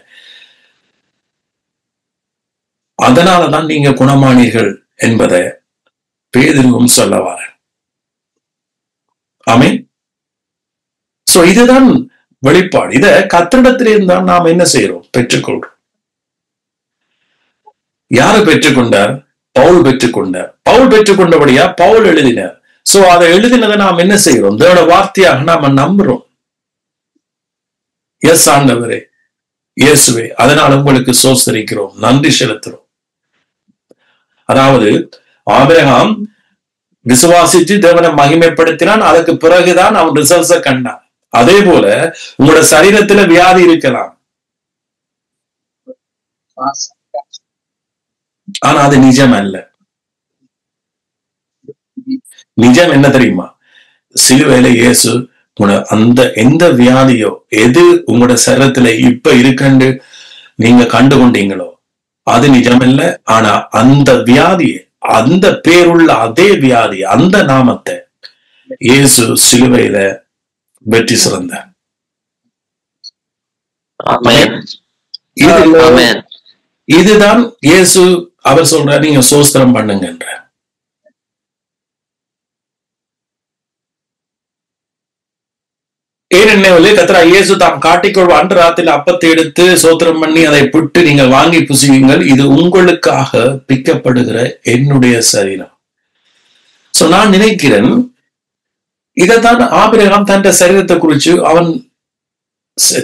அதனாலதான் நீங்க குணமானீர்கள் என்பதை பேதுருவும் சொல்லவார. ஆமென். சோ இதுதான் வெளிப்பாடு. இத கர்த்தரிடத்திலிருந்து தான் நாம் என்ன செய்யறோம்? பெற்றுக்கொள்றோம். யாரு பெற்றுக்கொண்டார்? பவுல் பெற்றுக்கொண்டார். பவுல் பெற்றுக்கொண்டபடியா பவுல் எழுதினார். சோ அதை எழுதினதை நாம் என்ன செய்யறோம்? தேவனுடைய வார்த்தையாக நாம நம்புறோம். எஸ் ஆண்டவரே, இயேசுவே, அதனால் உங்களுக்கு சோஸ்தரிக்கிறோம், நன்றி செலுத்துறோம். அதாவது ஆபிரகாம் விசுவாசிச்சு தேவனை மகிமைப்படுத்தினான். அதுக்கு பிறகுதான் அவன் ரிசல்ட்ஸ கண்டான். அதே போல உங்களோட சரீரத்துல வியாதி இருக்கலாம், ஆனா அது நிஜம் அல்ல. நிஜம் என்ன தெரியுமா? சிலுவையில இயேசு அந்த எந்த வியாதியோ எது உங்களோட சரீரத்துல இப்ப இருக்குன்னு நீங்க கண்டுகொண்டீங்களோ அது நிஜம் இல்ல. ஆனா அந்த வியாதியை, அந்த பேருள்ள அதே வியாதி, அந்த நாமத்தை இயேசு சிலுவையில வெற்றி சிறந்தார். இதுதான் இயேசு அவர் சொல்றார், நீங்க சோஸ்திரம் பண்ணுங்கன்ற. ஏனென்ன கர்த்தர் இயேசு தாம் காட்டிக்கொள்வ அன்று ராத்திரில் அப்பத்தை எடுத்து சோத்திரம் பண்ணி அதை பிட்டு நீங்கள் வாங்கி புசியுங்கள், இது உங்களுக்காக பிக்கப்படுகிற என்னுடைய சரீரம். சோ நான் நினைக்கிறேன், இதைத்தான் ஆபிரகாம் தன் சரீரத்தை குறிச்சு அவன்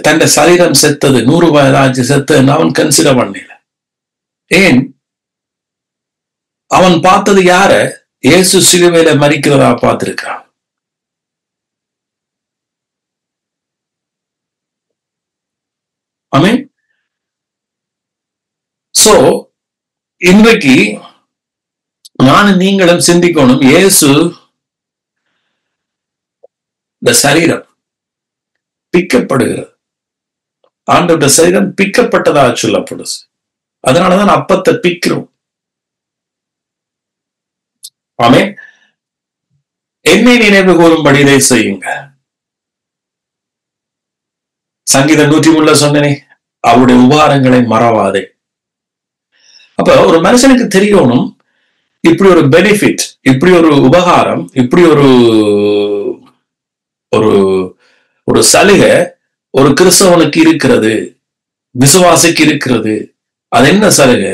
தன் சரீரம் செத்தது 100 வயதாச்சு செத்தது அவன் கன்சிடர் பண்ணல. ஏன்? அவன் பார்த்தது யார? இயேசு சிலுவையில மரிக்கிறதா பார்த்திருக்கான். ஆமென். சோ இன்றைக்கு நானும் நீங்களும் சிந்திக்கணும், இயேசு இந்த சரீரம் பிக்கப்படுகிறது, ஆண்டவருடைய சரீரம் பிக்கப்பட்டதாக சொல்லப்படுது. அதனாலதான் அப்பத்தை பிக்கிறோம். ஆமென். என்னை நினைவு கூறும்படி இதை செய்யுங்க. சங்கீதம் 103 சொன்னனே, அவருடைய உபகாரங்களை மறவாதே. அப்ப ஒரு மனுஷனுக்கு தெரியணும், இப்படி ஒரு பெனிஃபிட், இப்படி ஒரு உபகாரம், இப்படி ஒரு ஒரு ஒரு சலுகை ஒரு கிறிஸ்தவனுக்கு இருக்கிறது, விசுவாசிக்கு இருக்கிறது. அது என்ன சலுகை?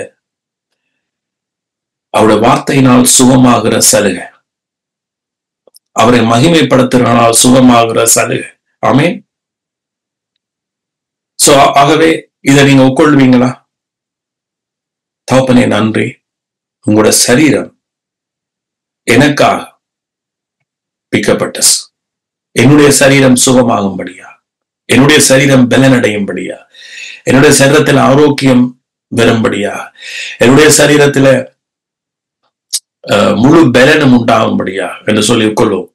அவருடைய வார்த்தையினால் சுகமாகிற சலுகை, அவரை மகிமைப்படுத்துறனால் சுகமாகிற சலுகை. ஆமென். சோ ஆகவே இதை நீங்க உட்கொள்வீங்களா? தகப்பனே நன்றி, உங்களோட சரீரம் எனக்காக பிக்கப்பட்டது. என்னுடைய சரீரம் சுகமாகும்படியா, என்னுடைய சரீரம் பலனடையும்படியா, என்னுடைய சரீரத்தில் ஆரோக்கியம் வரும்படியா, என்னுடைய சரீரத்துல முழு பலனும் உண்டாகும்படியா என்று சொல்லி கொள்ளும்.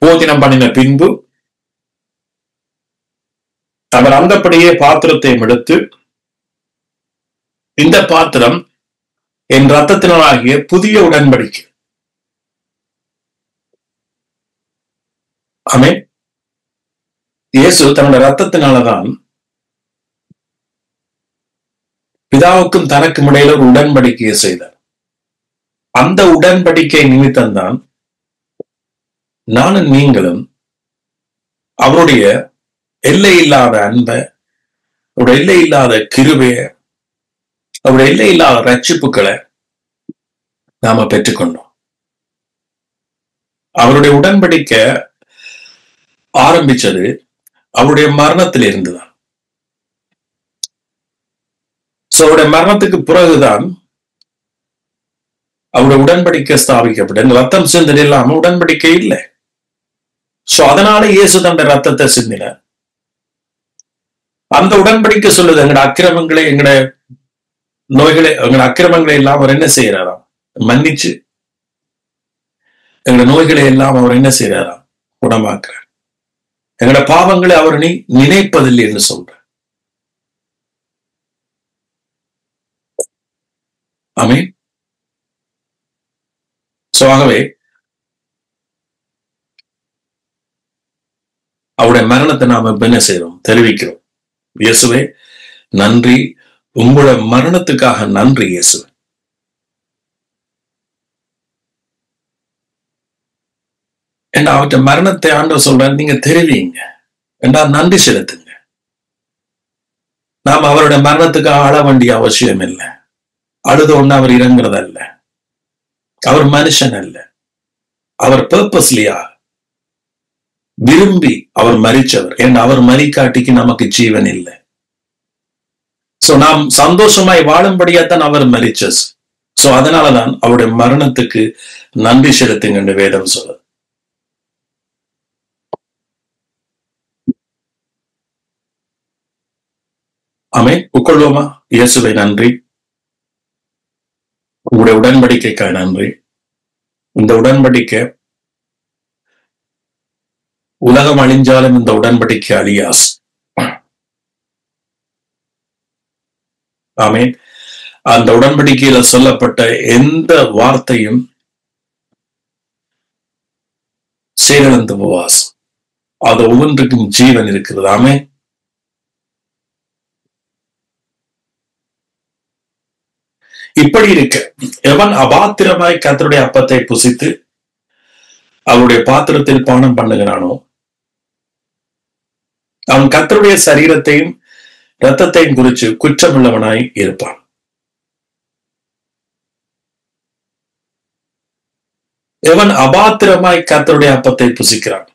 போஜனம் பண்ணின பின்பு அவர் அந்தப்படியே பாத்திரத்தை எடுத்து, இந்த பாத்திரம் என் ரத்தத்தினாலாகிய புதிய உடன்படிக்கை. ஆமென். இயேசு தன்னுடைய ரத்தத்தினாலதான் பிதாவுக்கும் தனக்கும் இடையில ஒரு உடன்படிக்கையை செய்தார். அந்த உடன்படிக்கை நிமித்தம்தான் நானும் நீங்களும் அவருடைய எல்லை இல்லாத அன்பை, அவருடைய எல்லை இல்லாத கிருபைய, அவருடைய எல்லை இல்லாத ரட்சிப்புகளை நாம பெற்றுக்கொண்டோம். அவருடைய உடன்படிக்கை ஆரம்பிச்சது அவருடைய மரணத்தில் இருந்துதான். அவருடைய மரணத்துக்கு பிறகுதான் அவருடைய உடன்படிக்கை ஸ்தாபிக்கப்பட்ட. ரத்தம் சிந்தனை இல்லாம உடன்படிக்கை இல்லை. சோ அதனால இயேசு தன்னுடைய ரத்தத்தை சிந்தினார். அந்த உடன்படிக்கை சொல்லுது, எங்கட அக்கிரமங்களை, எங்கட நோய்களை, எங்கட அக்கிரமங்களை எல்லாம் அவர் என்ன செய்யறாராம்? மன்னிச்சு எங்கட நோய்களை எல்லாம் அவர் என்ன செய்யறாராம்? குணமாக்குறார். எங்கட பாவங்களை அவர் நினைப்பதில்லை என்று சொல்ற. ஆமென். சோ ஆகவே அவருடைய மரணத்தை நாம என்ன செய்யறோம்? தெரிவிக்கிறோம். இயேசுவே நன்றி, உங்களோட மரணத்துக்காக நன்றி இயேசுவே. ஏன்னா அவற்ற மரணத்தை ஆண்டவர் சொல்ற, நீங்க தெரிவிங்க என்றா நன்றி செலுத்துங்க. நாம் அவருடைய மரணத்துக்காக ஆள வேண்டிய அவசியம் இல்லை. அழுத ஒண்ணு அவர் இறங்குறதல்ல. அவர் மனுஷன் அல்ல. அவர் பர்பஸ்லியா விரும்பி அவர் மரிச்சவர். ஏன்னா அவர் மரிக்காட்டிக்கு நமக்கு ஜீவன் இல்லை. சோ நாம் சந்தோஷமாய் வாழும்படியாத்தான் அவர் மரிச்சஸ். சோ அதனாலதான் அவருடைய மரணத்துக்கு நன்றி செலுத்துங்க என்று வேதம் சொல்லுது. ஆமென். உட்கொள்வோமா? இயேசுவை நன்றி, உங்களுடைய உடன்படிக்கைக்காக நன்றி. இந்த உடன்படிக்கை உலகம் அழிஞ்சாலும் இந்த உடன்படிக்கை அழியாஸ். ஆமென். அந்த உடன்படிக்கையில சொல்லப்பட்ட எந்த வார்த்தையும் செயலிழந்து போவாஸ். அது ஒவ்வொன்றுக்கும் ஜீவன் இருக்கிறது. ஆமென். இப்படி இருக்க, எவன் அபாத்திரமாய் கர்த்தருடைய அப்பத்தை புசித்து அவருடைய பாத்திரத்தில் பானம் பண்ணுகிறானோ அவன் கர்த்தருடைய சரீரத்தையும் இரத்தத்தையும் குறித்து குற்றமுள்ளவனாய் இருப்பான். எவன் அபாத்திரமாய் கர்த்தருடைய அப்பத்தை புசிக்கிறான்,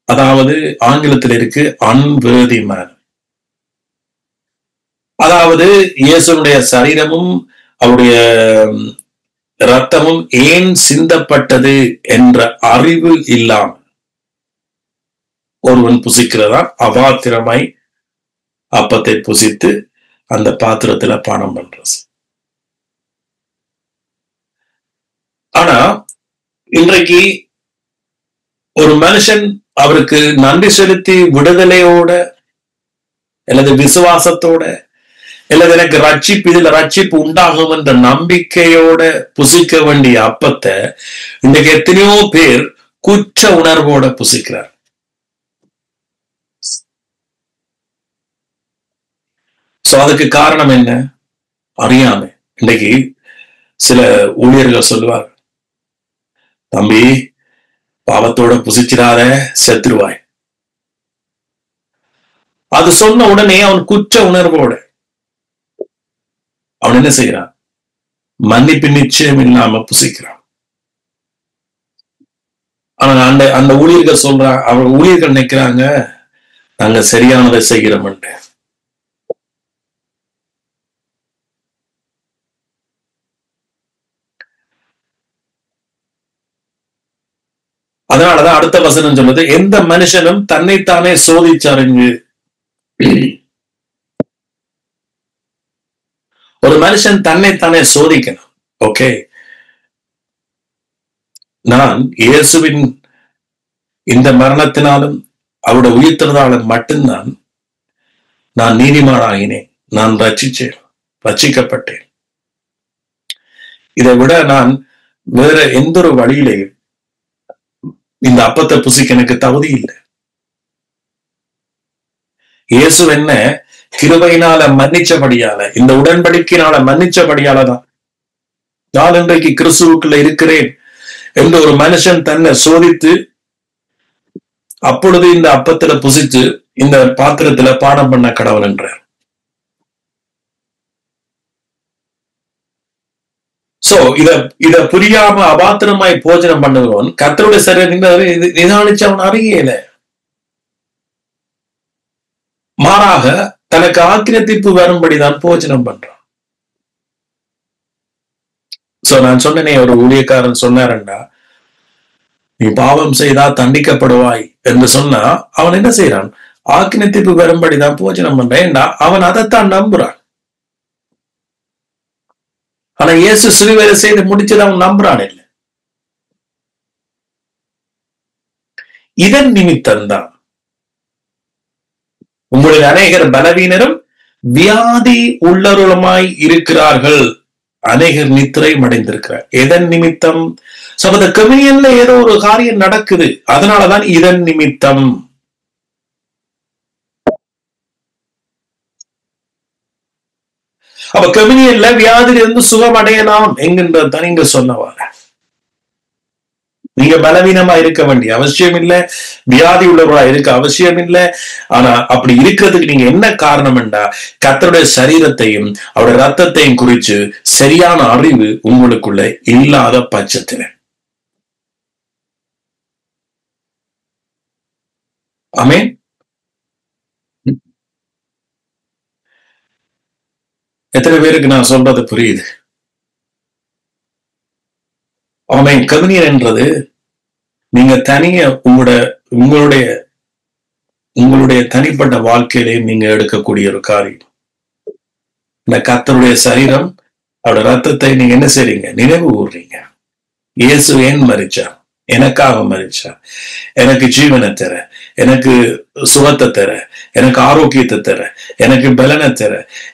அதாவது ஆங்கிலத்தில் இருக்கு unworthy man, அதாவது இயேசுனுடைய சரீரமும் அவருடைய இரத்தமும் ஏன் சிந்தப்பட்டது என்ற அறிவு இல்லாமல் ஒருவன் புசிக்கிறதா அபாத்திரமாய் அப்பத்தை புசித்து அந்த பாத்திரத்துல பானம் பண்றது. ஆனா இன்றைக்கு ஒரு மனுஷன் அவருக்கு நன்றி செலுத்தி விடுதலையோட அல்லது விசுவாசத்தோட அல்லது எனக்கு ரட்சிப்பு, இதுல ரட்சிப்பு உண்டாகும் என்ற நம்பிக்கையோட புசிக்க வேண்டிய அப்பத்தை இன்னைக்கு எத்தனையோ பேர் குற்ற உணர்வோட புசிக்கிறார். சோ அதுக்கு காரணம் என்ன? அறியாம. இன்னைக்கு சில ஊழியர்கள் சொல்லுவாங்க, தம்பி பாவத்தோட புசிச்சிடாத, செத்துருவாய். அது சொன்ன உடனே அவன் குற்ற உணர்வோட அவன் என்ன செய்யறான்? மன்னிப்பு நிச்சயம் இல்லாம புசிக்கிறான். ஆனா அந்த ஊழியர்கள் சொல்றான், அவங்க ஊழியர்கள் நினைக்கிறாங்க நாங்க சரியானதை செய்கிறோம். அதனாலதான் அடுத்த வசனம் சொல்லுது, எந்த மனுஷனும் தன்னைத்தானே சோதிச்சறிஞ்சு. ஒரு மனுஷன் தன்னைத்தானே சோதிக்கணும். ஓகே, நான் இயேசுவின் இந்த மரணத்தினாலும் அவருடைய உயிர்த்தெழுதலாலும் மட்டும்தான் நான் நீதிமானாகினேன், நான் ரட்சிக்கப்பட்டேன். இதை விட நான் வேற எந்த ஒரு வழியிலையும் இந்த அப்பத்தை புசிக்க எனக்கு தகுதி இல்லை. இயேசு என்ன கிருபையினால மன்னிச்சபடியால, இந்த உடன்படிக்கையினால மன்னிச்சபடியாலதான் நான் இன்றைக்கு கிறிஸ்துவுக்குள்ள இருக்கிறேன் என்று ஒரு மனுஷன் தன்னை சோதித்து அப்பொழுது இந்த அப்பத்துல புசிச்சு இந்த பாத்திரத்துல பானம் பண்ண கடவுள் என்றார். சோ இத புரியாம அபாத்திரமாய் போஜனம் பண்ணுகிறவன் கர்த்தருடைய சரீரத்தை நிதானிச்சு அவன் அறியல. மாறாக தனக்கு ஆக்கிரத்திப்பு வரும்படிதான் போஜனம் பண்றான். சோ நான் சொன்னேனே, ஒரு ஊழியக்காரன் சொன்னாரண்டா, நீ பாவம் செய்தா தண்டிக்கப்படுவாய் என்று சொன்னா அவன் என்ன செய்யறான்? ஆக்கினை தீர்ப்பு வரும்படிதான் போஜனம் பண்றேன். அவன் அதைத்தான் நம்புறான். ஆனா இயேசு சிலுவையில செய்து முடிச்சதை அவன் நம்புறான் இல்லை. இதன் நிமித்தம் தான் உங்களில் அநேகர் பலவீனரும் வியாதி உள்ளவர்களுமாய் இருக்கிறார்கள், அநேகர் நித்திரை அடைந்திருக்கிறார். எதன் நிமித்தம்? சபத கம்யூனியன்ல ஏதோ ஒரு காரியம் நடக்குது, அதனாலதான் இதன் நிமித்தம். அப்ப கம்யூனியன்ல வியாதியிலிருந்து சுகம் அடையலாம் என்கின்றதான் நீங்க சொன்னவாறு. நீங்க பலவீனமா இருக்க வேண்டிய அவசியம் இல்லை, வியாதி உள்ளவர்களா இருக்க அவசியம் இல்லை. ஆனா அப்படி இருக்கிறதுக்கு நீங்க என்ன காரணம் என்றா, கர்த்தருடைய சரீரத்தையும் அவருடைய ரத்தத்தையும் குறித்து சரியான அறிவு உங்களுக்குள்ள இல்லாத பட்சத்தில். ஆமென். எத்தனை பேருக்கு நான் சொல்றது புரியுது? ஆமென். கம்யூனியன் என்றது நீங்க தனிய உங்களுடைய தனிப்பட்ட வாழ்க்கையிலே நீங்க எடுக்கக்கூடிய ஒரு காரியம். இந்த கர்த்தருடைய சரீரம் அவருடைய ரத்தத்தை நீங்க என்ன செய்றீங்க? நினைவு கூர்றீங்க. இயேசு ஏன் மரிச்சார்? எனக்காக மரிச்சார். எனக்கு ஜீவனை தர, எனக்கு சுகத்தை தர, எனக்கு ஆரோக்கியத்தை தர, எனக்கு பலனை தர,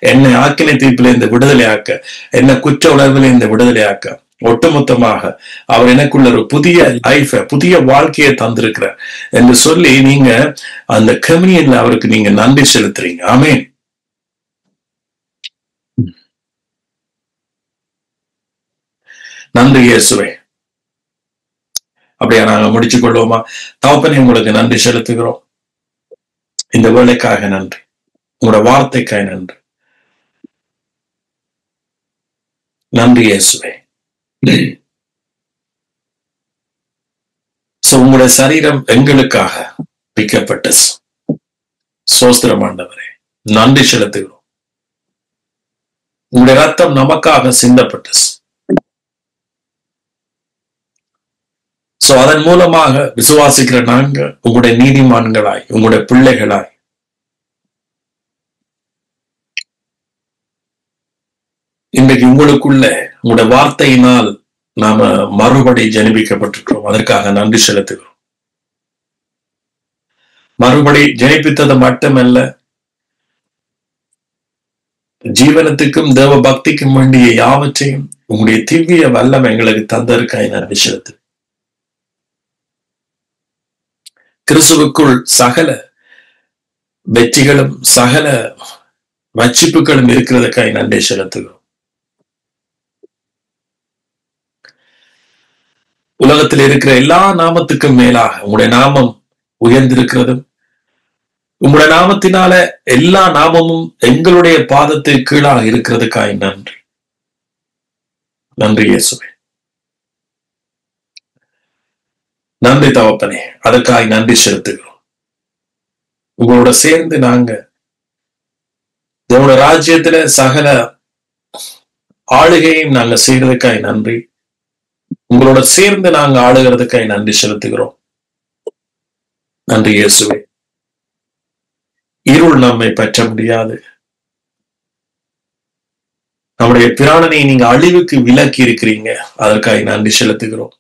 என்னை ஆக்கினை தீர்ப்பில இந்த விடுதலை ஆக்க, என்னை குற்ற உணர்வில் இந்த விடுதலை ஆக்க, ஒட்டுமொத்தமாக அவர் எனக்குள்ள ஒரு புதிய லைஃப், புதிய வாழ்க்கையை தந்திருக்கிறார் என்று சொல்லி நீங்க அந்த கம்யூனியன்ல அவருக்கு நீங்க நன்றி செலுத்துறீங்க. ஆமென். நன்றி இயேசுவே. அப்படியா நாங்க முடிச்சுக் கொள்வோமா? தகப்பனே, உங்களுக்கு நன்றி செலுத்துகிறோம். இந்த வேலைக்காக நன்றி, உங்களோட வார்த்தைக்காக நன்றி. நன்றி இயேசுவே. உங்களுடைய சரீரம் எங்களுக்காக பிக்கப்பட்ட சோஸ்திரம் ஆண்டவரே, நன்றி செலுத்துகிறோம். உங்களுடைய ரத்தம் நமக்காக சிந்தப்பட்ட அதன் மூலமாக விசுவாசிக்கிற நாங்க உங்களுடைய நீதிமான்களாய், உங்களுடைய பிள்ளைகளாய் இன்றைக்கு உங்களுக்குள்ள உங்களுடைய வார்த்தையினால் நாம மறுபடி ஜனிப்பிக்கப்பட்டிருக்கிறோம். அதற்காக நன்றி செலுத்துகிறோம். மறுபடி ஜனிப்பித்தது மட்டுமல்ல, ஜீவனத்துக்கும் தேவ பக்திக்கும் வேண்டிய யாவற்றையும் உங்களுடைய திவ்ய வல்லம் எங்களுக்கு தந்ததற்காக நன்றி செலுத்து. கிறிஸ்துவுக்குள் சகல வெற்றிகளும் சகல வச்சிப்புகளும் இருக்கிறதுக்காக நன்றி செலுத்துகிறோம். உலகத்தில் இருக்கிற எல்லா நாமத்துக்கும் மேலாக உங்களுடைய நாமம் உயர்ந்திருக்கிறதும், உங்களுடைய நாமத்தினால எல்லா நாமமும் எங்களுடைய பாதத்தை கீழாக இருக்கிறதுக்காக நன்றி. நன்றி இயேசுவே. நன்றி தகப்பனே, அதற்காக நன்றி செலுத்துகிறோம். உங்களோட சேர்ந்து நாங்க தேவனுடைய ராஜ்யத்துல சகல ஆளுகையும் நாங்க செய்யறதுக்காக நன்றி. உங்களோட சேர்ந்து நாங்க ஆளுகிறதுக்காக நன்றி செலுத்துகிறோம். நன்றி இயேசுவே. இருள் நம்மை பற்ற முடியாது. நம்முடைய பிராணனை நீங்க அழிவுக்கு விலக்கி இருக்கிறீங்க, அதற்காக நன்றி செலுத்துகிறோம்.